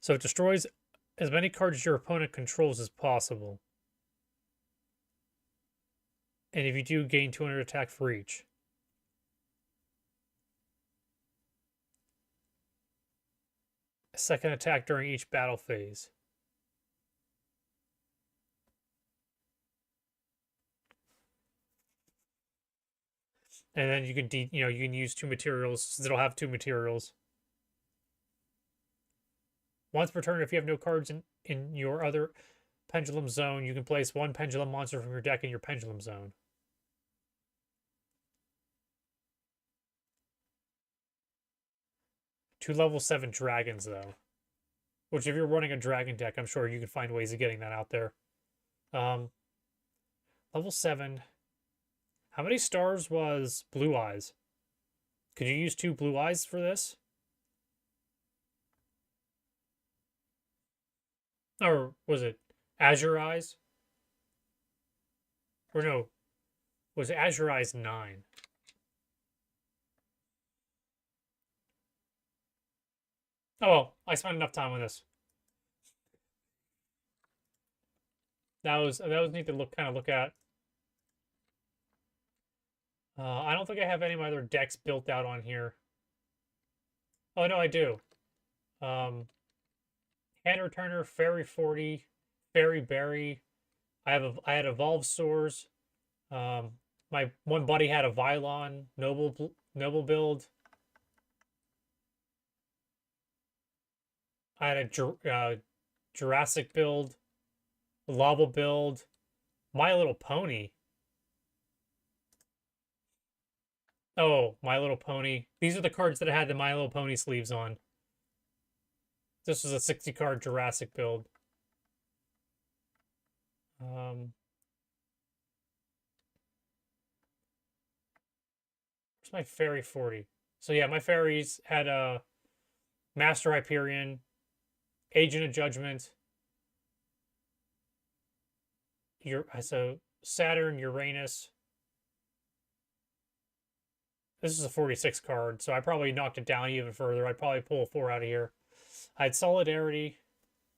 So it destroys as many cards as your opponent controls as possible. And if you do, gain 200 attack for each. A second attack during each battle phase. And then you can you can use 2 materials, since it'll have 2 materials. Once per turn, if you have no cards in your other pendulum zone, you can place 1 pendulum monster from your deck in your pendulum zone. Two level 7 dragons, though. Which, if you're running a dragon deck, I'm sure you can find ways of getting that out there. Level 7. How many stars was Blue Eyes? Could you use 2 Blue Eyes for this? Or was it Azure Eyes? Or no, was it Azure Eyes 9? Oh well, I spent enough time on this. That was neat to look at. I don't think I have any of my other decks built out on here. Oh no, I do. Hand Returner, Fairy 40, Fairy Berry. I had Evolved Swords. My one buddy had a Vylon Noble build. I had a Jurassic build, Lava build, My Little Pony. Oh, My Little Pony. These are the cards that I had the My Little Pony sleeves on. This was a 60 card Jurassic build. Where's my Fairy 40? So yeah, my fairies had a Master Hyperion, Agent of Judgment, so Saturn, Uranus. This is a 46 card, so I probably knocked it down even further. I'd probably pull a 4 out of here. I had Solidarity,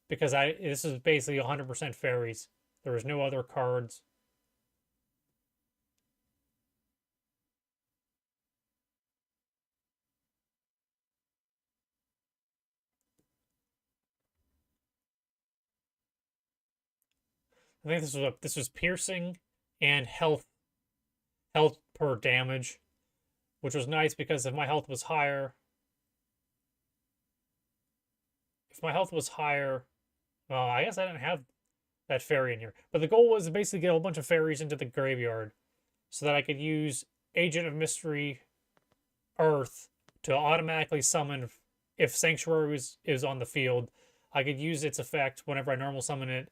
because this is basically 100% fairies. There was no other cards. I think this was piercing and health per damage, which was nice because if my health was higher, well, I guess I didn't have that fairy in here. But the goal was to basically get a whole bunch of fairies into the graveyard so that I could use Agent of Mystery Earth to automatically summon if Sanctuary is on the field. I could use its effect whenever I normal summon it.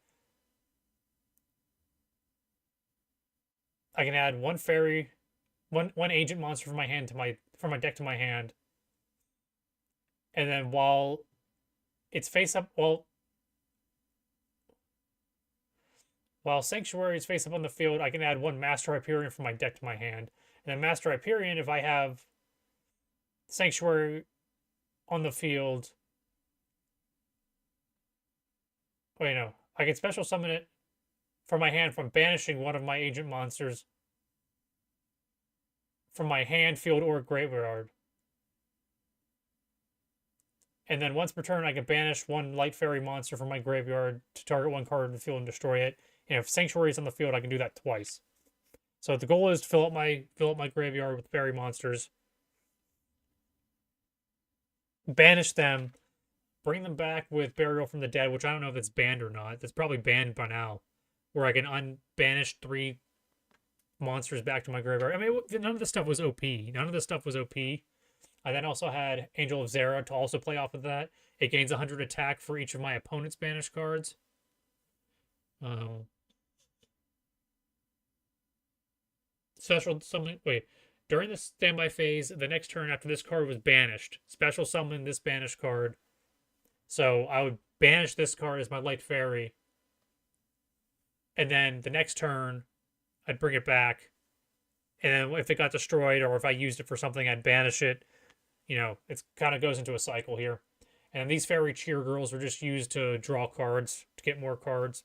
I can add 1 fairy, one agent monster from my deck to my hand. And then while it's face up, while Sanctuary is face up on the field, I can add 1 Master Hyperion from my deck to my hand. And then Master Hyperion, if I have Sanctuary on the field. Wait, no. I can special summon it from my hand from banishing one of my agent monsters from my hand, field, or graveyard. And then once per turn, I can banish 1 light fairy monster from my graveyard to target 1 card in the field and destroy it. And if Sanctuary is on the field, I can do that twice. So the goal is to fill up my graveyard with fairy monsters, banish them, bring them back with Burial from the Dead, which I don't know if it's banned or not. It's probably banned by now, where I can unbanish 3 monsters back to my graveyard. I mean, none of this stuff was OP. None of this stuff was OP. I then also had Angel of Zera to also play off of that. It gains 100 attack for each of my opponent's banished cards. Special summon. Wait. During the standby phase, the next turn after this card was banished, special summon this banished card. So I would banish this card as my Light Fairy. And then the next turn, I'd bring it back. And then if it got destroyed or if I used it for something, I'd banish it. You know, it kind of goes into a cycle here. And these Fairy Cheer Girls were just used to draw cards, to get more cards.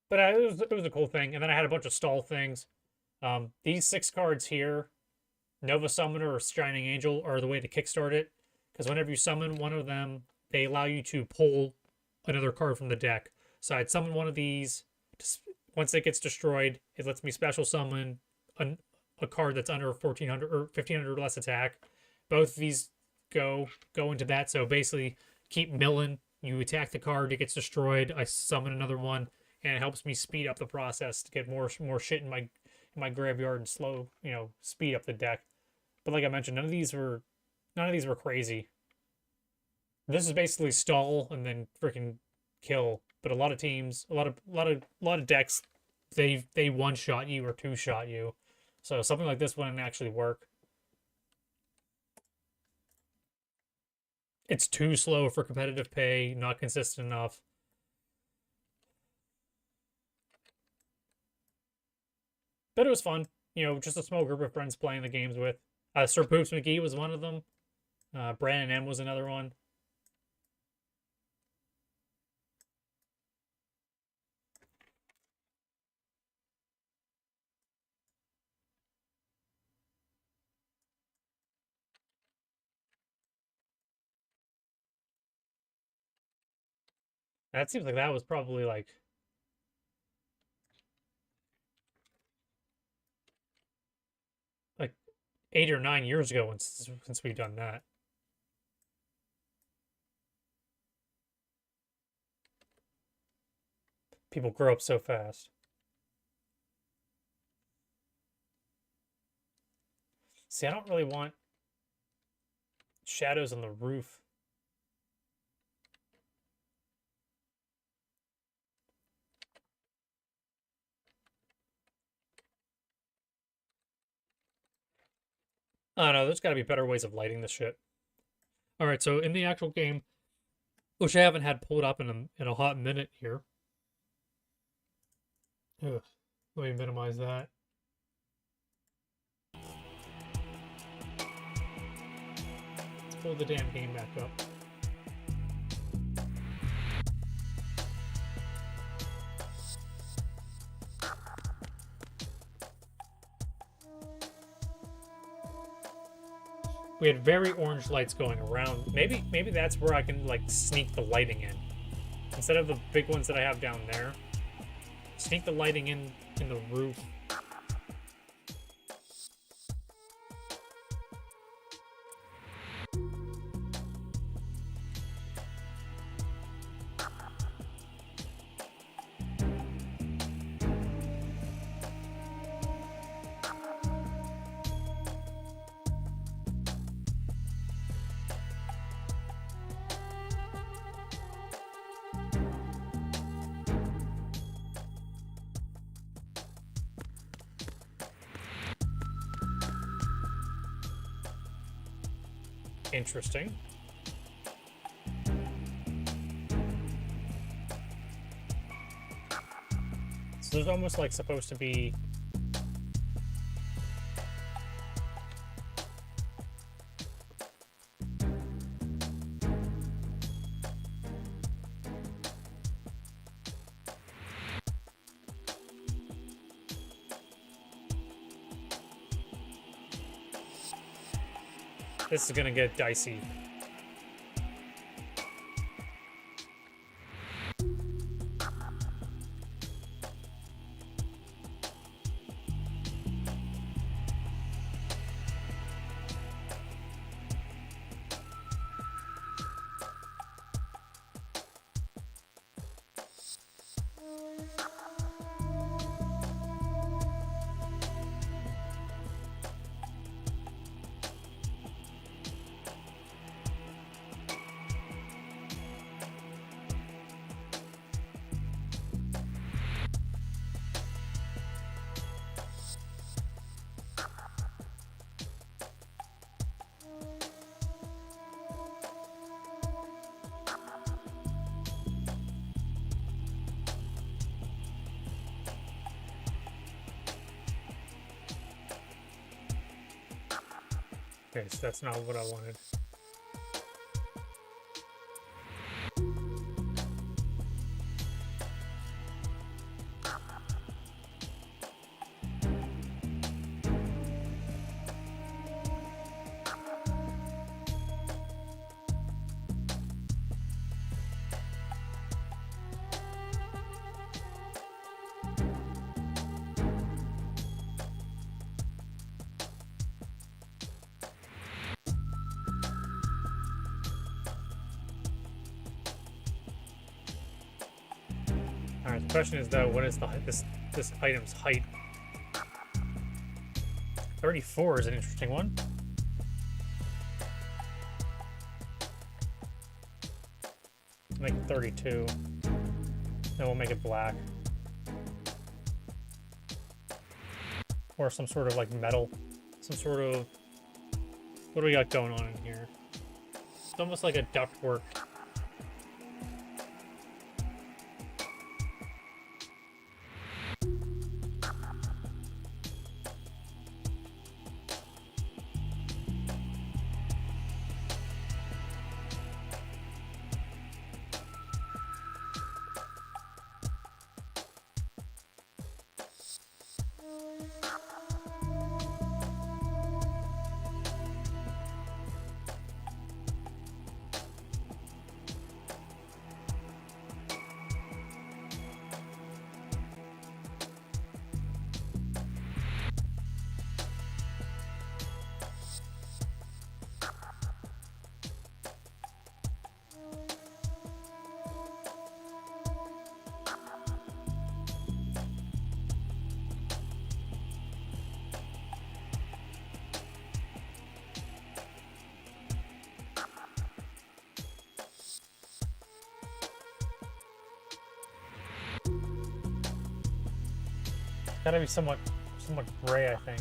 But it was a cool thing. And then I had a bunch of stall things. These 6 cards here, Nova Summoner or Shining Angel, are the way to kickstart it. Because whenever you summon one of them, they allow you to pull another card from the deck. So I'd summon one of these. Once it gets destroyed, it lets me special summon a card that's under 1,400 or 1,500 or less attack. Both of these go into that. So basically, keep milling. You attack the card, it gets destroyed. I summon another one. And it helps me speed up the process to get more shit in my graveyard and slow, speed up the deck. But like I mentioned, none of these were crazy. This is basically stall and then freaking kill. But a lot of teams, a lot of decks, they one shot you or two shot you. So something like this wouldn't actually work. It's too slow for competitive pay, not consistent enough. But it was fun. Just a small group of friends playing the games with. Sir Poops McGee was one of them. Brandon M was another one. That seems like that was probably like 8 or 9 years ago since we've done that. People grow up so fast. See, I don't really want shadows on the roof. I don't know, there's got to be better ways of lighting this shit. Alright, so in the actual game, which I haven't had pulled up in a hot minute here. Ugh, let me minimize that. Let's pull the damn game back up. We had very orange lights going around. Maybe that's where I can like sneak the lighting in. Instead of the big ones that I have down there. Sneak the lighting in the roof. Interesting. So there's almost like supposed to be this is gonna get dicey. Okay, so that's not what I wanted. Alright, the question is though, what is the this item's height? 34 is an interesting one. Make it 32. Then we'll make it black. Or some sort of like metal. Some sort of... What do we got going on in here? It's almost like a ductwork. Gotta be somewhat gray, I think.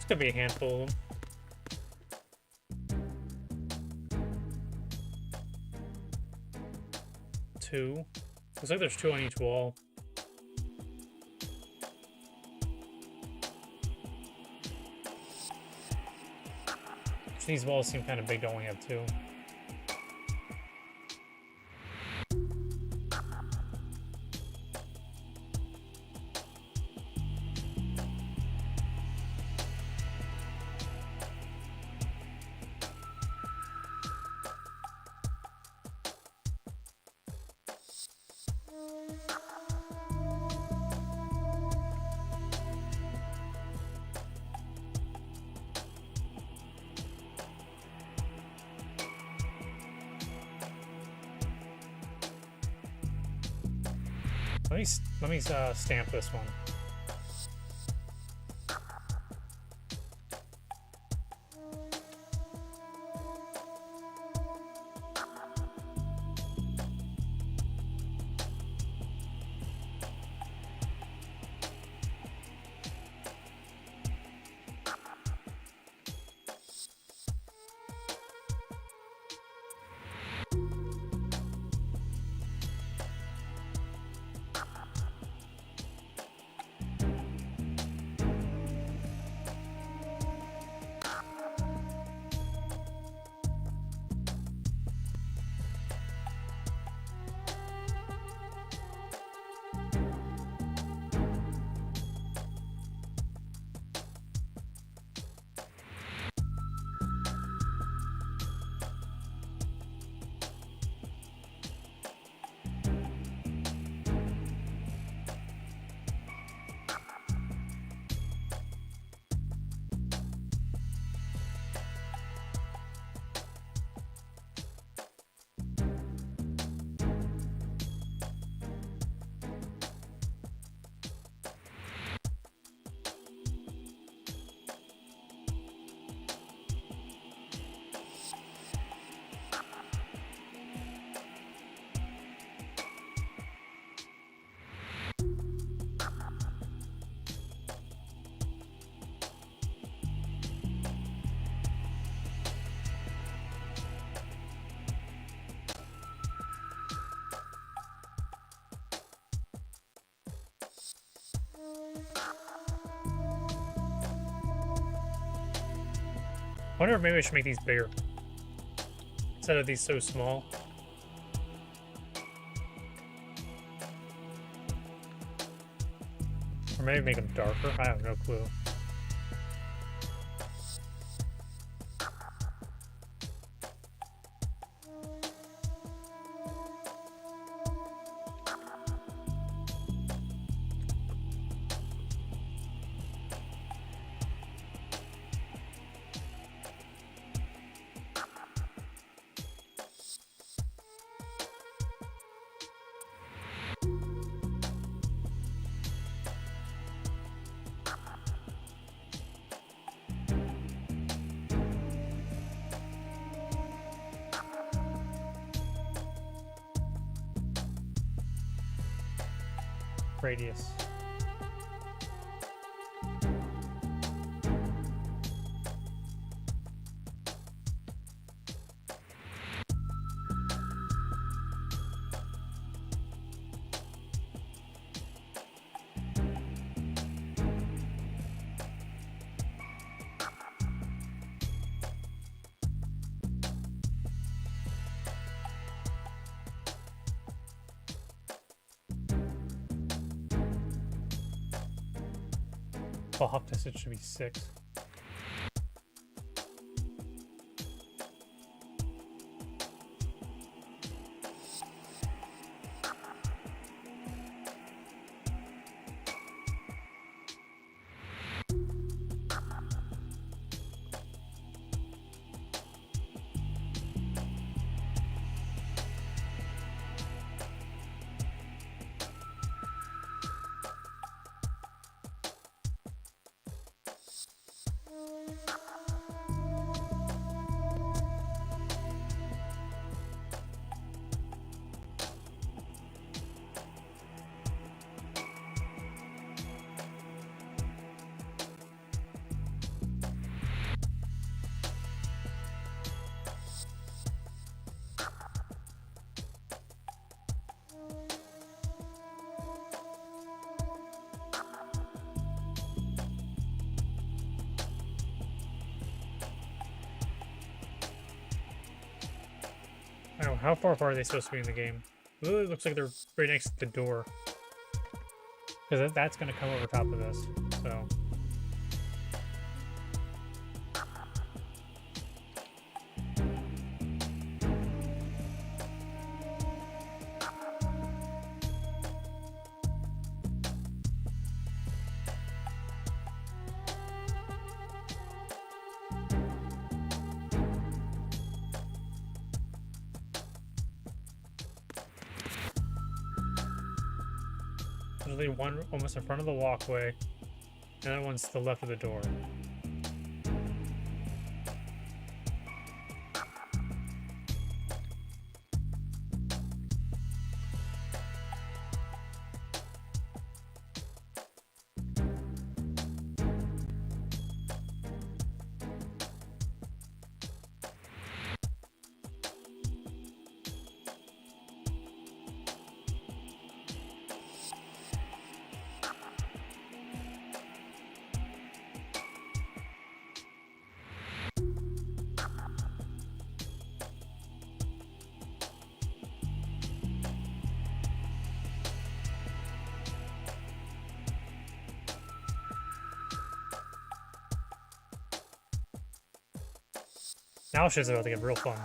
Could be a handful of them. 2. Looks like there's 2 on each wall. These walls seem kind of big to only have 2. Let me stamp this one. I wonder if maybe I should make these bigger. Instead of these so small. Or maybe make them darker. I have no clue. Radius. Off this, it should be 6. Oh, how far apart are they supposed to be in the game? It really looks like they're right next to the door. Because that's going to come over top of this, so... There's only one almost in front of the walkway, and that one's to the left of the door. Now shit's about to get real fun.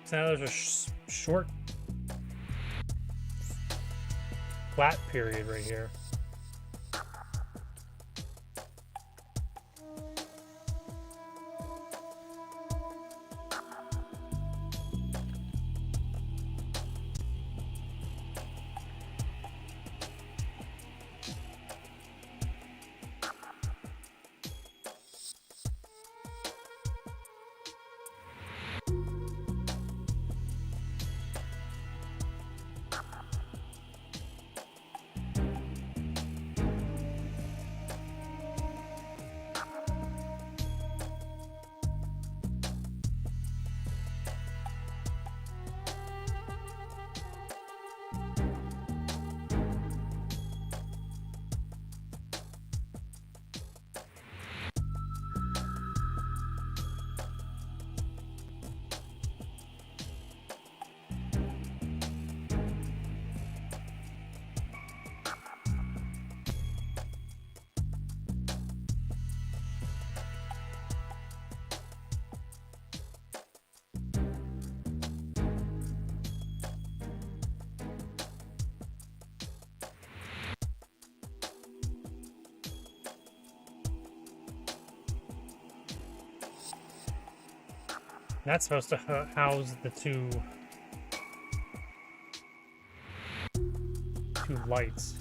So now there's a short flat period right here. That's supposed to house the two lights.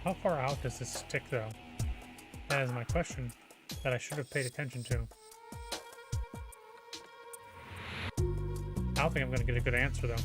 How far out does this stick, though? That is my question that I should have paid attention to. I don't think I'm going to get a good answer, though.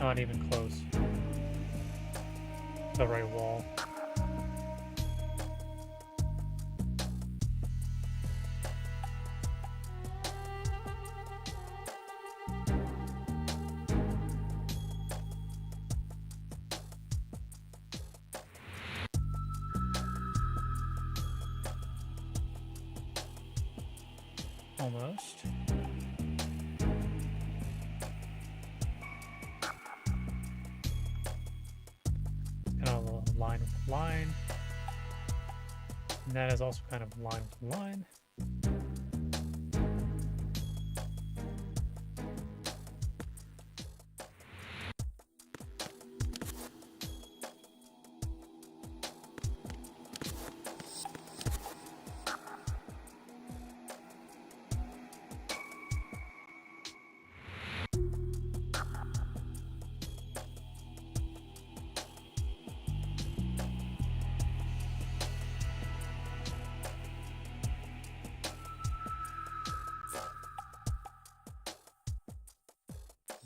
Not even close. The right wall. Almost. Kind of a line with line. And that is also kind of line with line.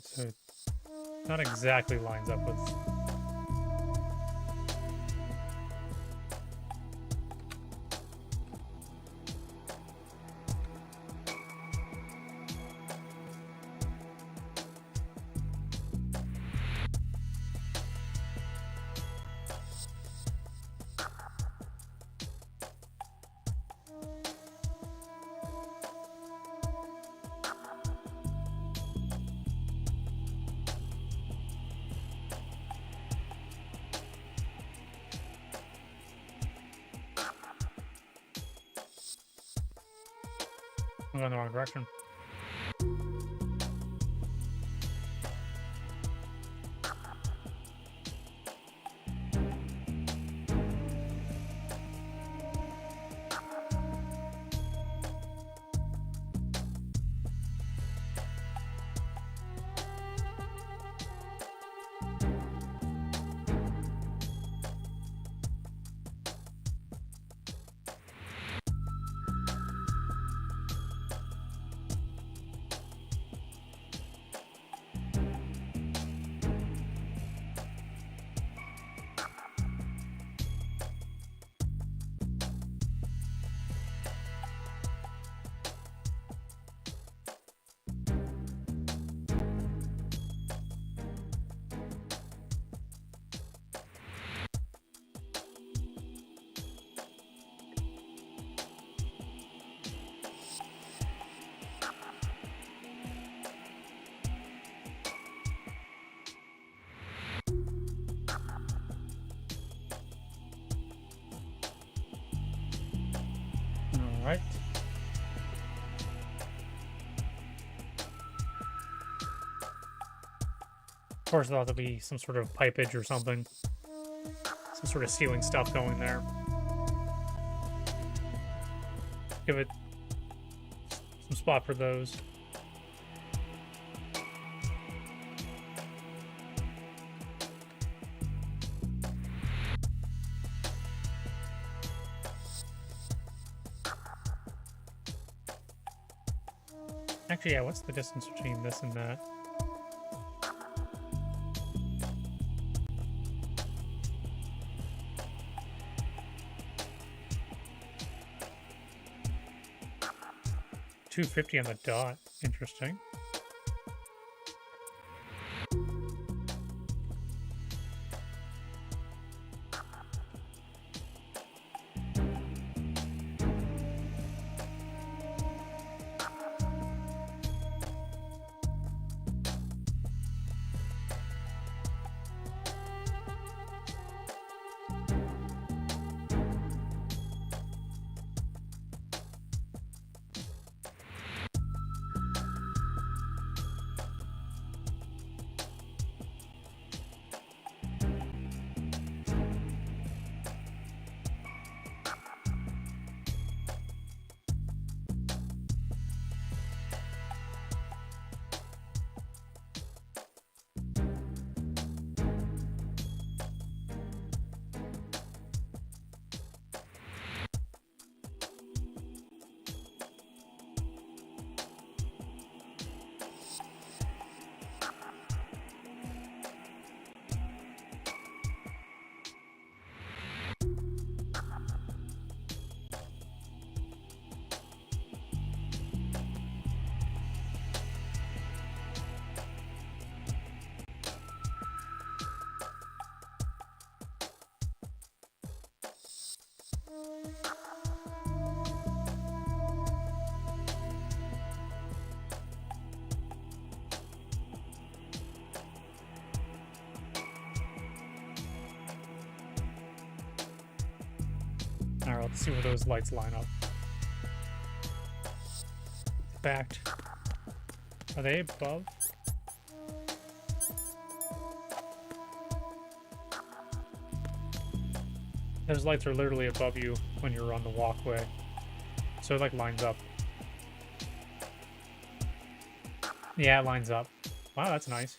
So it not exactly lines up with I'm going the wrong direction. All right. Of course, there'll have to be some sort of pipage or something. Some sort of ceiling stuff going there. Give it some spot for those. Actually, yeah, what's the distance between this and that? $250 on the dot. Interesting. Alright, let's see where those lights line up. Backed. Are they above? Those lights are literally above you when you're on the walkway. So it like lines up. Yeah, it lines up. Wow, that's nice.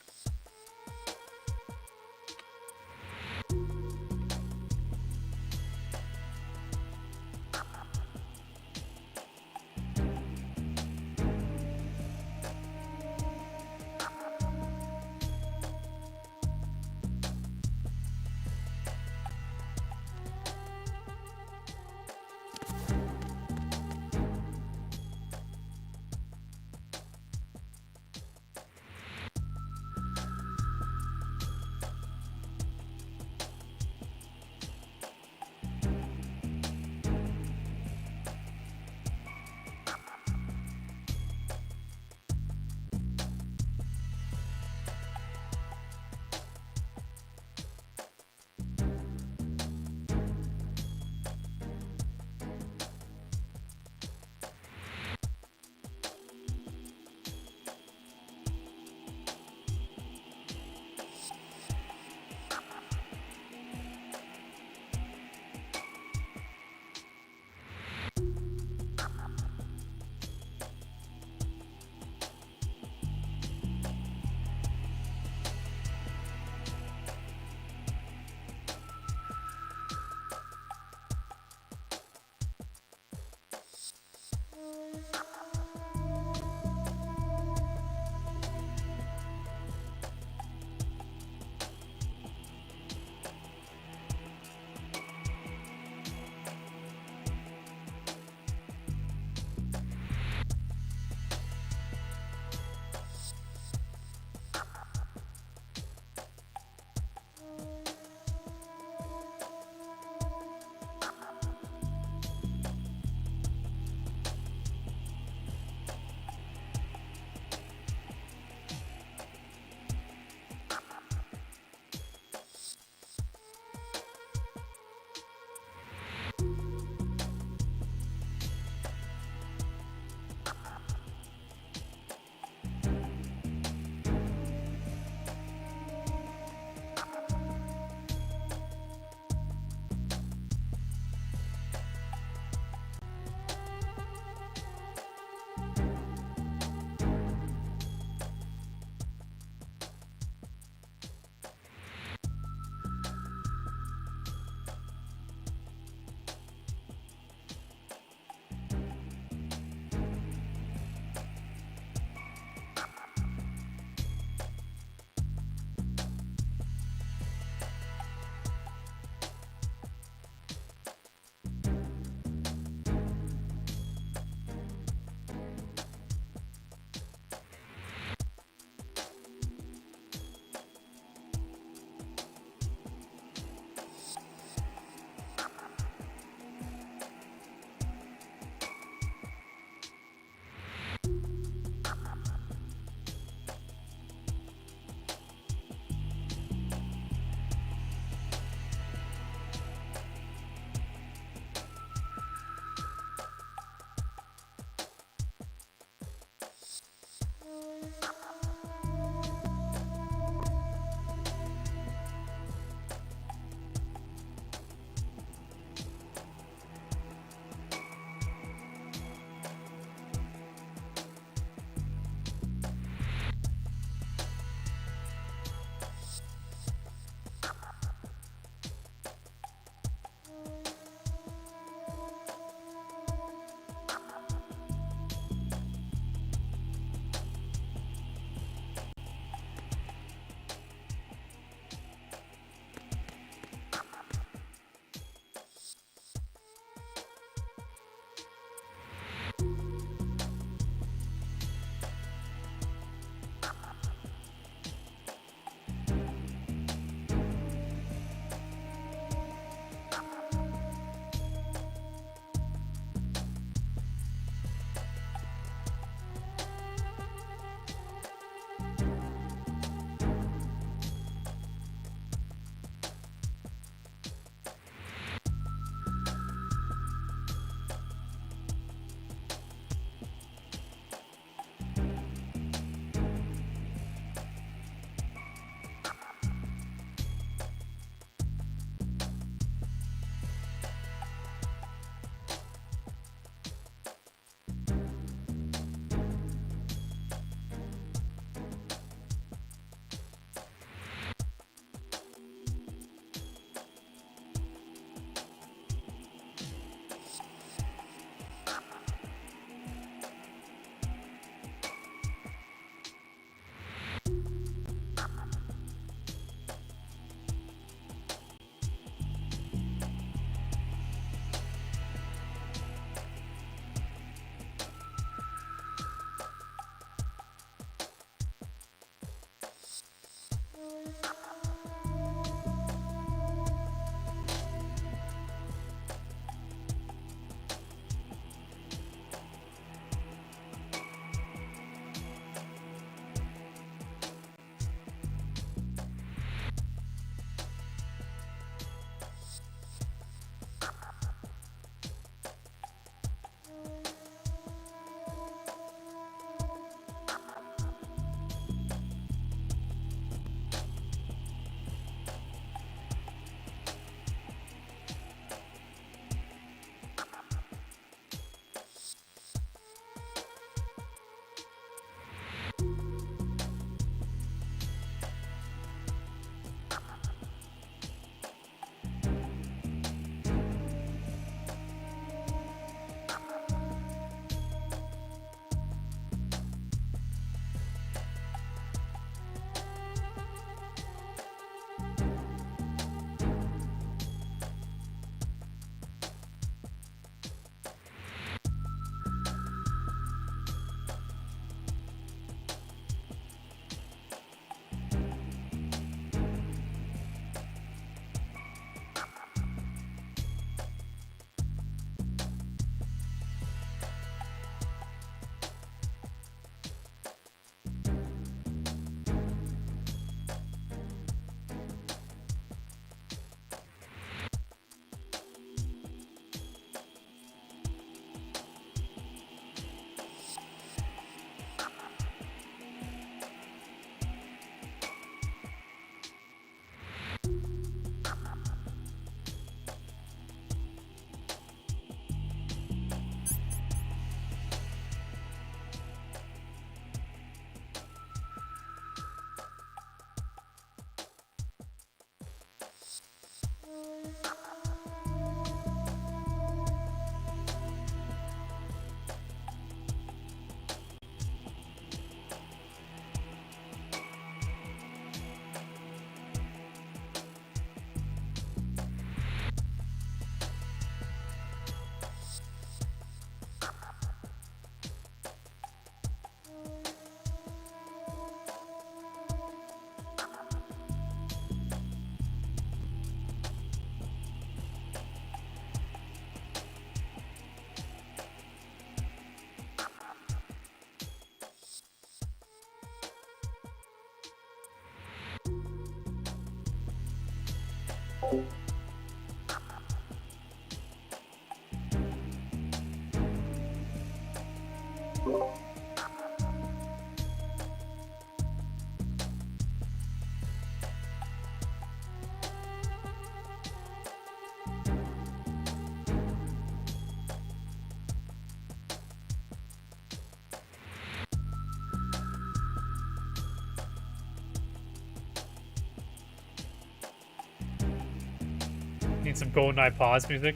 Need some GoldenEye pause music.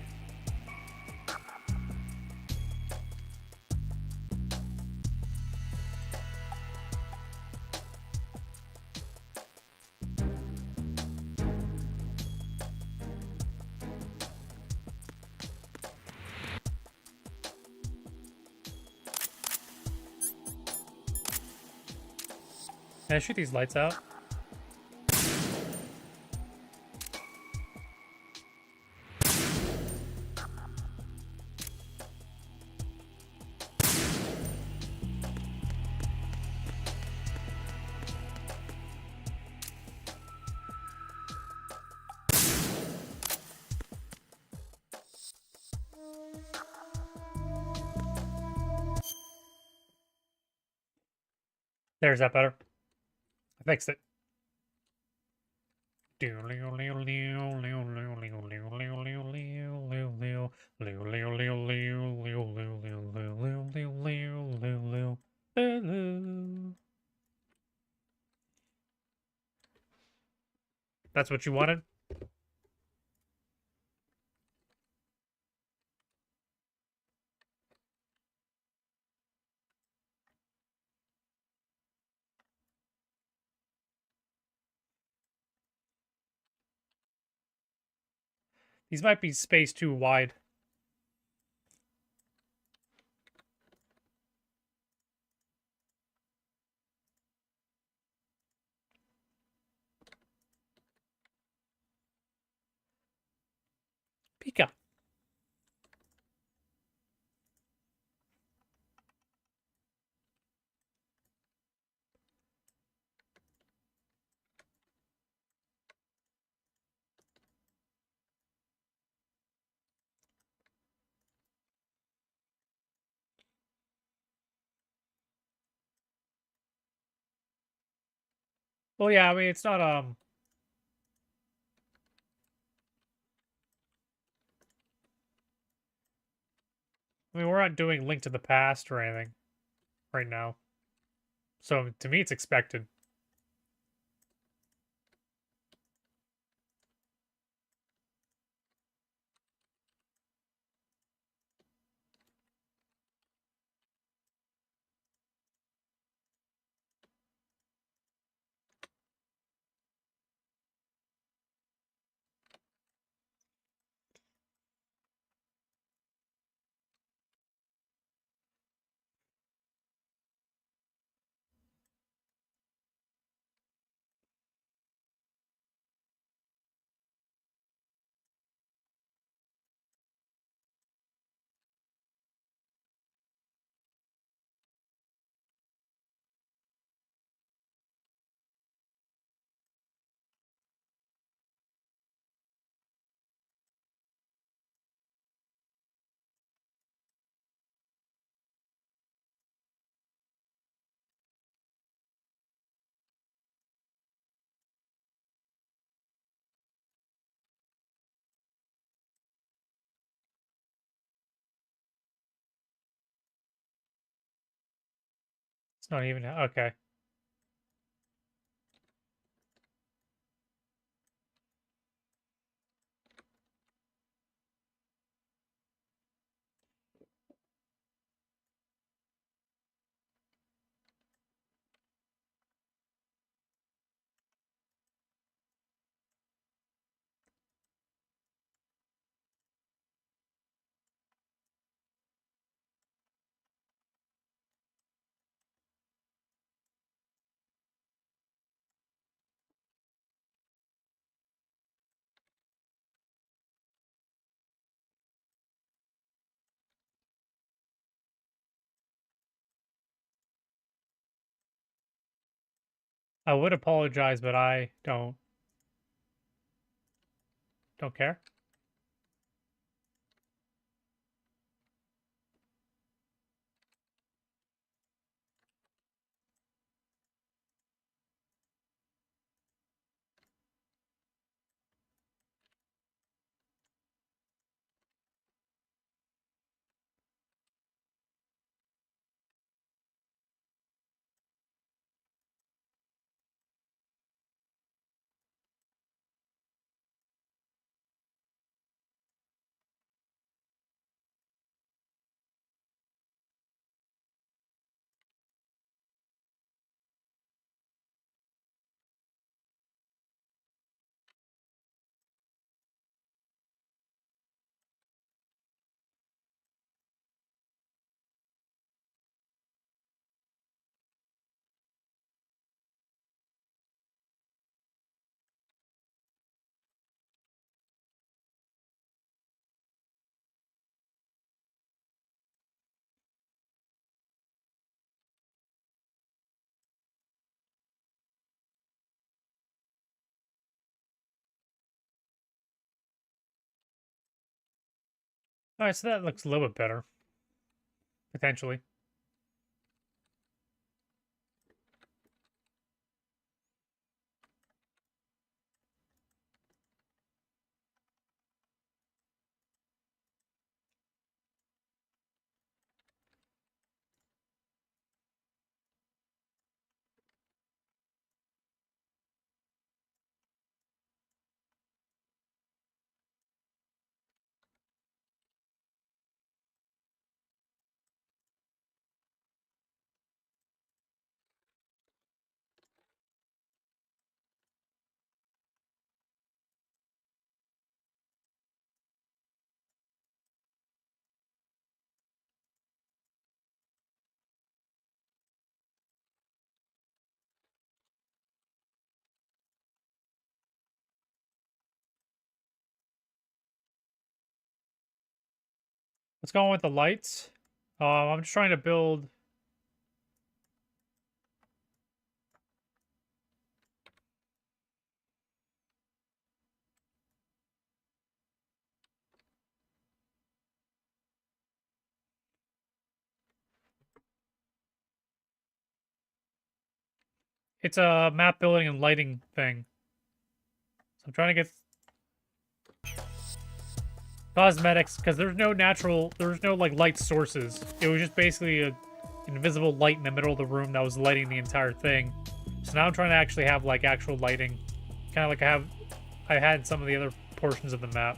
Can I shoot these lights out? There's that better. I fixed it. That's what you wanted? These might be spaced too wide. Pika. Well, yeah, I mean, it's not, I mean, we're not doing Link to the Past or anything right now. So, to me, it's expected. It's not even, okay. I would apologize, but I don't. Don't care. All right, so that looks a little bit better, potentially. Let's go on with the lights. I'm just trying to build. It's a map building and lighting thing. So I'm trying to get cosmetics because there's no like light sources. It was just basically a invisible light in the middle of the room that was lighting the entire thing. So now I'm trying to actually have like actual lighting, kind of like I had in some of the other portions of the map.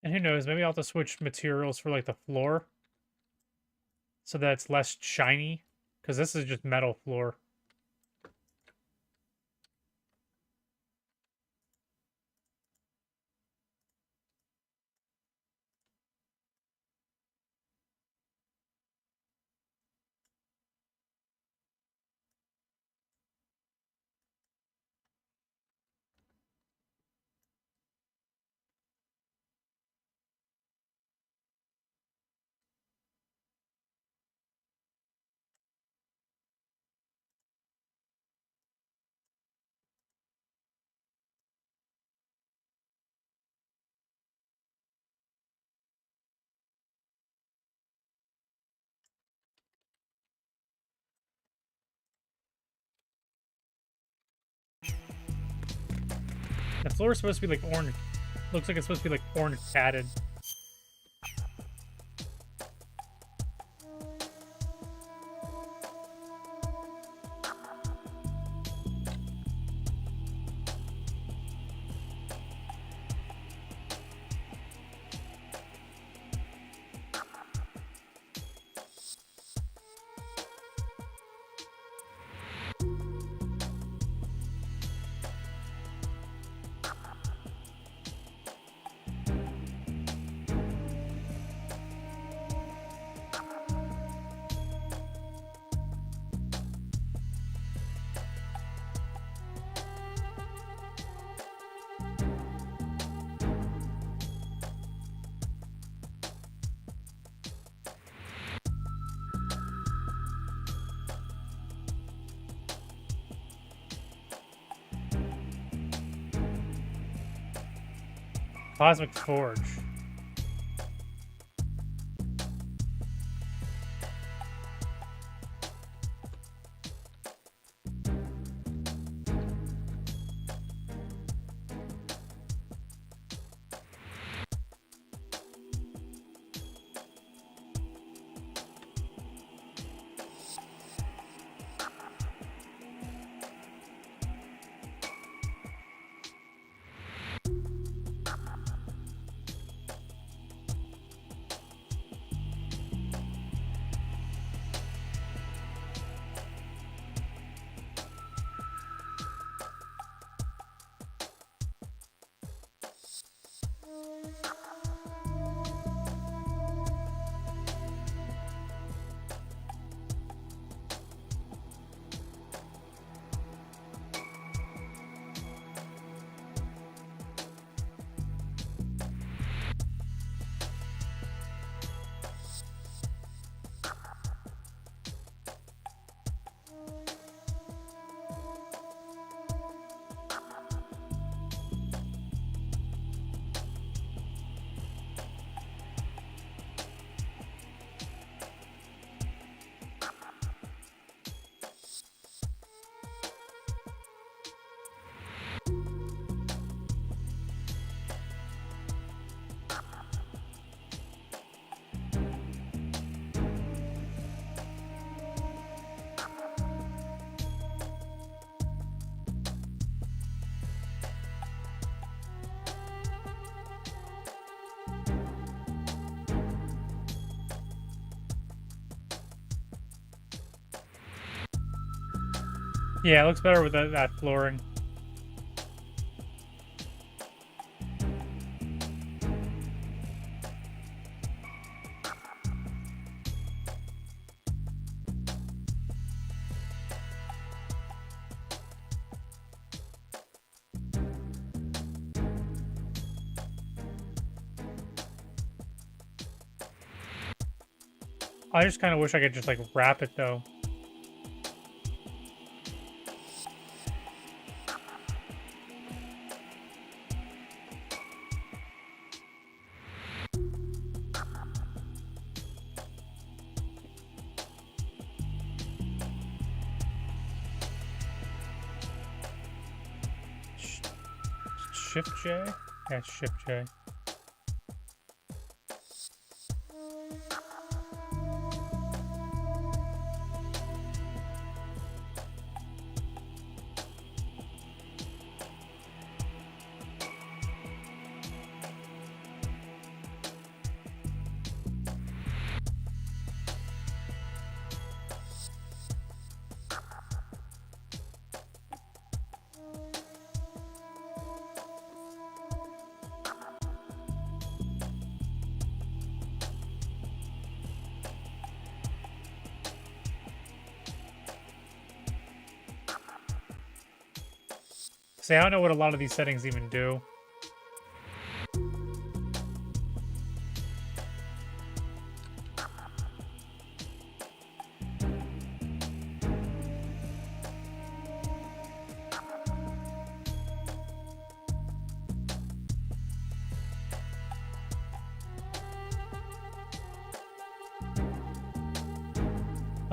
And who knows, maybe I'll have to switch materials for like the floor so that it's less shiny, because this is just metal floor. The floor is supposed to be like orange. Looks like it's supposed to be like orange padded. Cosmic Forge. Yeah, it looks better with that flooring. I just kind of wish I could just like wrap it though. Shift J? Yeah, Shift J. See, I don't know what a lot of these settings even do.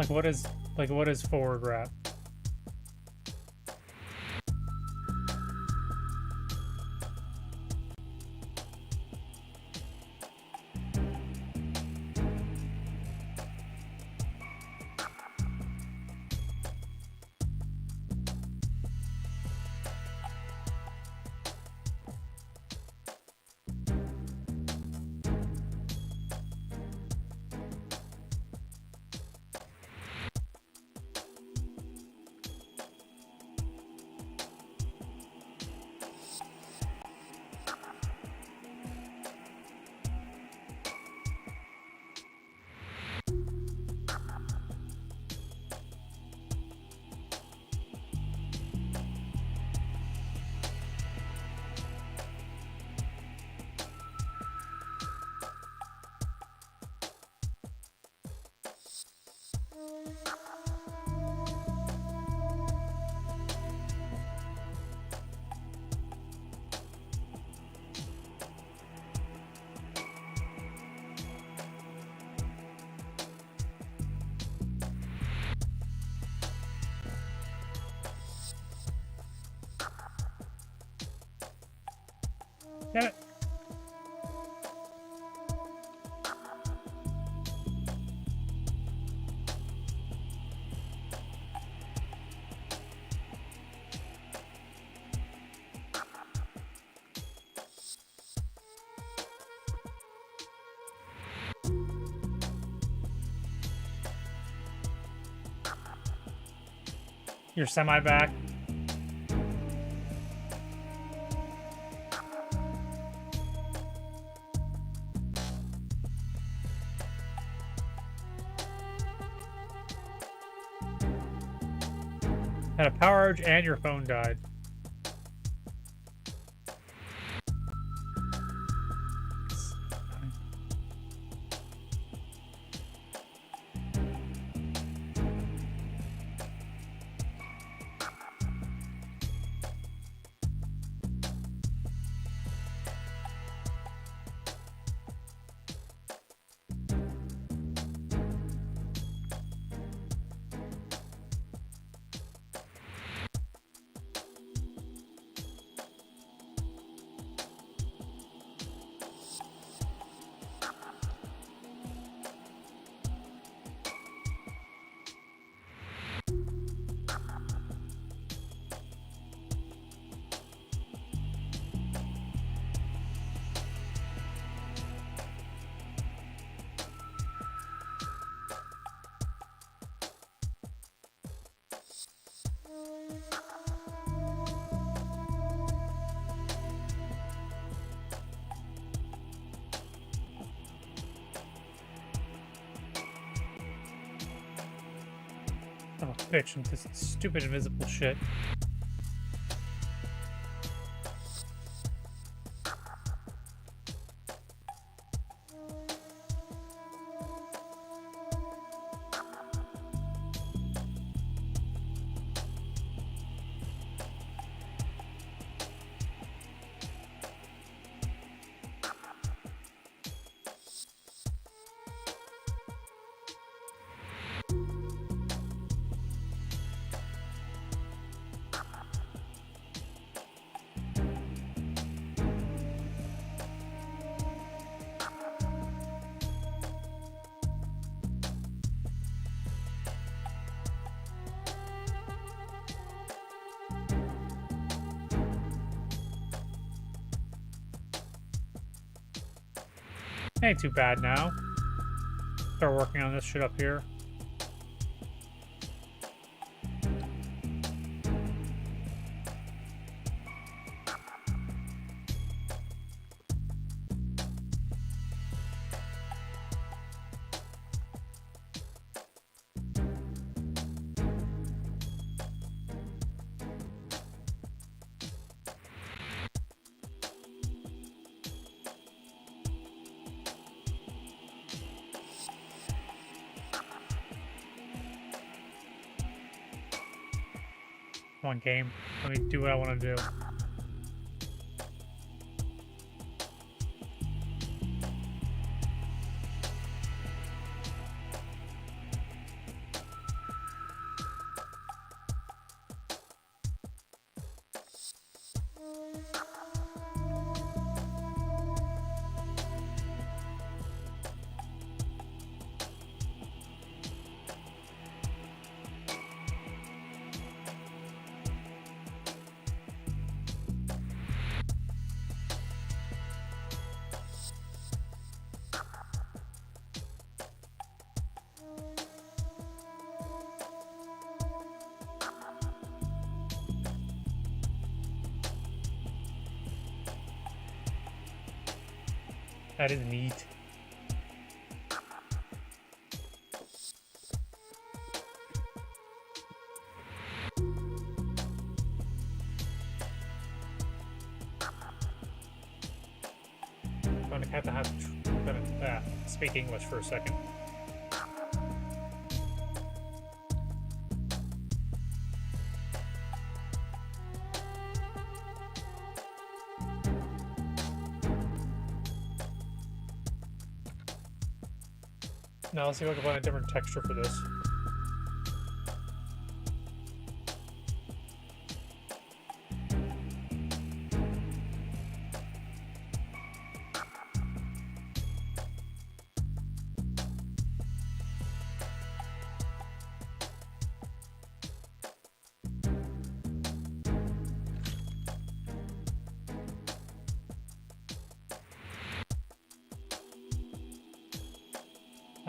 What is forward wrap? Damn it. You're semi back. Had a power outage and your phone died. Oh, bitch, and this stupid invisible shit. Ain't too bad now. Start working on this shit up here. Come on, game. Let me do what I want to do. That is neat. I'm gonna have to speak English for a second. Now let's see if I can find a different texture for this.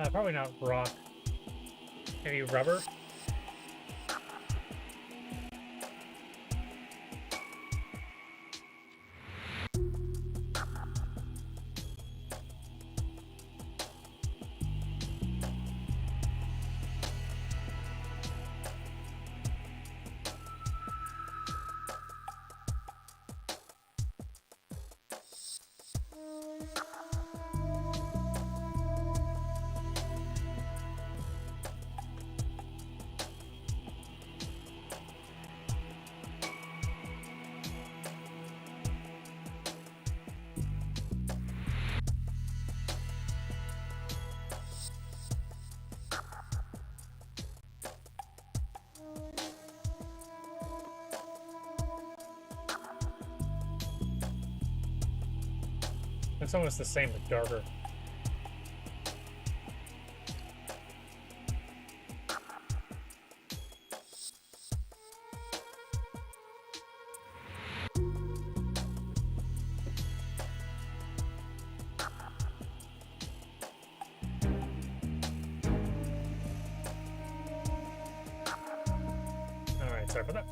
Probably not rock. Maybe rubber? It's almost the same but darker. Alright, sorry about that.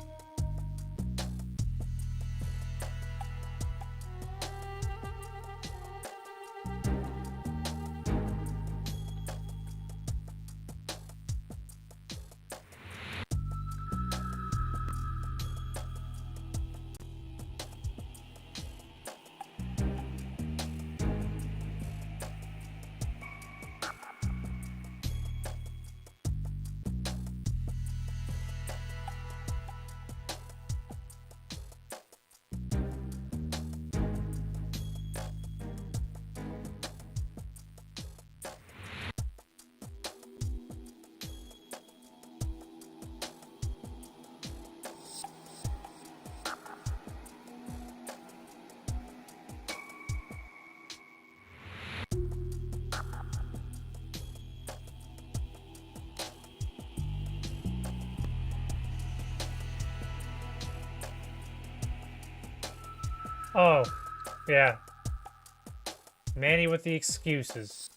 Oh, yeah. Manny with the excuses.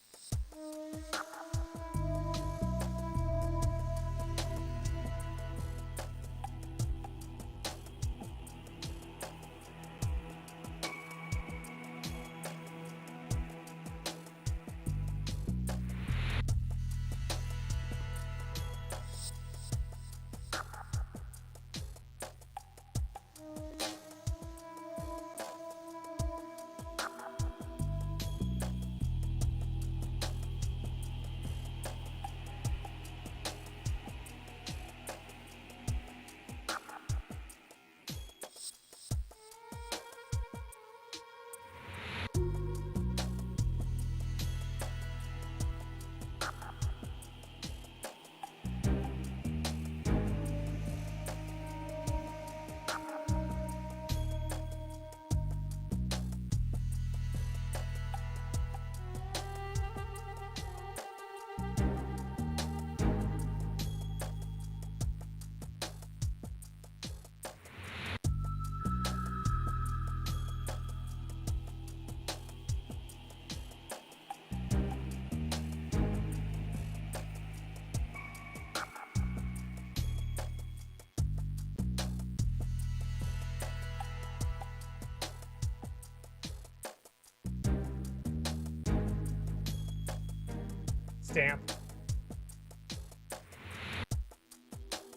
Stamp.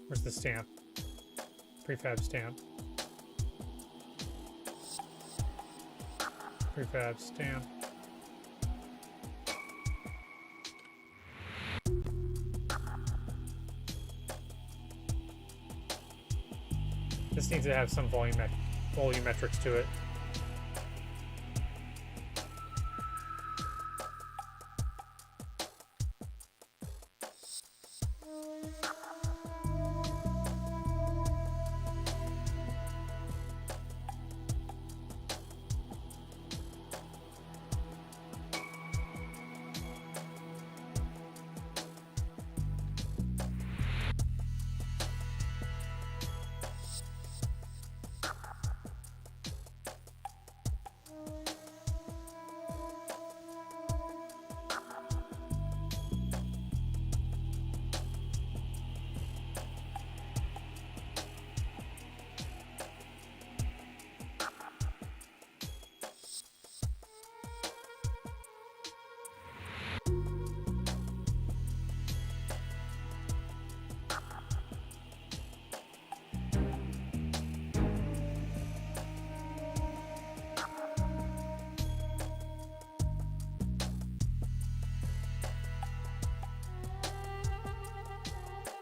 Where's the stamp? Prefab stamp. Prefab stamp. This needs to have some volumetrics to it.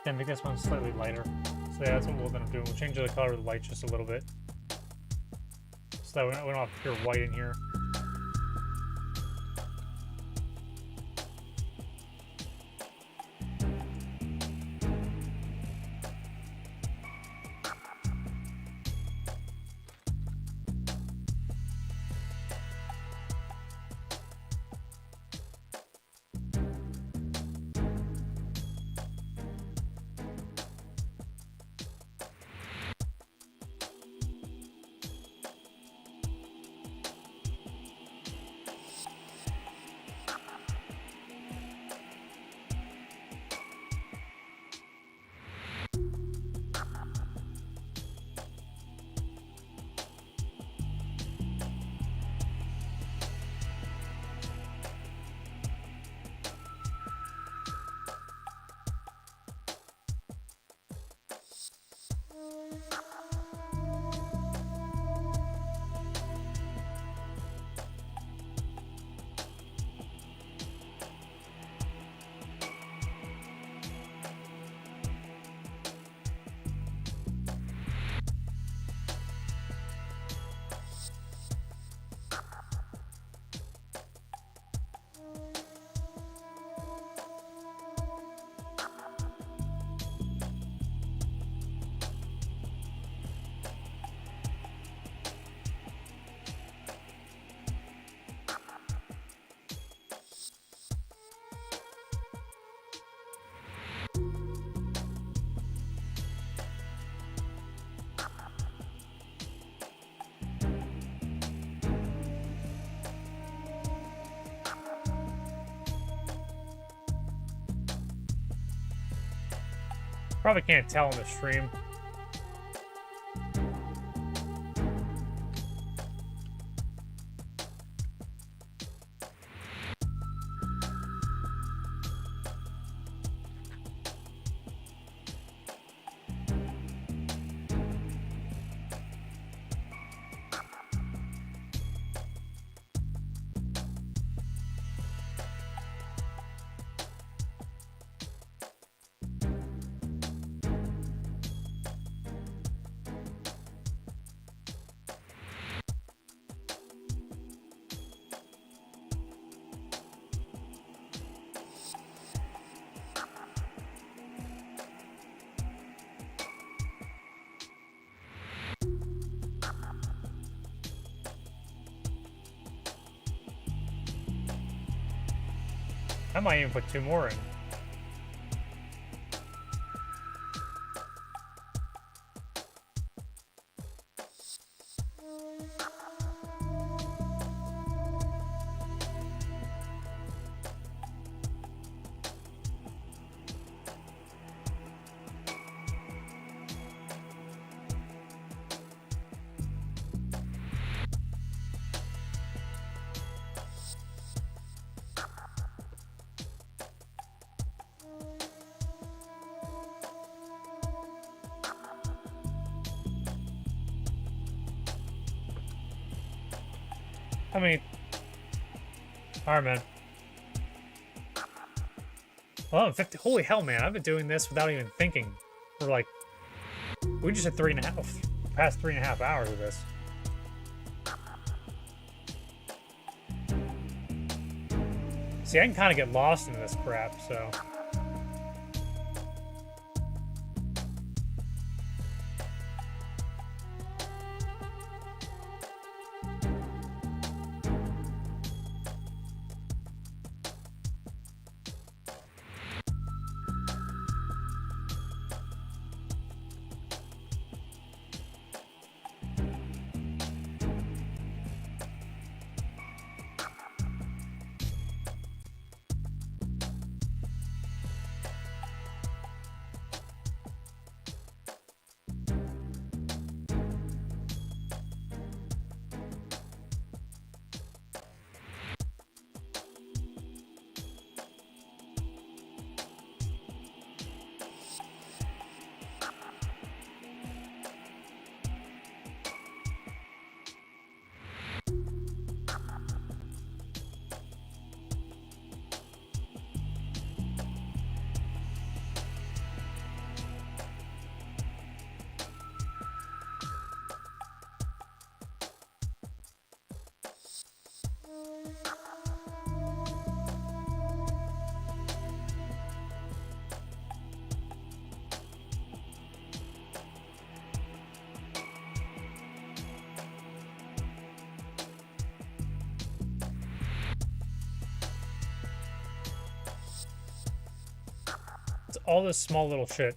Then make this one slightly lighter. So yeah, that's what we'll end up doing. We'll change the color of the lights just a little bit. So that we don't have pure white in here. Probably can't tell on the stream. I might even put 2 more in. I mean, alright, man. 11:50. Holy hell, man! I've been doing this without even thinking. For like, we just had 3.5, past 3.5 hours of this. See, I can kind of get lost in this crap, so. It's all this small little shit.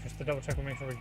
Just to double check and make sure we...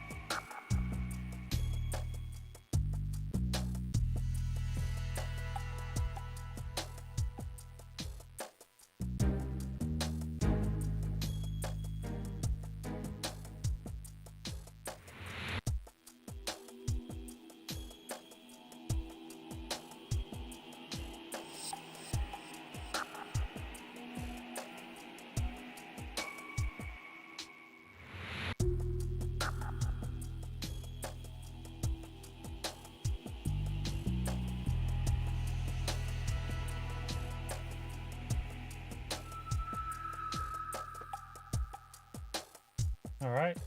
Alright.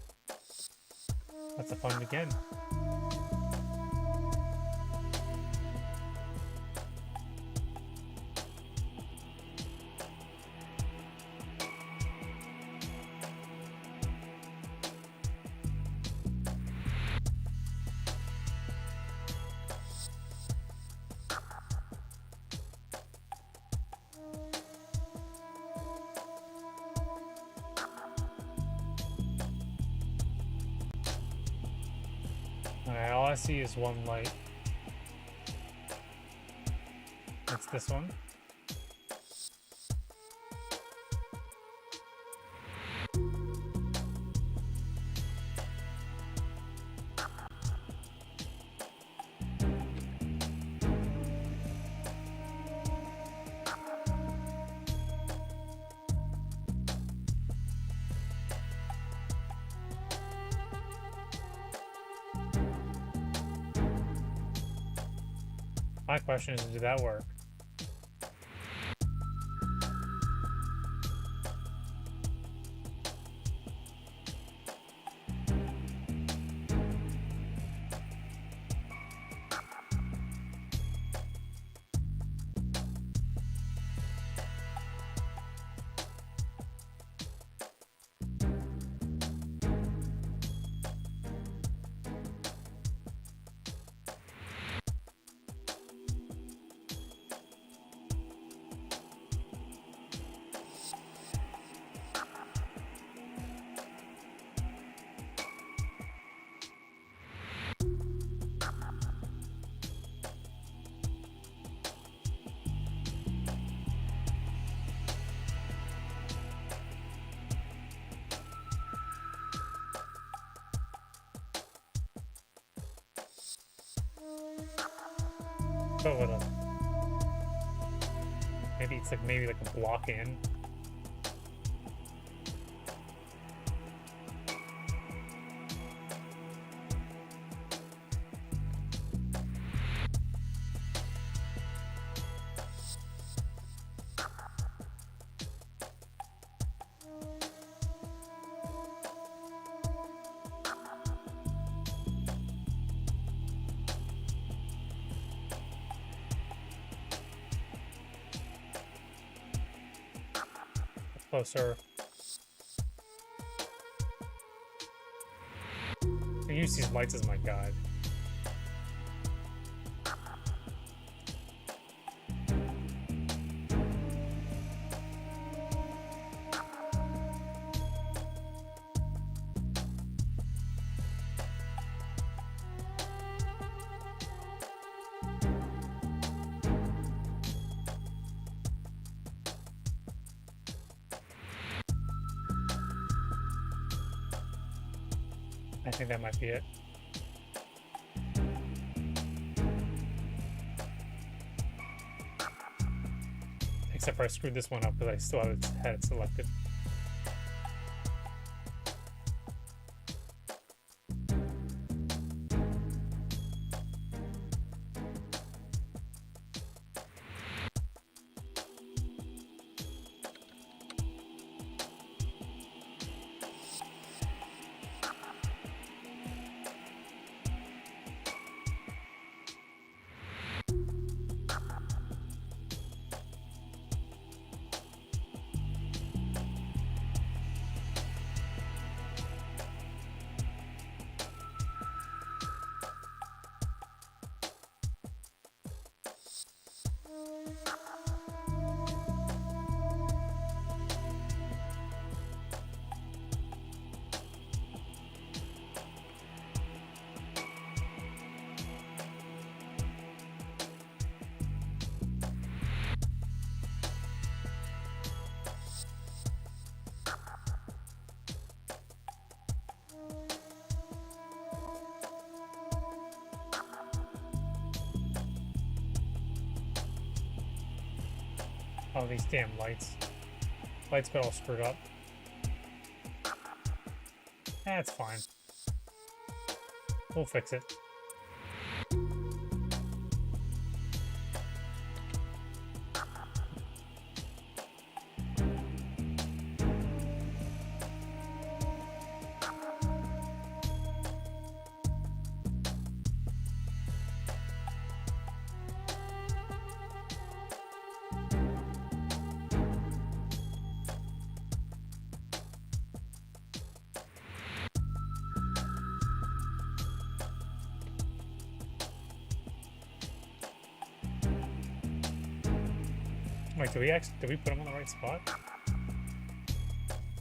That's a fun begin. Alright, all I see is one light. It's this one. My question is, did that work? But what a... Maybe it's like a block in. Closer. I use these lights as my guide. I think that might be it. Except for I screwed this one up because I still had it selected. Oh, these damn lights. Lights got all screwed up. That's fine. We'll fix it. Wait, did we put him on the right spot?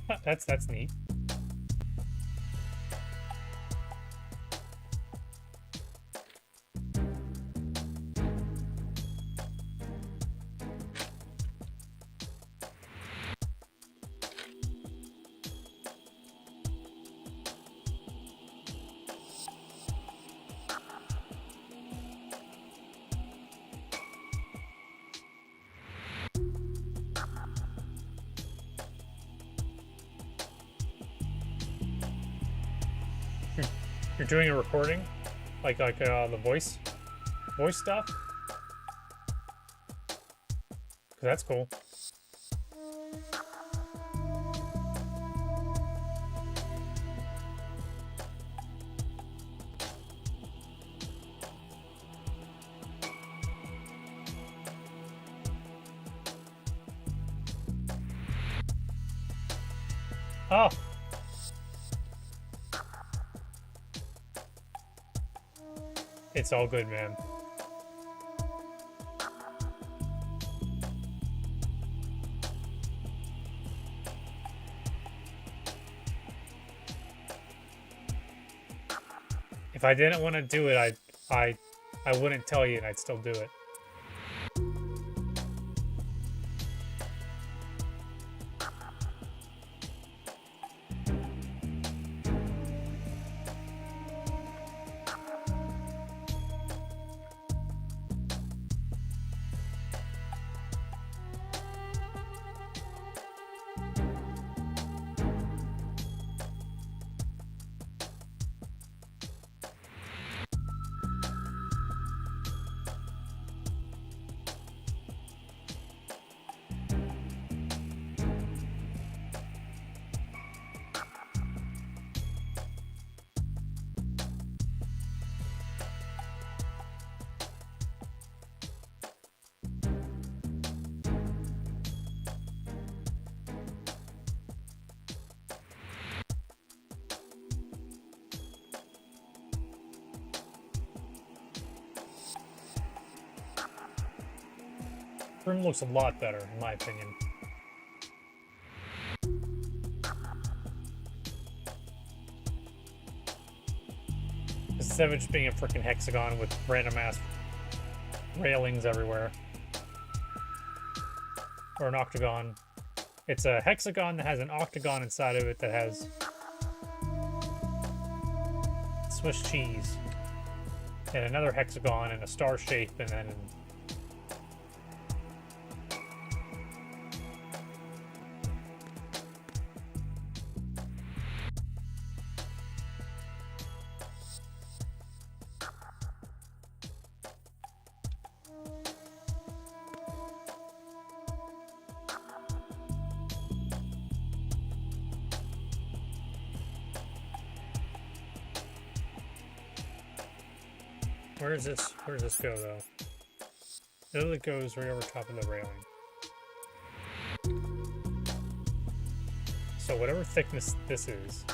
Huh, that's neat. You're doing a recording, like the voice stuff. 'Cause that's cool. Oh. It's all good, man. If I didn't want to do it, I wouldn't tell you and I'd still do it. Room looks a lot better, in my opinion. Instead of it just being a freaking hexagon with random ass railings everywhere. Or an octagon. It's a hexagon that has an octagon inside of it that has Swiss cheese. And another hexagon and a star shape and then Where does this go though? It literally goes right over top of the railing. So whatever thickness this is.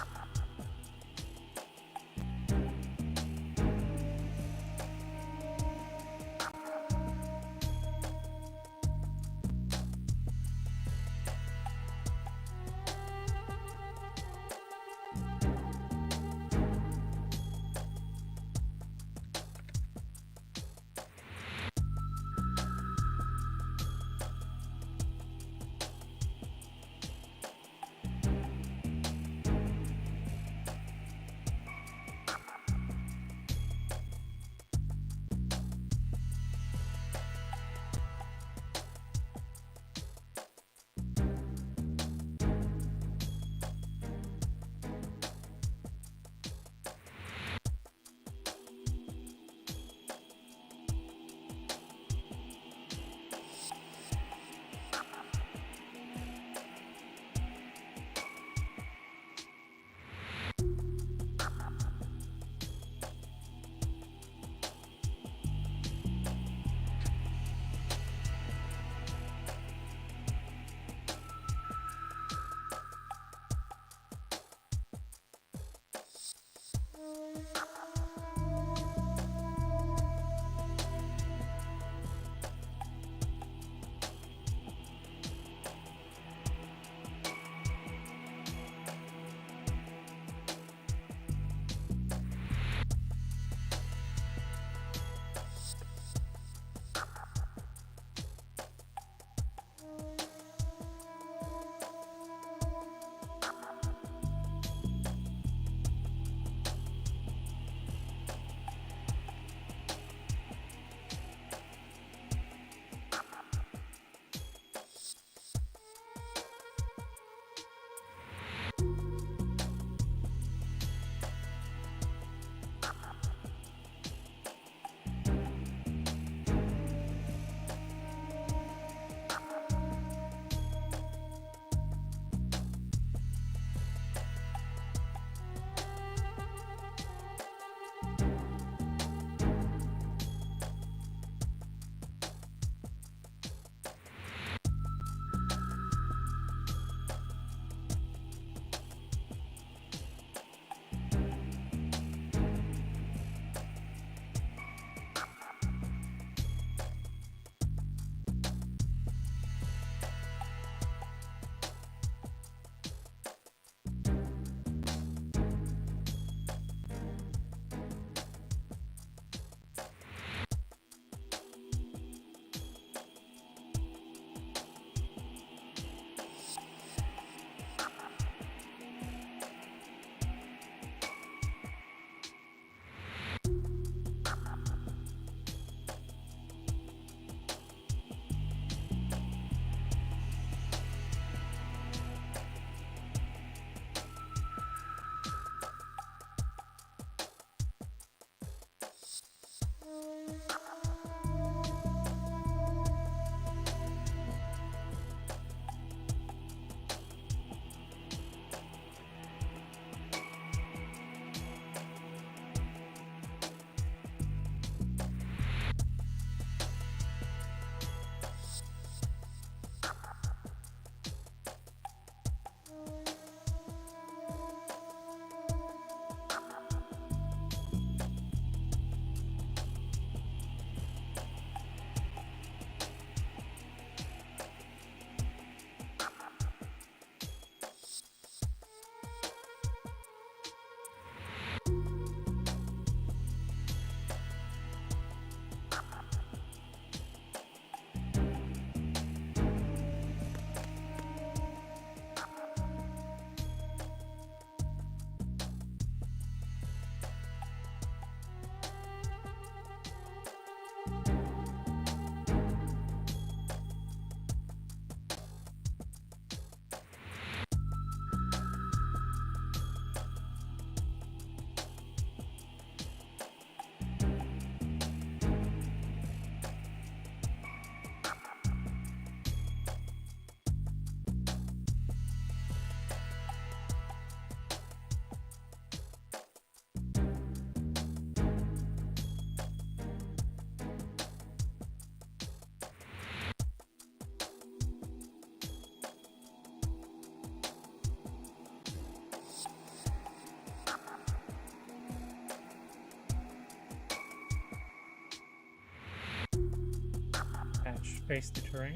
Space the terrain.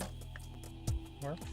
Works.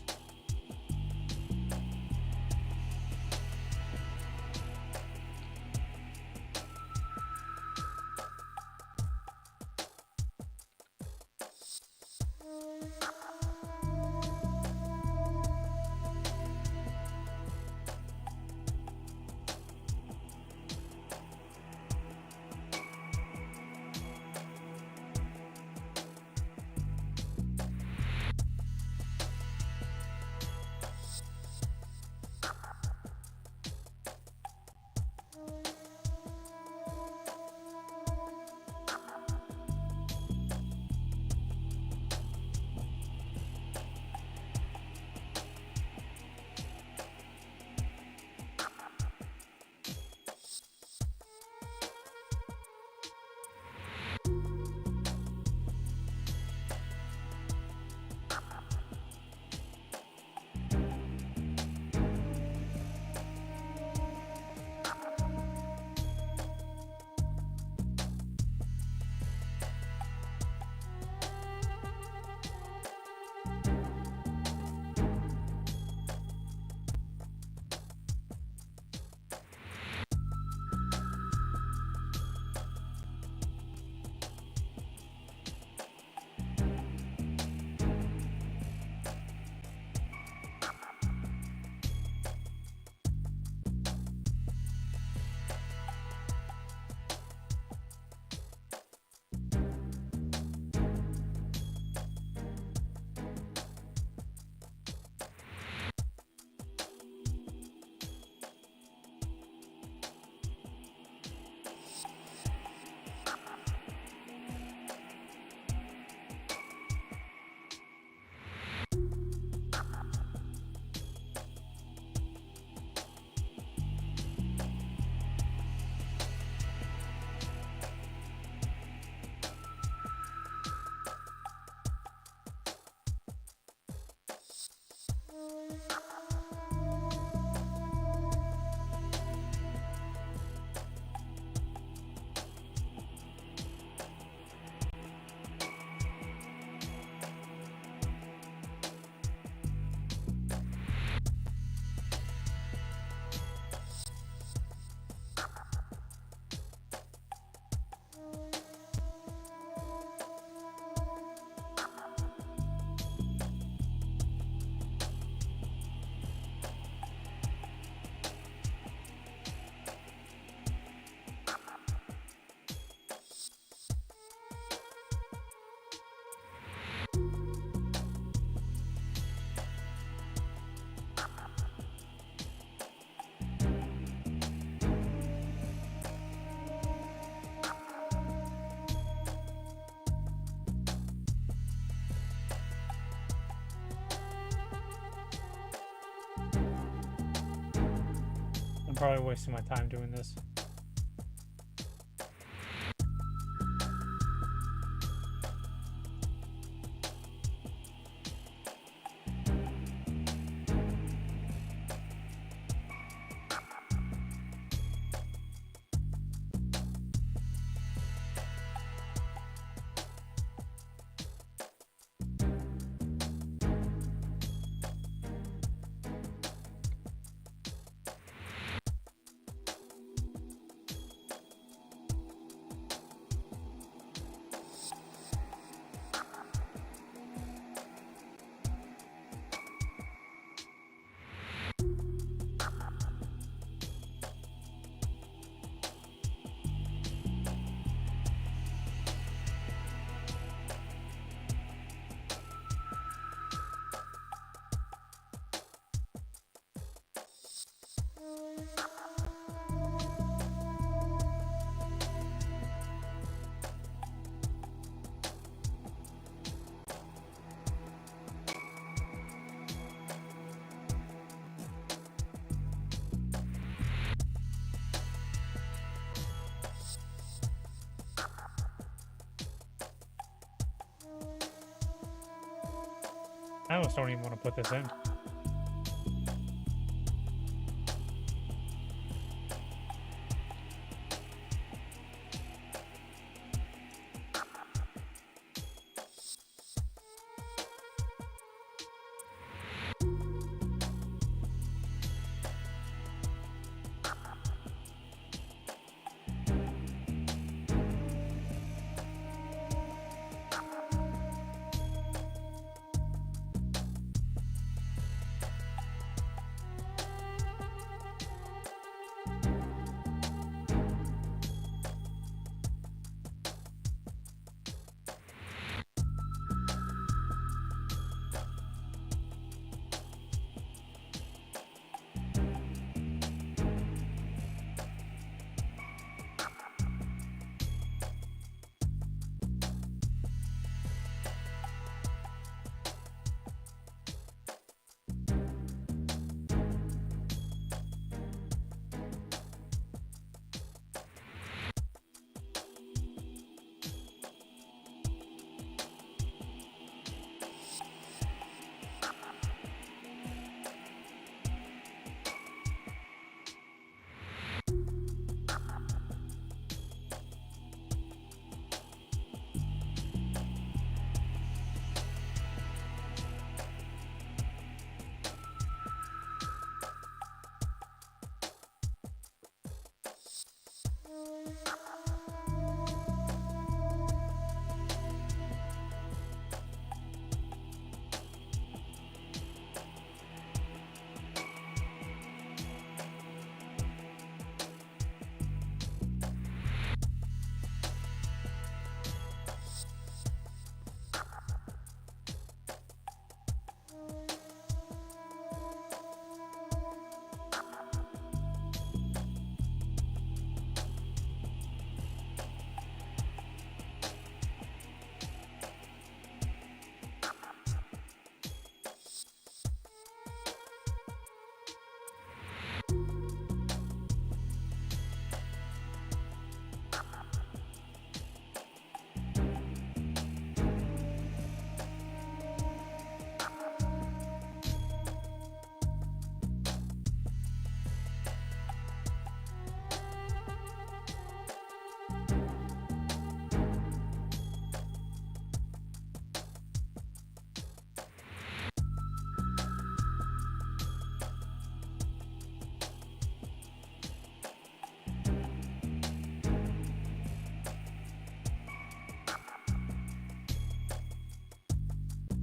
I'm probably wasting my time doing this. I almost don't even want to put this in.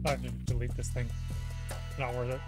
I have to delete this thing. Not worth it.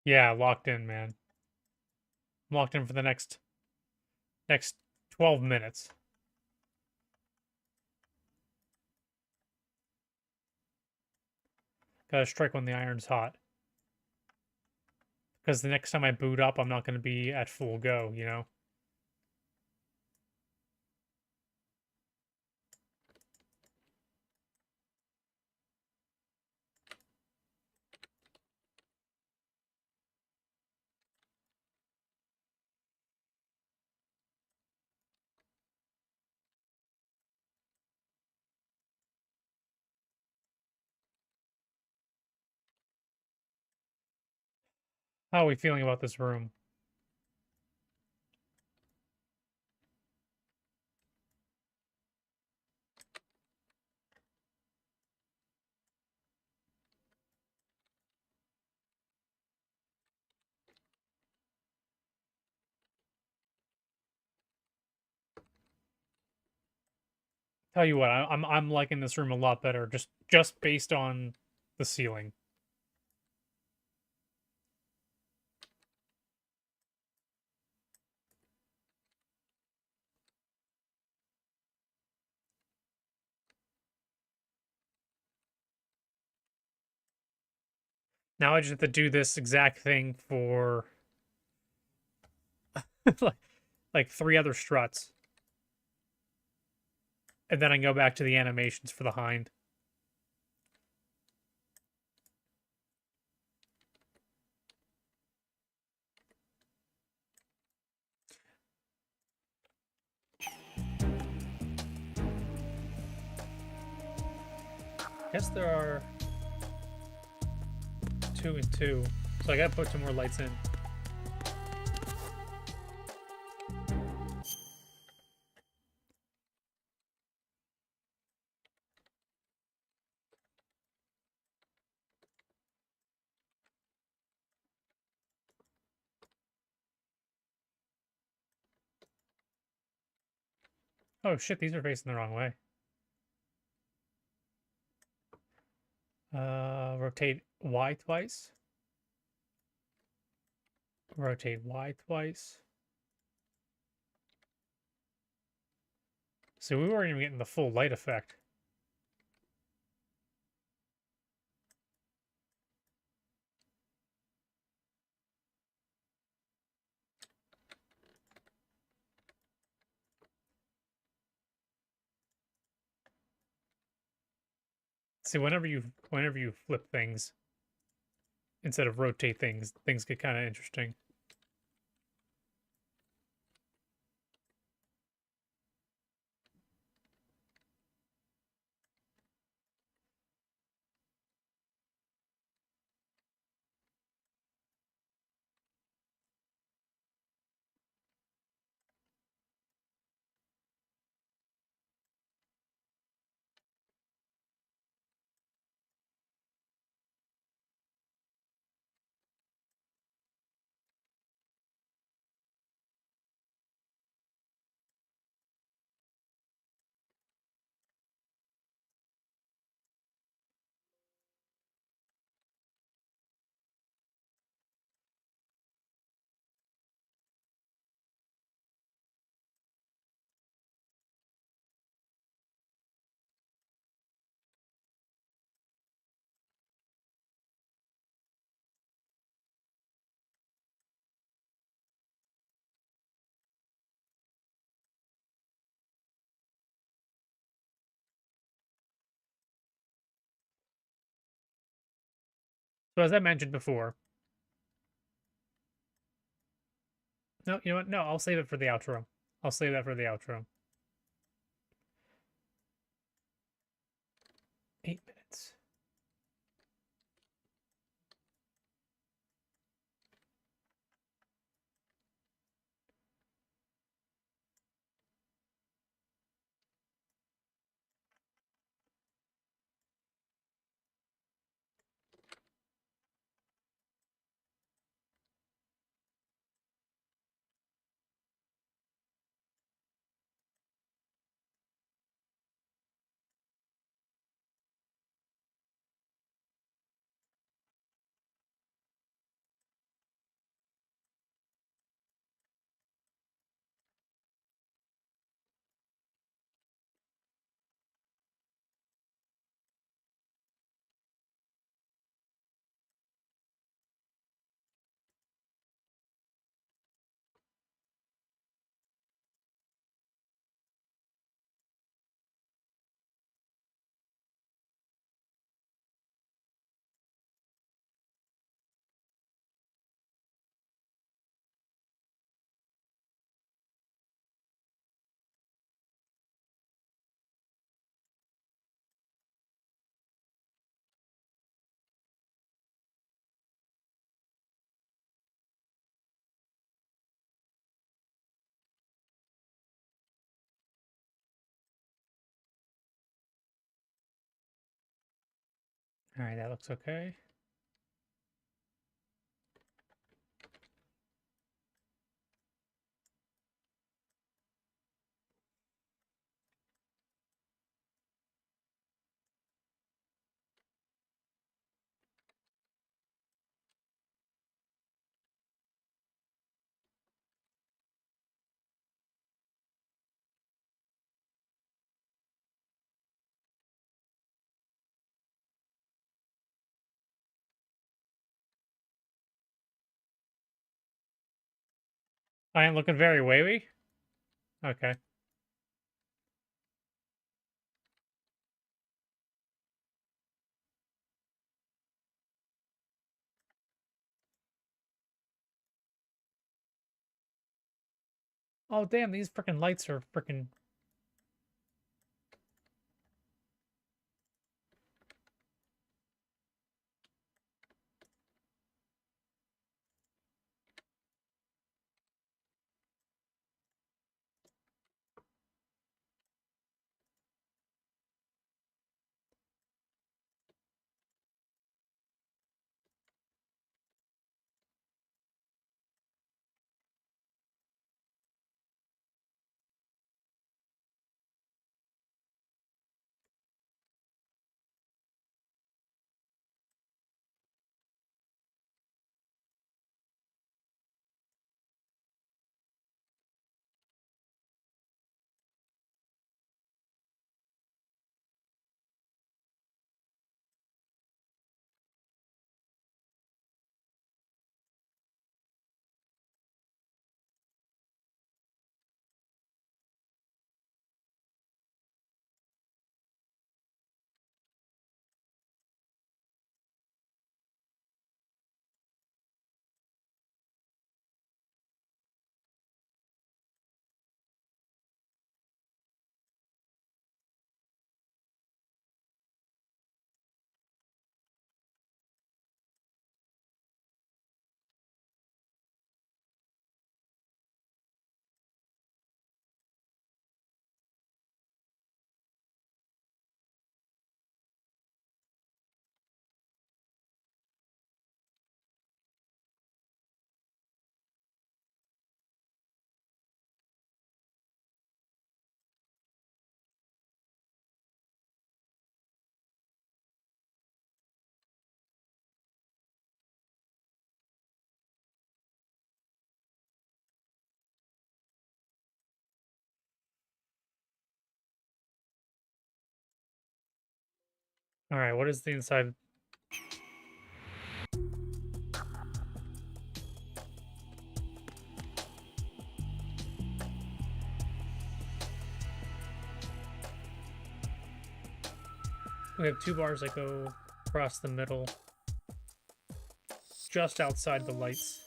Yeah, locked in, man. I'm locked in for the next 12 minutes. Gotta strike when the iron's hot. Because the next time I boot up, I'm not gonna be at full go, you know? How are we feeling about this room? Tell you what, I'm liking this room a lot better, just based on the ceiling. Now I just have to do this exact thing for like 3 other struts. And then I go back to the animations for the hind. Guess there are 2 and 2, so I gotta put 2 more lights in. Oh shit, these are facing the wrong way. Rotate Y twice. Rotate Y twice. So we weren't even getting the full light effect. See, whenever you flip things instead of rotate things, things get kind of interesting. So as I mentioned before, no, you know what? No, I'll save it for the outro. I'll save that for the outro. 8 minutes. All right, that looks okay. I ain't looking very wavy. Okay. Oh damn, these freaking lights are freaking. All right, what is the inside? We have two bars that go across the middle, just outside the lights.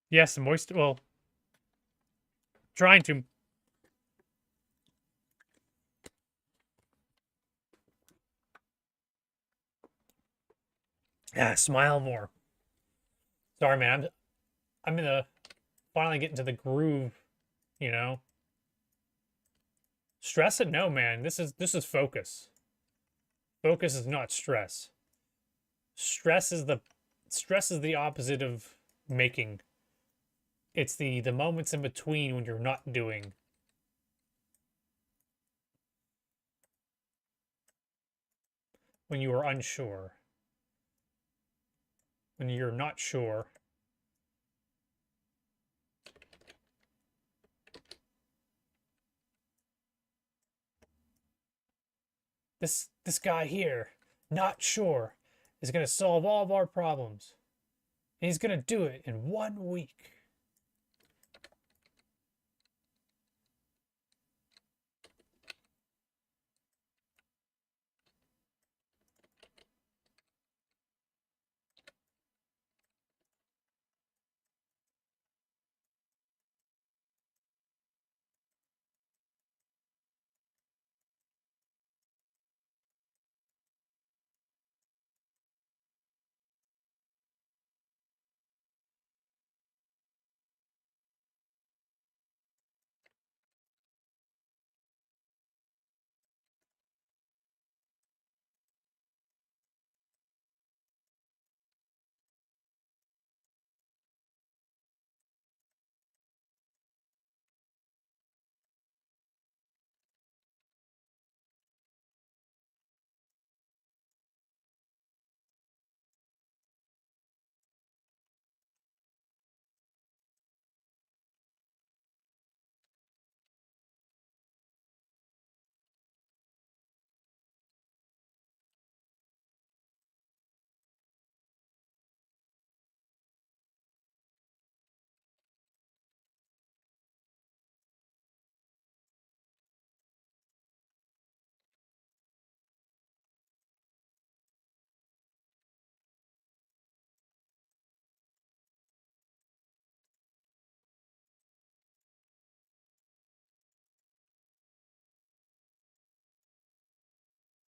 Yes, moist. Well, trying to. Yeah, smile more. Sorry, man. I'm gonna finally get into the groove. You know, stress it. No, man. This is focus. Focus is not stress. Stress is the opposite of making. It's the moments in between when you're not doing. When you are unsure. When you're not sure. This guy here, not sure, is gonna solve all of our problems. And he's gonna do it in 1 week.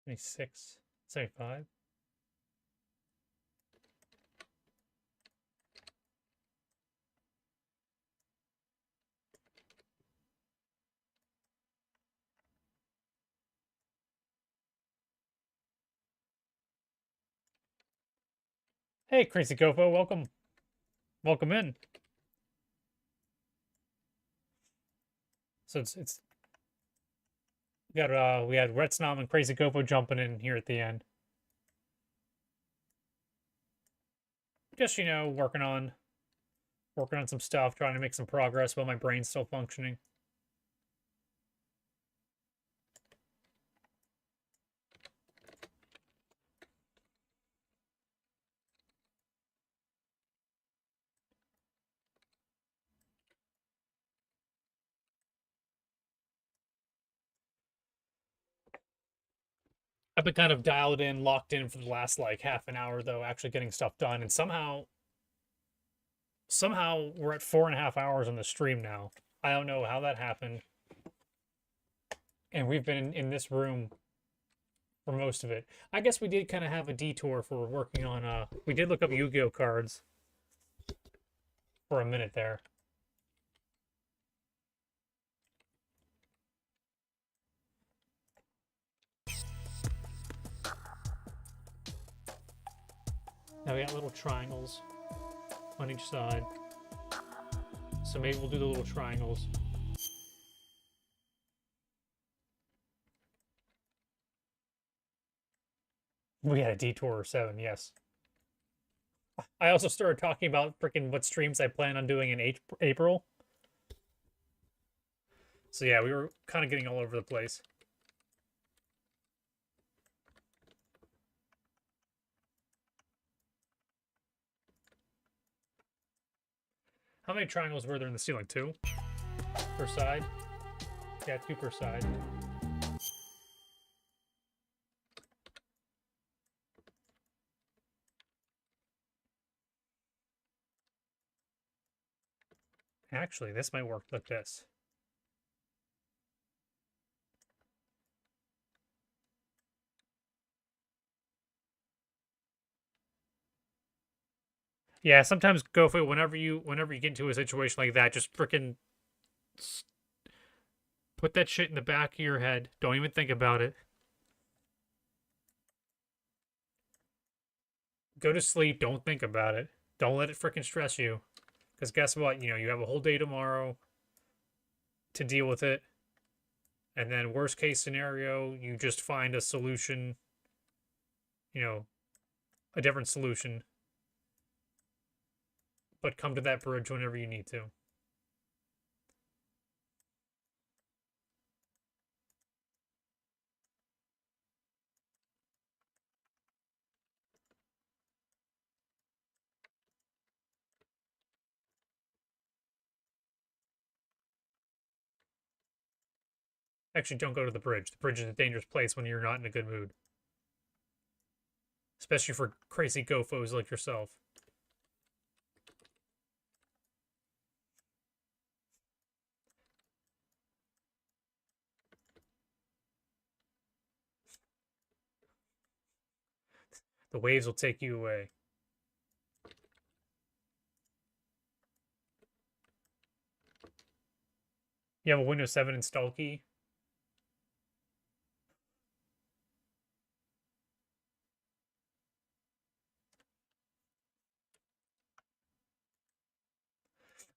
76, 75. Hey, Crazy Gofo, welcome. Welcome in. So it's we had Retsnom and Crazy Gofo jumping in here at the end. Just, you know, working on some stuff, trying to make some progress while my brain's still functioning. I've been kind of dialed in, locked in for the last like half an hour though, actually getting stuff done, and somehow we're at 4.5 hours on the stream now. I don't know how that happened. And we've been in this room for most of it. I guess we did kind of have a detour for working on we did look up Yu-Gi-Oh cards for a minute there. Now we got little triangles on each side. So maybe we'll do the little triangles. We had a detour of 7, yes. I also started talking about freaking what streams I plan on doing in April. So yeah, we were kind of getting all over the place. How many triangles were there in the ceiling? 2 per side? Yeah, 2 per side. Actually, this might work like this. Yeah, sometimes go for it whenever you get into a situation like that, just freaking put that shit in the back of your head. Don't even think about it. Go to sleep, don't think about it. Don't let it freaking stress you. Because guess what? You know, you have a whole day tomorrow to deal with it. And then worst case scenario, you just find a solution, you know, a different solution. But come to that bridge whenever you need to. Actually, don't go to the bridge. The bridge is a dangerous place when you're not in a good mood. Especially for crazy gofos like yourself. The waves will take you away. You have a Windows 7 install key?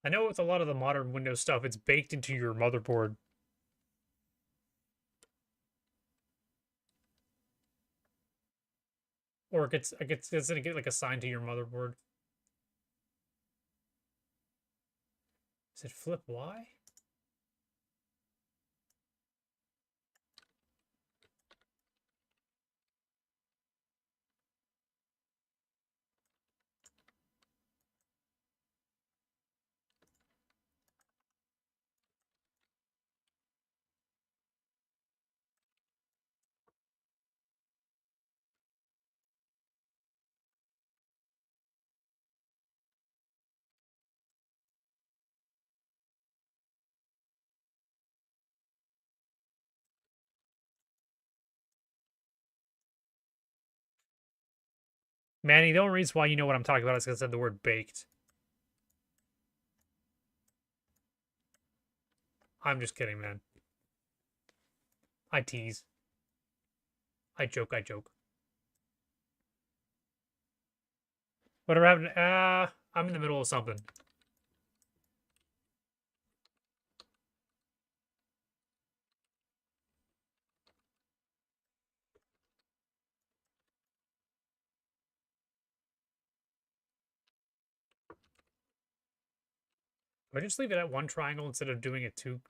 I know with a lot of the modern Windows stuff, it's baked into your motherboard. Or it's gonna get like assigned to your motherboard. Is it flip Y? Manny, the only reason why you know what I'm talking about is because I said the word baked. I'm just kidding, man. I tease. I joke, I joke. Whatever happened? I'm in the middle of something. Do I just leave it at one triangle instead of doing it two?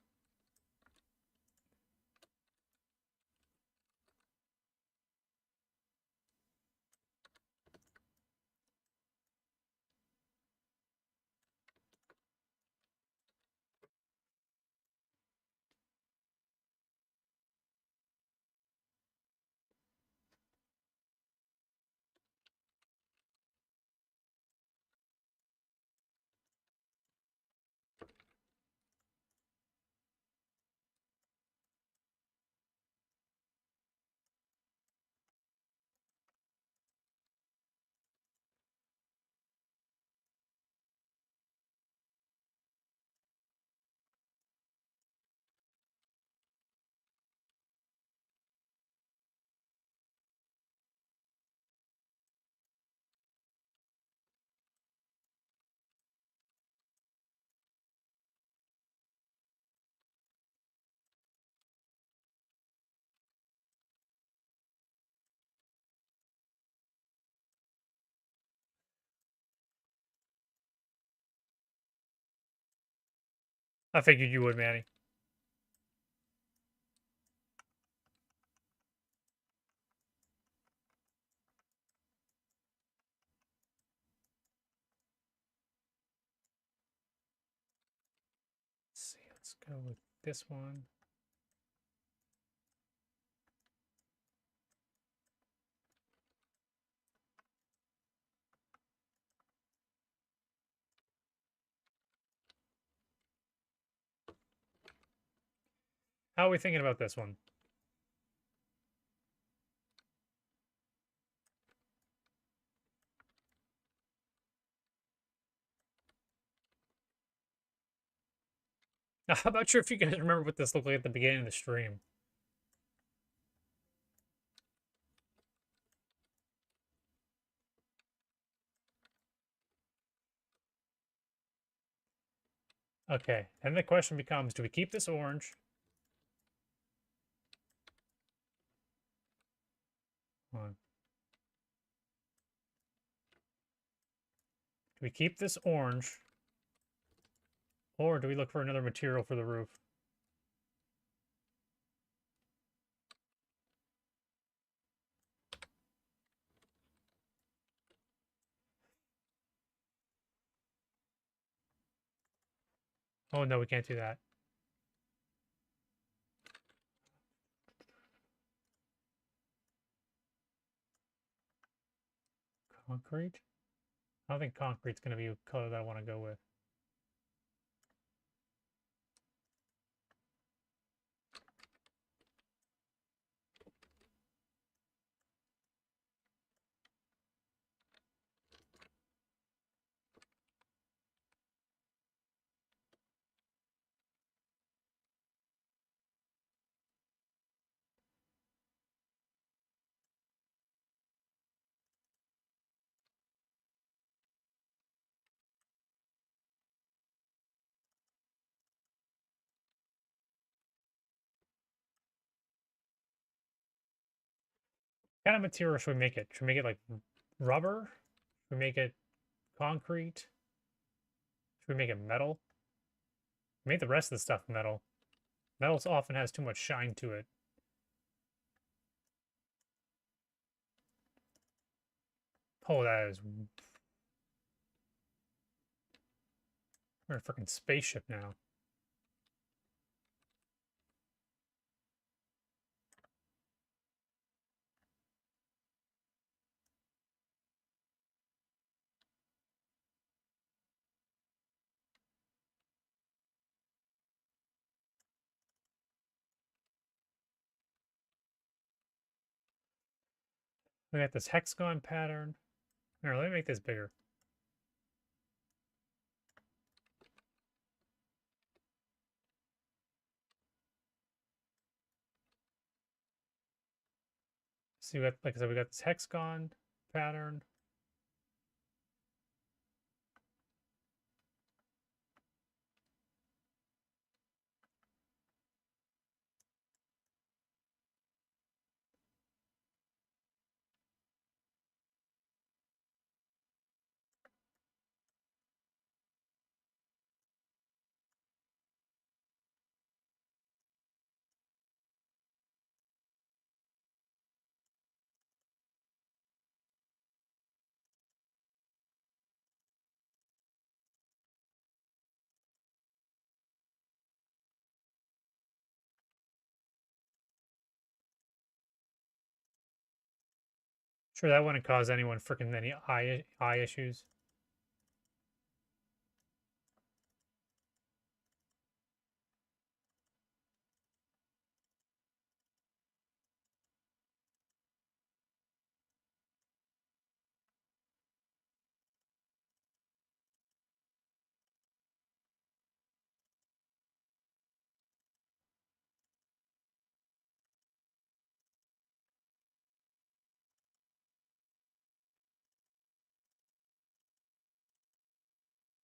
I figured you would, Manny. Let's see, let's go with this one. How are we thinking about this one? I'm not sure if you guys remember what this looked like at the beginning of the stream. Okay, and the question becomes, do we keep this orange? Hold on. Do we keep this orange? Or do we look for another material for the roof? Oh no, we can't do that. Concrete? I don't think concrete's going to be a color that I want to go with. What kind of material should we make it? Should we make it like rubber? Should we make it concrete? Should we make it metal? Make the rest of the stuff metal. Metal often has too much shine to it. Oh, that is... We're in a freaking spaceship now. We got this hexagon pattern. Here, let me make this bigger. See what, like I said, we got this hexagon pattern. Sure, that wouldn't cause anyone freaking any eye issues.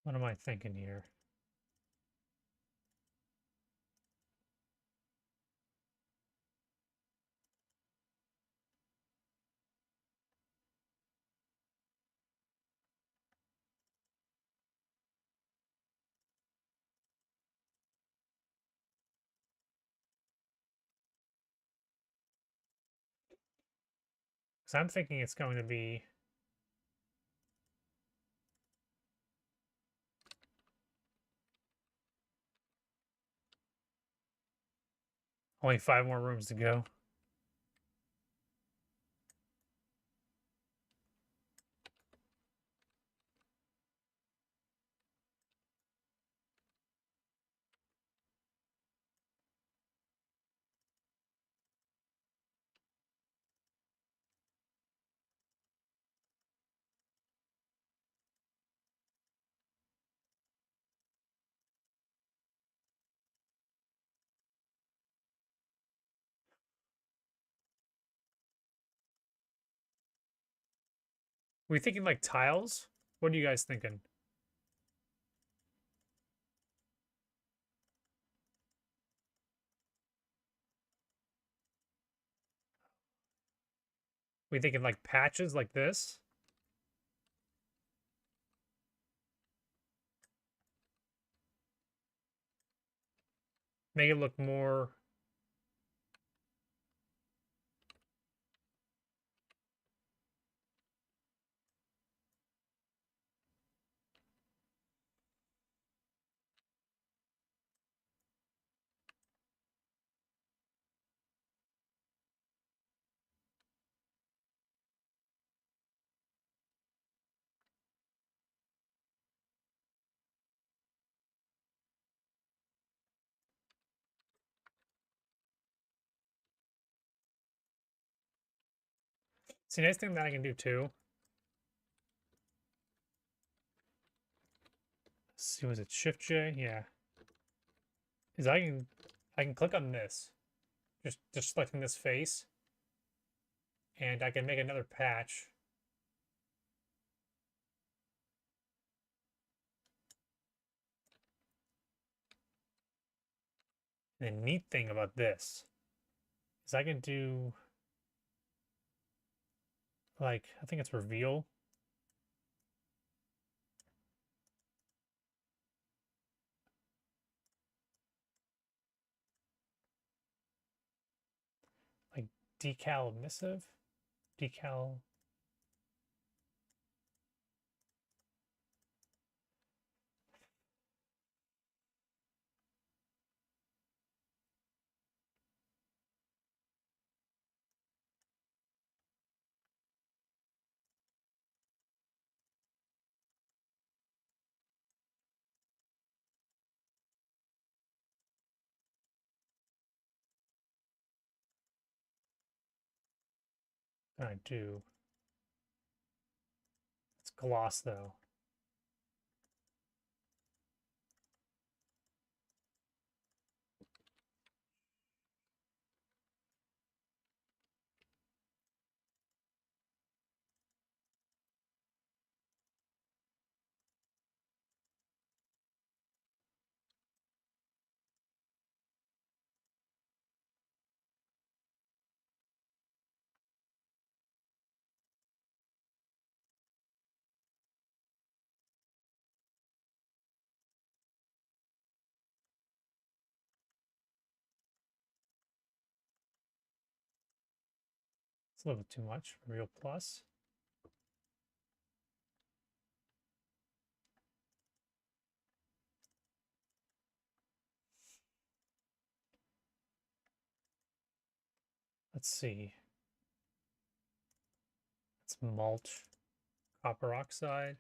What am I thinking here? Because I'm thinking it's going to be only 5 more rooms to go. We thinking like tiles? What are you guys thinking? We thinking like patches like this? Make it look more See, nice thing that I can do too. Let's see, was it Shift J? Yeah. Is I can click on this. Just selecting this face. And I can make another patch. And the neat thing about this is I can do like I think it's reveal. Like decal emissive. Decal. I do. gloss though. It's a little bit too much. Real plus. Let's see. It's mulch, copper oxide.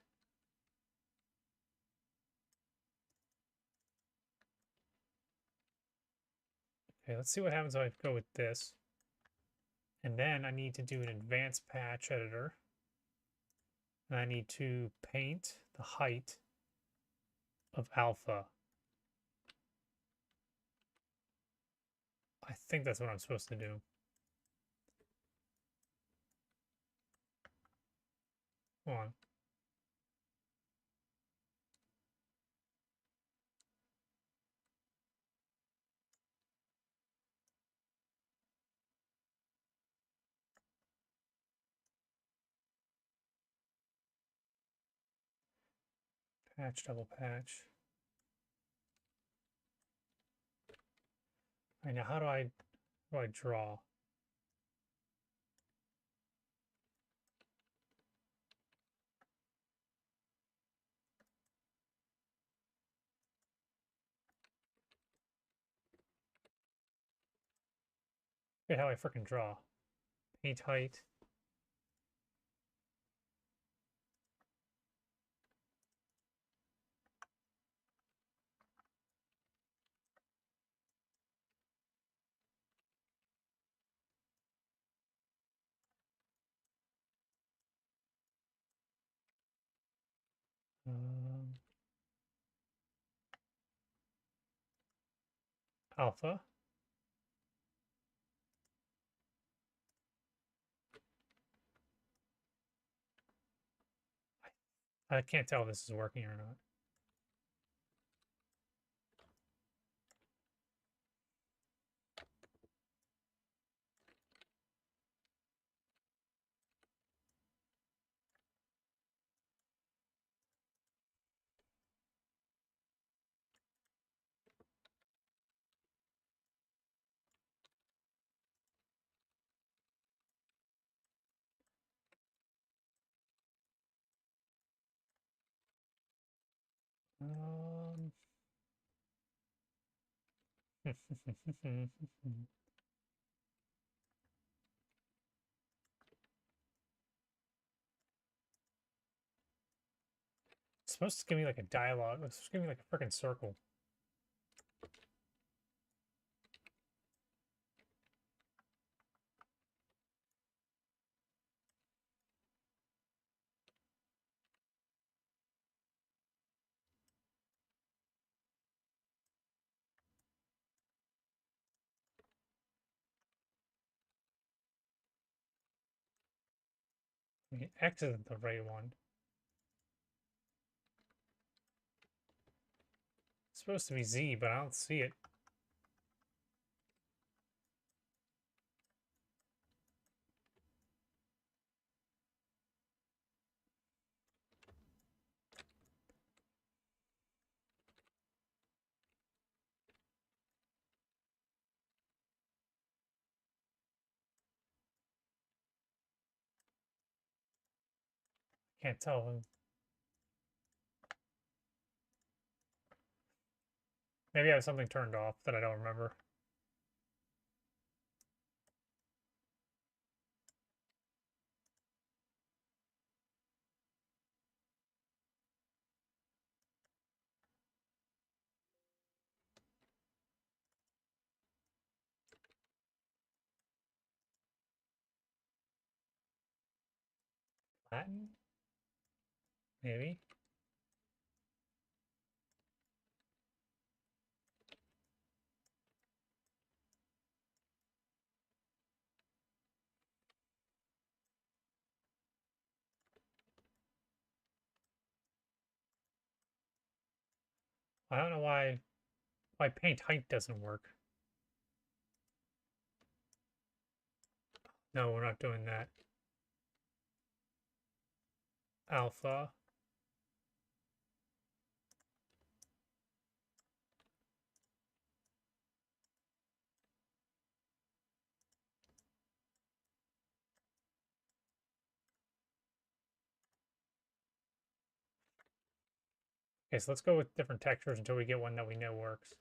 Okay, let's see what happens if I go with this. And then I need to do an advanced patch editor. And I need to paint the height of alpha. I think that's what I'm supposed to do. Hold on. Patch, double patch. All right, now how do I draw? Forget how I freaking draw. Paint height. Alpha. I can't tell if this is working or not. It's supposed to give me like a dialogue. It's supposed to give me like a freaking circle. I mean, X isn't the right one. It's supposed to be Z, but I don't see it. Can't tell. Maybe I have something turned off that I don't remember. Latin? Maybe. I don't know why paint height doesn't work. No, we're not doing that. Alpha. Okay, so let's go with different textures until we get one that we know works.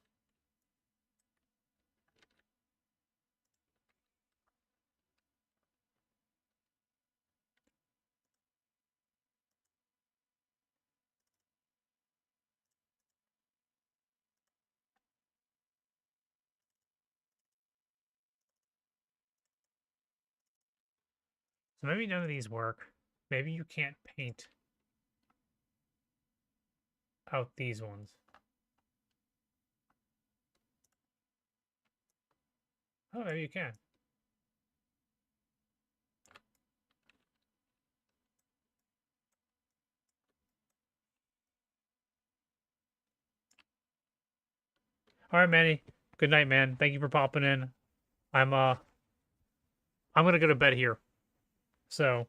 So maybe none of these work. Maybe you can't paint out these ones. Oh, maybe you can. All right, Manny. Good night, man. Thank you for popping in. I'm gonna go to bed here. So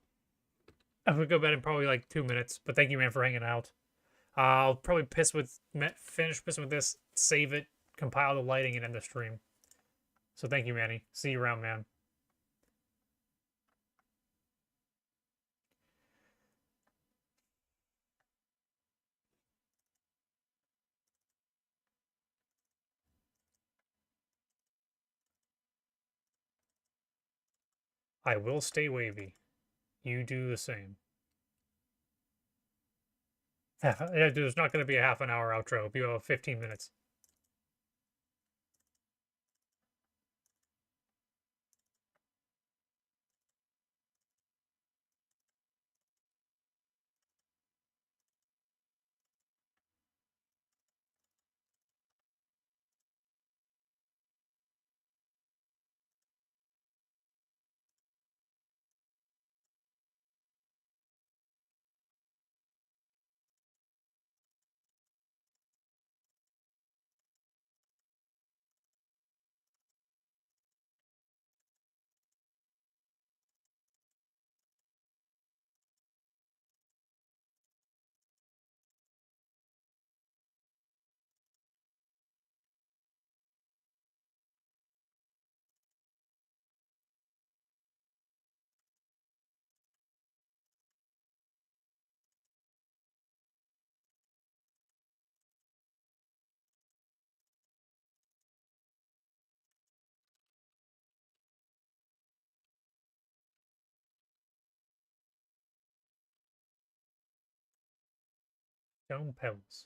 I'm gonna go to bed in probably like 2 minutes. But thank you, man, for hanging out. I'll probably finish pissing with this, save it, compile the lighting, and end the stream. So thank you, Manny. See you around, man. I will stay wavy. You do the same. Yeah, there's not going to be a half an hour outro. It'll be about 15 minutes. Stone pebbles.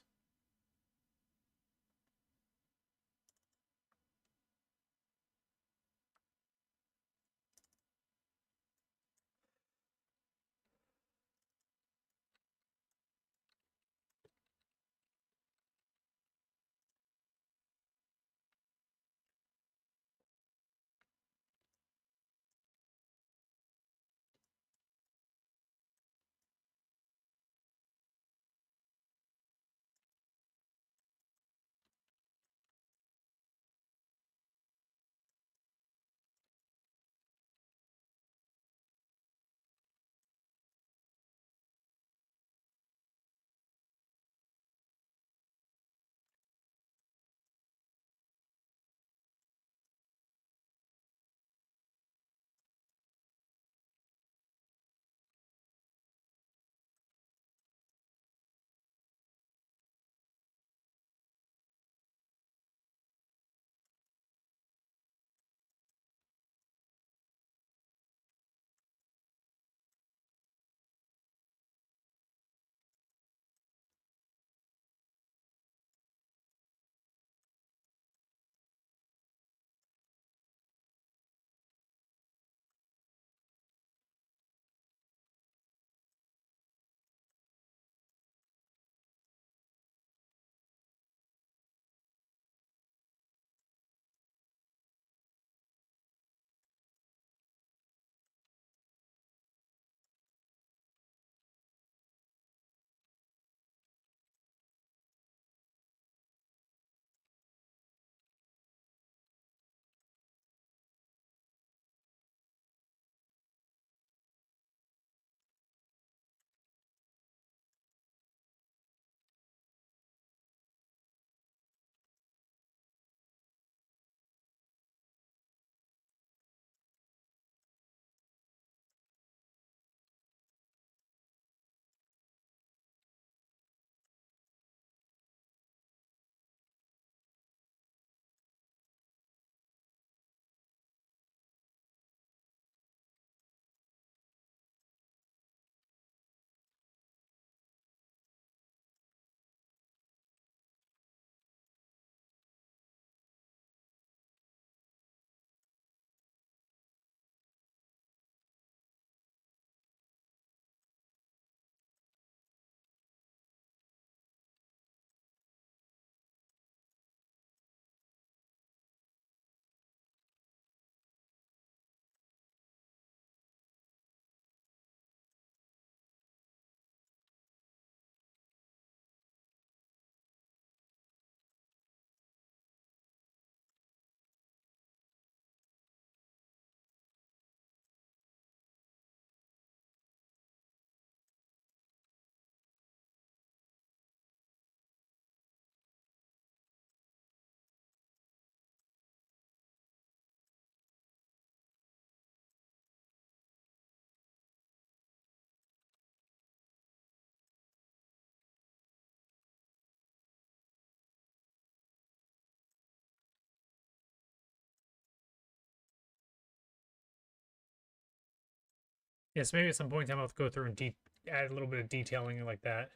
Yes, maybe at some point in time I'll go through and add a little bit of detailing like that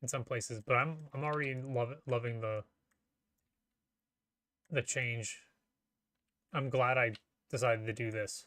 in some places. But I'm already loving the change. I'm glad I decided to do this.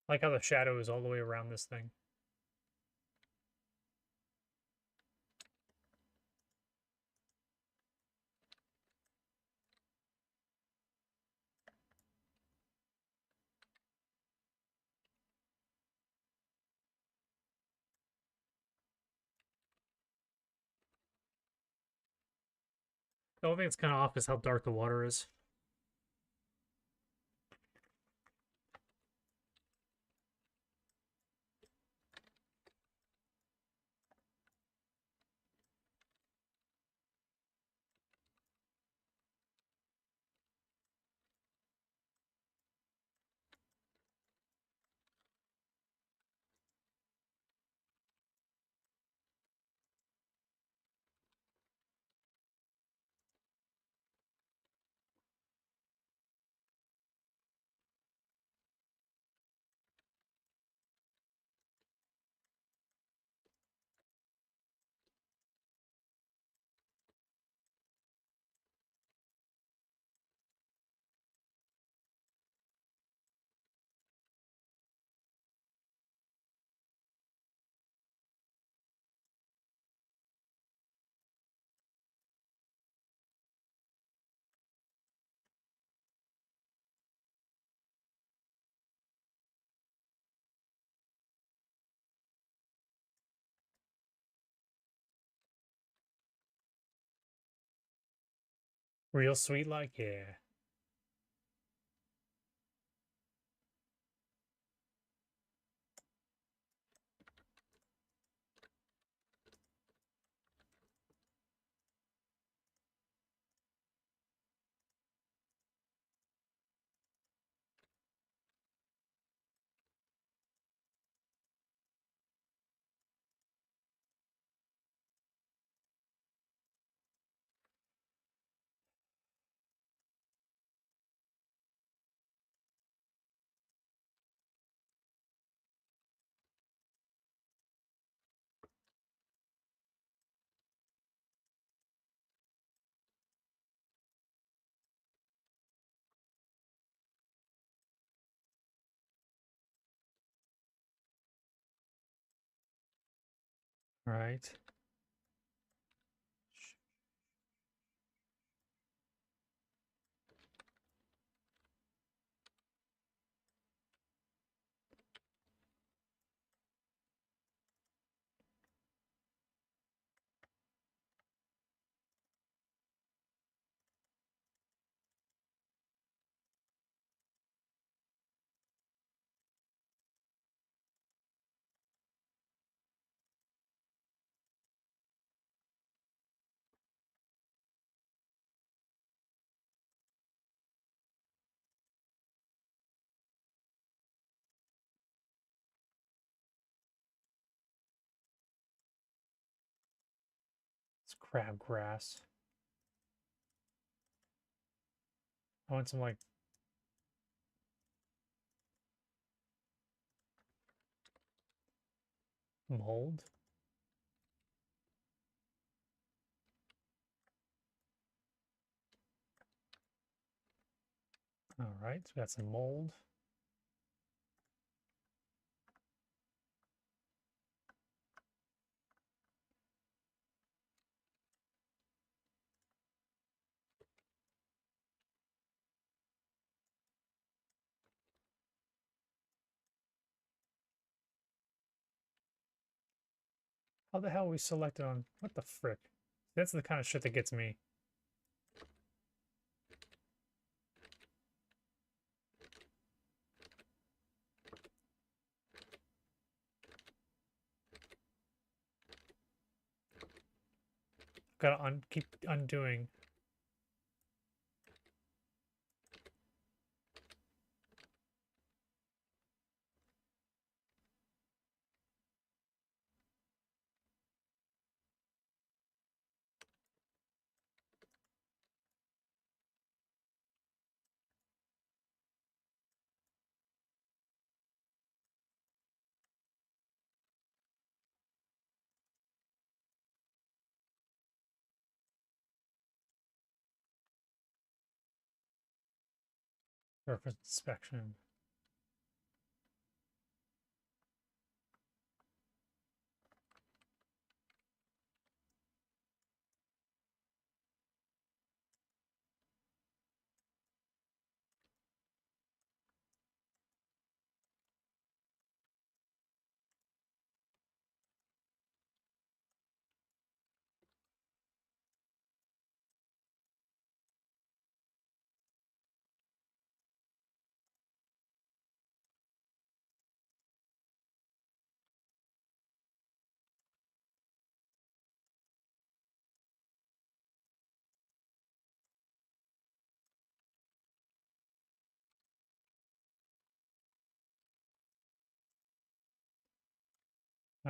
I like how the shadow is all the way around this thing. The only thing that's kind of off is how dark the water is. Real sweet like, yeah. All right. It's crabgrass. I want some like mold. All right, so we got some mold. How the hell we selected on? What the frick? That's the kind of shit that gets me. Gotta keep undoing. Surface inspection.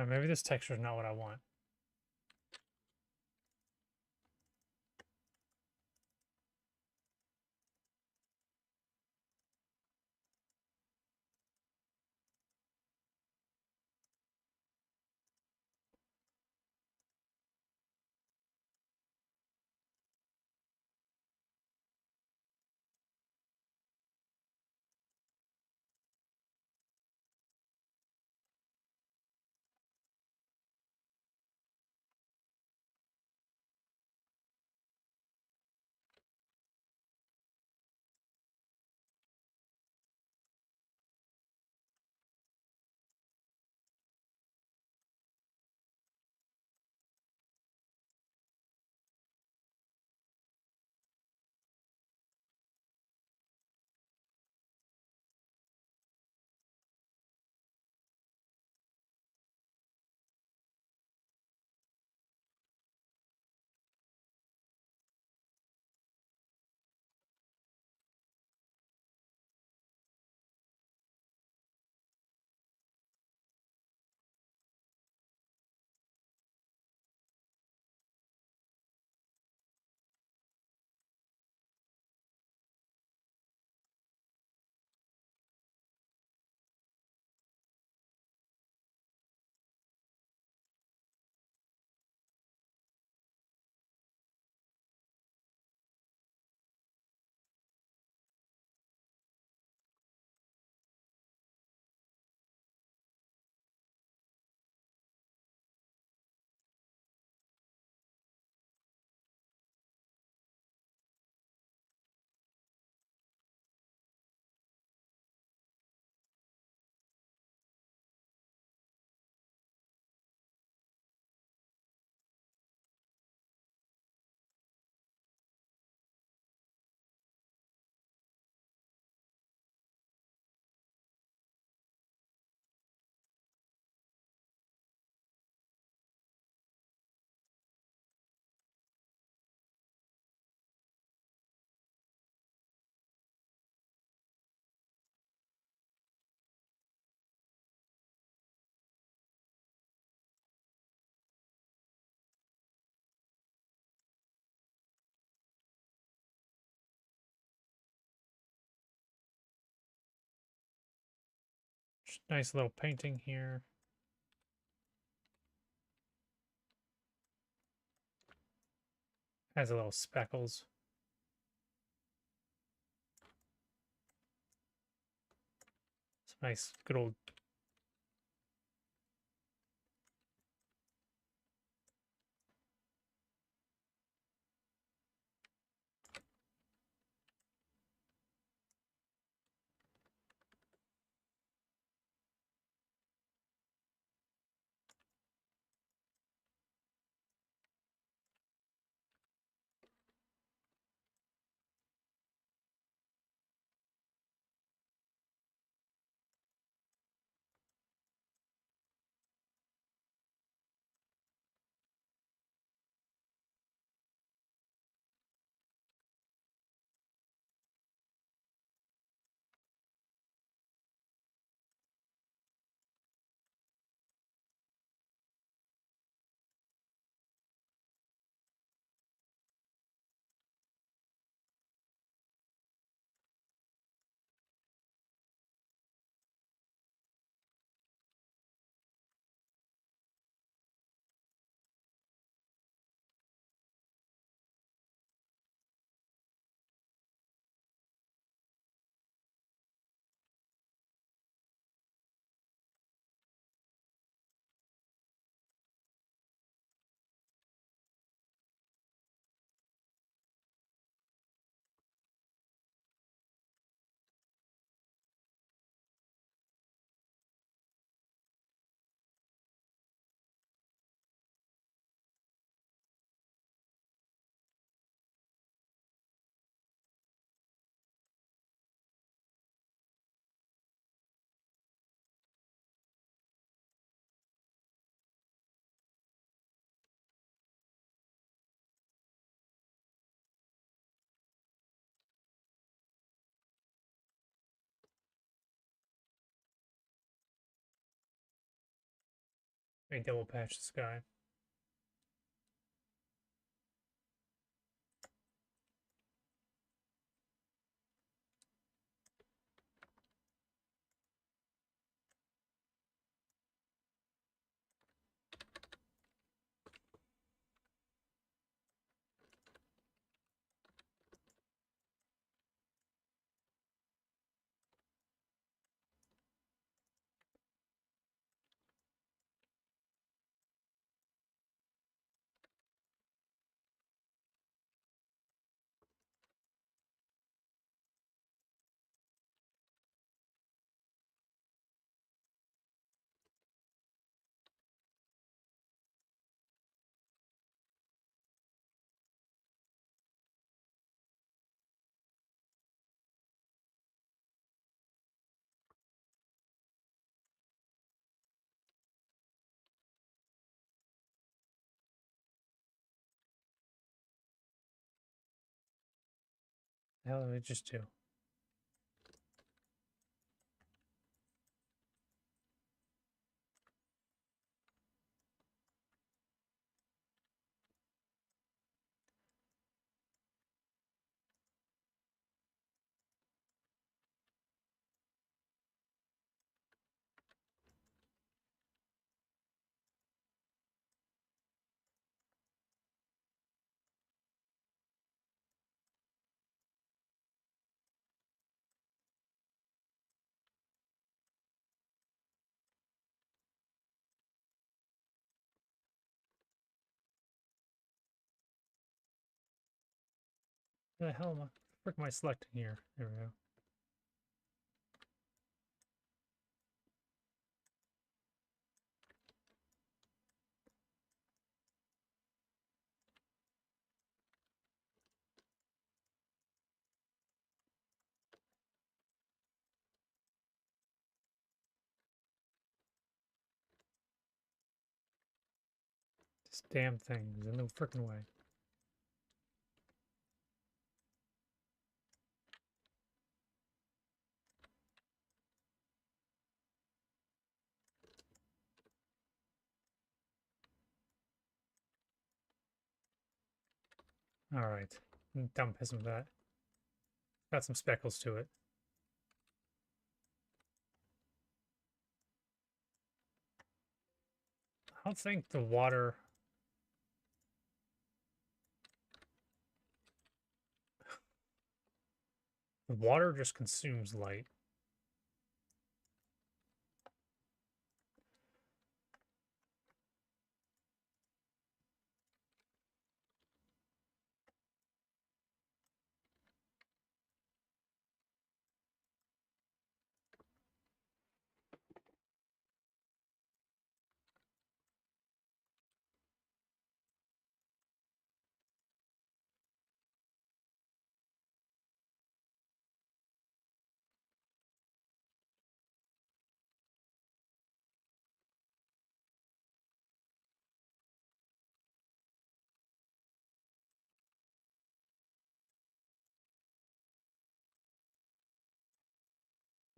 Maybe this texture is not what I want. Nice little painting here. Has a little speckles. Some nice, good old. Let me double patch this guy. The hell did I just do? What the hell am I? Frick am I selecting here? There we go. This damn thing is in the frickin' way. Alright. I'm done pissing with that. Got some speckles to it. I don't think the water... The water just consumes light.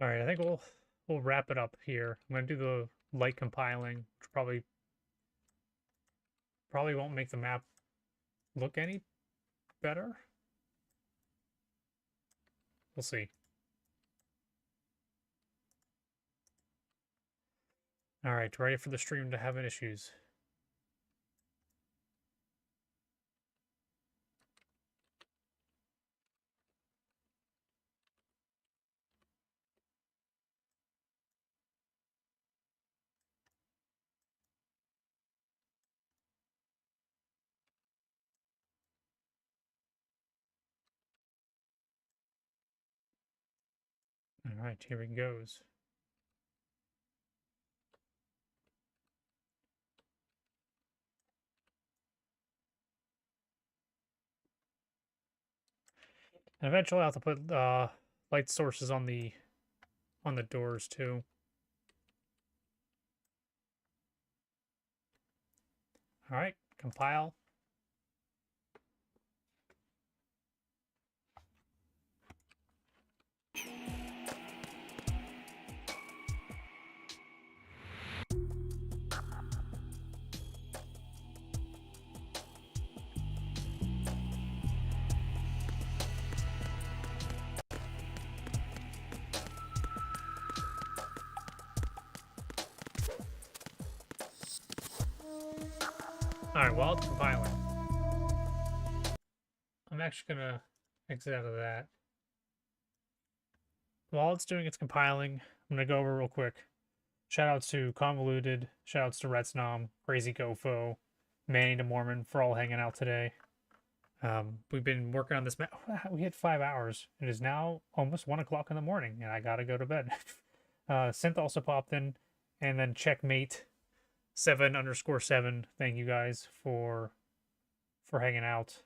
Alright, I think we'll wrap it up here. I'm gonna do the light compiling, which probably won't make the map look any better. We'll see. Alright, ready for the stream to have issues. Alright, here it goes. And eventually I'll have to put light sources on the doors too. Alright, compile. Alright, while it's compiling, I'm actually gonna exit out of that. While it's doing its compiling, I'm gonna go over real quick. Shoutouts to Convoluted, shoutouts to Retsnom, Crazy Gofo, Manny the Mormon for all hanging out today. We've been working on this map. We had 5 hours. It is now almost 1 o'clock in the morning, and I gotta go to bed. Synth also popped in, and then Checkmate 7_7. Thank you guys for hanging out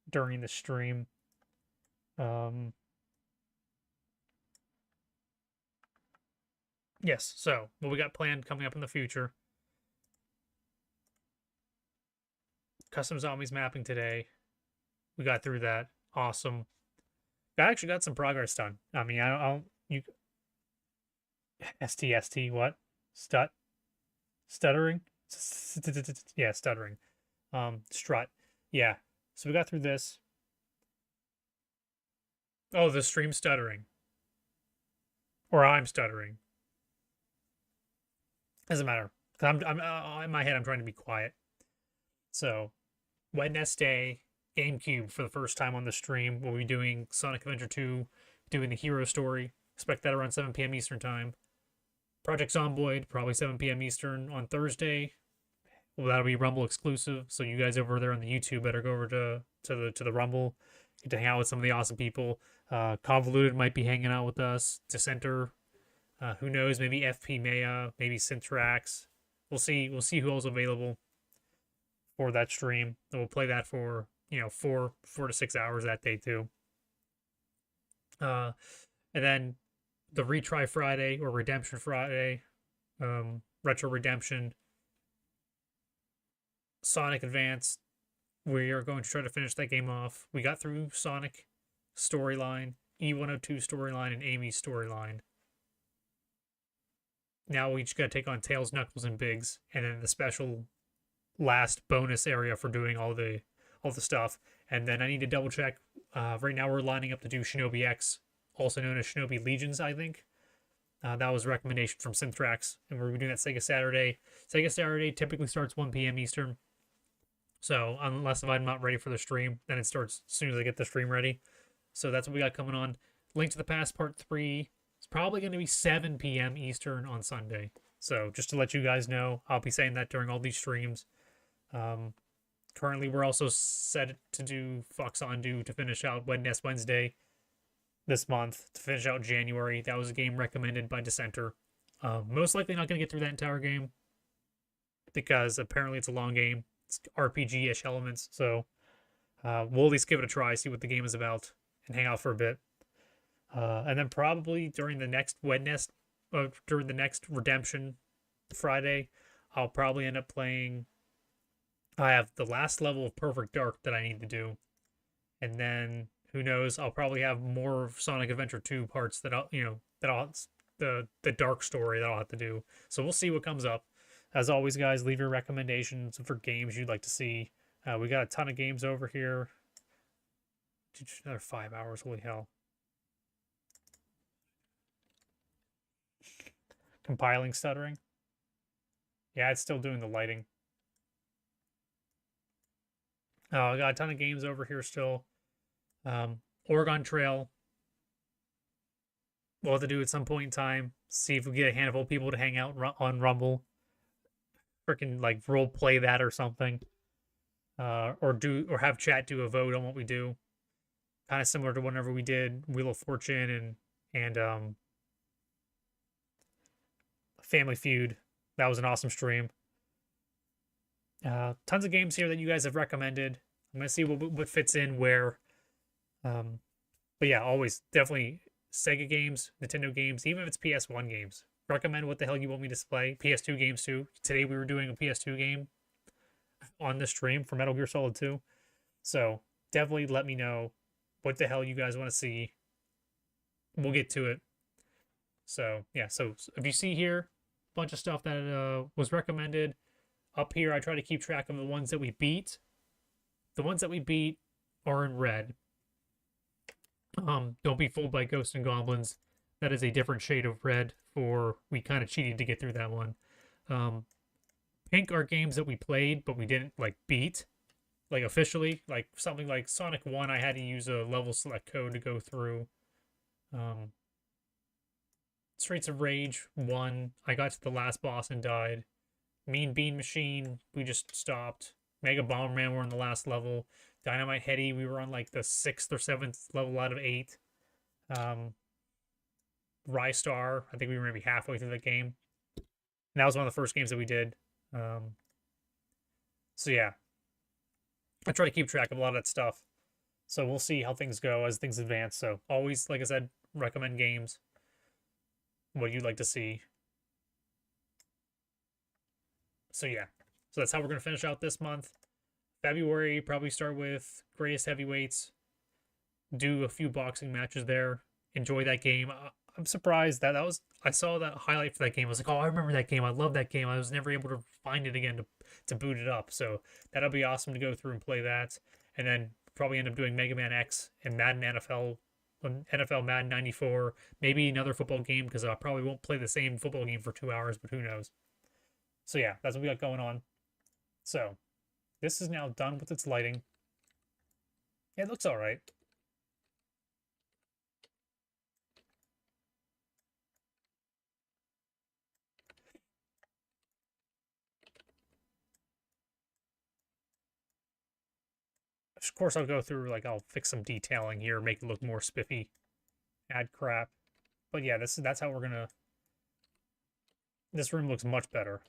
during the stream. Yes, so what we got planned coming up in the future. Custom Zombies mapping today. We got through that. Awesome. I actually got some progress done. I mean, you STST what? Stuttering? Yeah, stuttering. Strut. Yeah. So we got through this. Oh, the stream stuttering. Or I'm stuttering. Doesn't matter. I'm in my head I'm trying to be quiet. So, Wednesday, GameCube for the first time on the stream. We'll be doing Sonic Adventure 2, doing the hero story. Expect that around 7 p.m. Eastern time. Project Zomboid, probably 7 p.m. Eastern on Thursday. Well, that'll be Rumble exclusive. So you guys over there on the YouTube better go over to the Rumble, get to hang out with some of the awesome people. Convoluted might be hanging out with us. Dissenter, who knows? Maybe FP Maya, maybe Syntrax. We'll see who else is available for that stream. And we'll play that for 4 to 6 hours that day too. And then the Retry Friday or Redemption Friday, Retro Redemption, Sonic Advance. We are going to try to finish that game off. We got through Sonic storyline, E102 storyline, and Amy's storyline. Now we just got to take on Tails, Knuckles, and Biggs, and then the special last bonus area for doing all the stuff. And then I need to double check. Right now we're lining up to do Shinobi X, also known as Shinobi Legions, I think. That was a recommendation from Synthrax, and we're doing that Sega Saturday. Sega Saturday typically starts 1 p.m. Eastern. So unless if I'm not ready for the stream, then it starts as soon as I get the stream ready. So that's what we got coming on. Link to the Past Part 3. It's probably going to be 7 p.m. Eastern on Sunday. So just to let you guys know, I'll be saying that during all these streams. Currently, we're also set to do Fox Undo to finish out Wednesday this month, to finish out January. That was a game recommended by Dissenter. Most likely not going to get through that entire game because apparently it's a long game. It's RPG-ish elements, so we'll at least give it a try, see what the game is about, and hang out for a bit. And then probably during the next during the next Redemption Friday, I'll probably end up playing. I have the last level of Perfect Dark that I need to do, and then who knows? I'll probably have more of Sonic Adventure 2 parts that I'll the dark story that I'll have to do. So we'll see what comes up. As always, guys, leave your recommendations for games you'd like to see. We got a ton of games over here. Another 5 hours, holy hell. Compiling stuttering. Yeah, it's still doing the lighting. Oh, I got a ton of games over here still. Oregon Trail. We'll have to do at some point in time. See if we get a handful of people to hang out on Rumble. Freaking like role play that or something. Or have chat do a vote on what we do. Kind of similar to whenever we did Wheel of Fortune and Family Feud. That was an awesome stream. Tons of games here that you guys have recommended. I'm gonna see what fits in where. But yeah, always definitely Sega games, Nintendo games, even if it's PS1 games. Recommend what the hell you want me to play. PS2 games too. Today we were doing a PS2 game on the stream for Metal Gear Solid 2. So definitely let me know what the hell you guys want to see. We'll get to it. So yeah, so if you see here, a bunch of stuff that was recommended. Up here, I try to keep track of the ones that we beat. The ones that we beat are in red. Don't be fooled by Ghosts and Goblins. That is a different shade of red. We kind of cheated to get through that one. think are games that we played but we didn't like beat, like officially. Like something like Sonic 1, I had to use a level select code to go through. Streets of Rage 1, I got to the last boss and died. Mean Bean Machine, we just stopped. Mega Bomberman, we're on the last level. Dynamite Heady, we were on like the 6th or 7th level out of 8. Rystar, I think we were maybe halfway through the game. And that was one of the first games that we did. So yeah, I try to keep track of a lot of that stuff. So we'll see how things go as things advance. So always, like I said, recommend games. What you'd like to see. So yeah, so that's how we're going to finish out this month. February, probably start with Greatest Heavyweights. Do a few boxing matches there. Enjoy that game. I'm surprised that I saw that highlight for that game. I was like, oh, I remember that game. I love that game. I was never able to find it again to boot it up. So that'll be awesome to go through and play that. And then probably end up doing Mega Man X and Madden NFL Madden 94. Maybe another football game because I probably won't play the same football game for 2 hours, but who knows. So yeah, that's what we got going on. So this is now done with its lighting. Yeah, it looks all right. Of course, I'll go through, like, I'll fix some detailing here, make it look more spiffy, add crap. But yeah, that's how we're gonna... This room looks much better.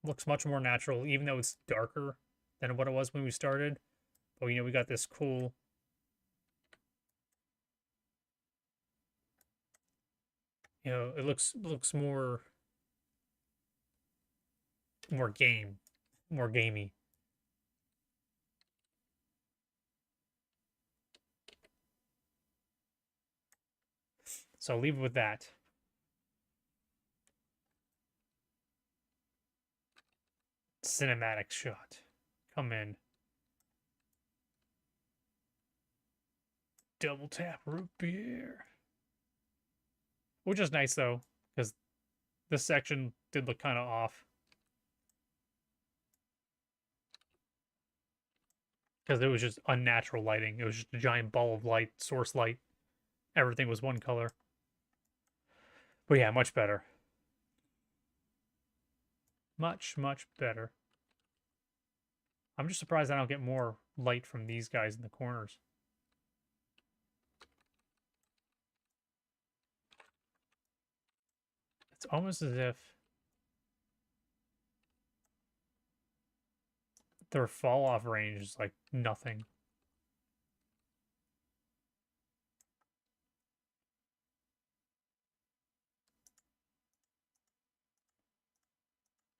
Looks much more natural, even though it's darker than what it was when we started. But, you know, we got this cool... You know, it looks more gamey. So I'll leave it with that. Cinematic shot. Come in. Double tap root beer. Which is nice, though, because this section did look kind of off. Because it was just unnatural lighting. It was just a giant ball of light, source light. Everything was one color. But yeah, much better. Much, much better. I'm just surprised I don't get more light from these guys in the corners. It's almost as if their fall off range is like nothing.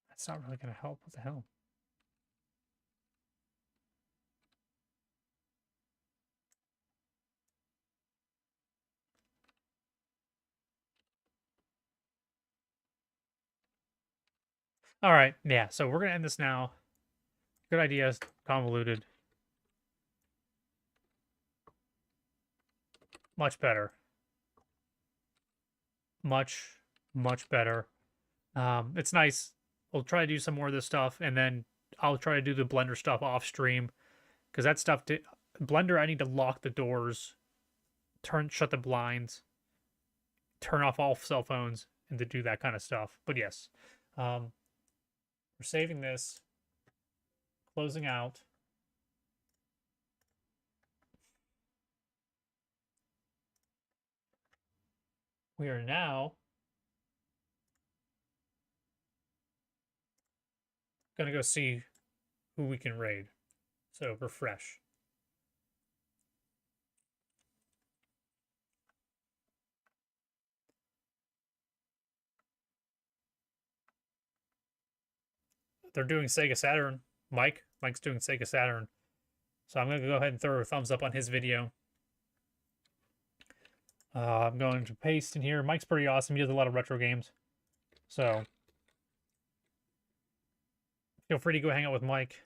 That's not really going to help. What the hell? All right, yeah, so we're going to end this now. Good ideas, Convoluted. Much better. Much, much better. It's nice. We'll try to do some more of this stuff, and then I'll try to do the Blender stuff off stream. Because that stuff, Blender, I need to lock the doors, shut the blinds, turn off all cell phones, and to do that kind of stuff. But yes, we're saving this, closing out. We are now going to go see who we can raid. So refresh. They're doing Sega Saturn. Mike's doing Sega Saturn. So I'm going to go ahead and throw a thumbs up on his video. I'm going to paste in here. Mike's pretty awesome. He does a lot of retro games. So feel free to go hang out with Mike.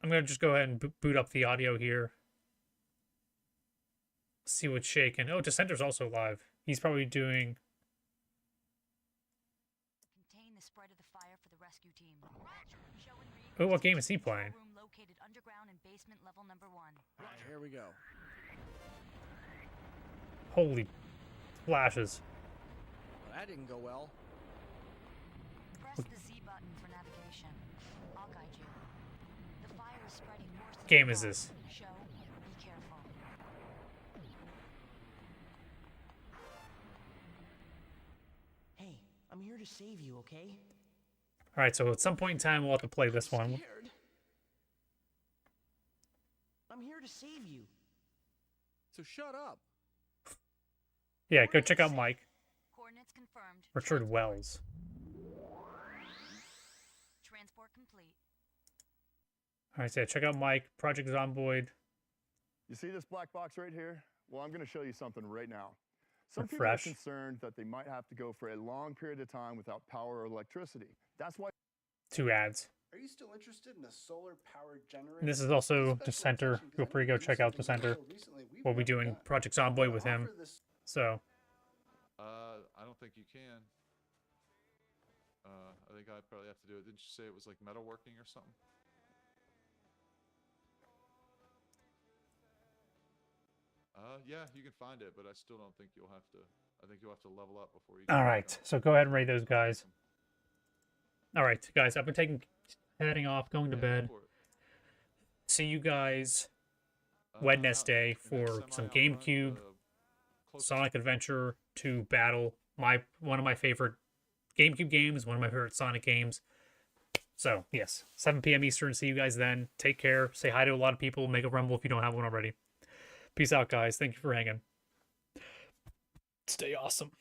I'm going to just go ahead and boot up the audio here. See what's shaking. Oh, Dissenter's also live. He's probably doing... Oh, what game is he playing? Room located underground in basement level number 1. Alright, here we go. Holy flashes. Well, that didn't go well. Press the Z button for navigation. I'll guide you. The fire is spreading worse. What game is this? Show, be careful. Hey, I'm here to save you, okay? Alright, so at some point in time, we'll have to play this one. Scared. I'm here to save you. So shut up. Yeah, go check out Mike. Coordinates confirmed. Richard Wells. Transport complete. Alright, so yeah, check out Mike, Project Zomboid. You see this black box right here? Well, I'm going to show you something right now. Some people Refresh. are concerned that they might have to go for a long period of time without power or electricity. That's why 2 ads. Are you still interested in a solar-powered generator? And this is also Dissenter. Feel free to go check out Dissenter. We'll be doing Project Zomboid with him. So, I don't think you can. I think I'd probably have to do it. Didn't you say it was like metalworking or something? Yeah, you can find it, but I still don't think you'll have to. I think you'll have to level up before you. all right. So go ahead and rate those guys. All right, guys. I've been heading off, going to bed. See you guys Wednesday for some GameCube Sonic Adventure 2 Battle. One of my favorite GameCube games, one of my favorite Sonic games. So, yes, 7 p.m. Eastern. See you guys then. Take care. Say hi to a lot of people. Make a rumble if you don't have one already. Peace out, guys. Thank you for hanging. Stay awesome.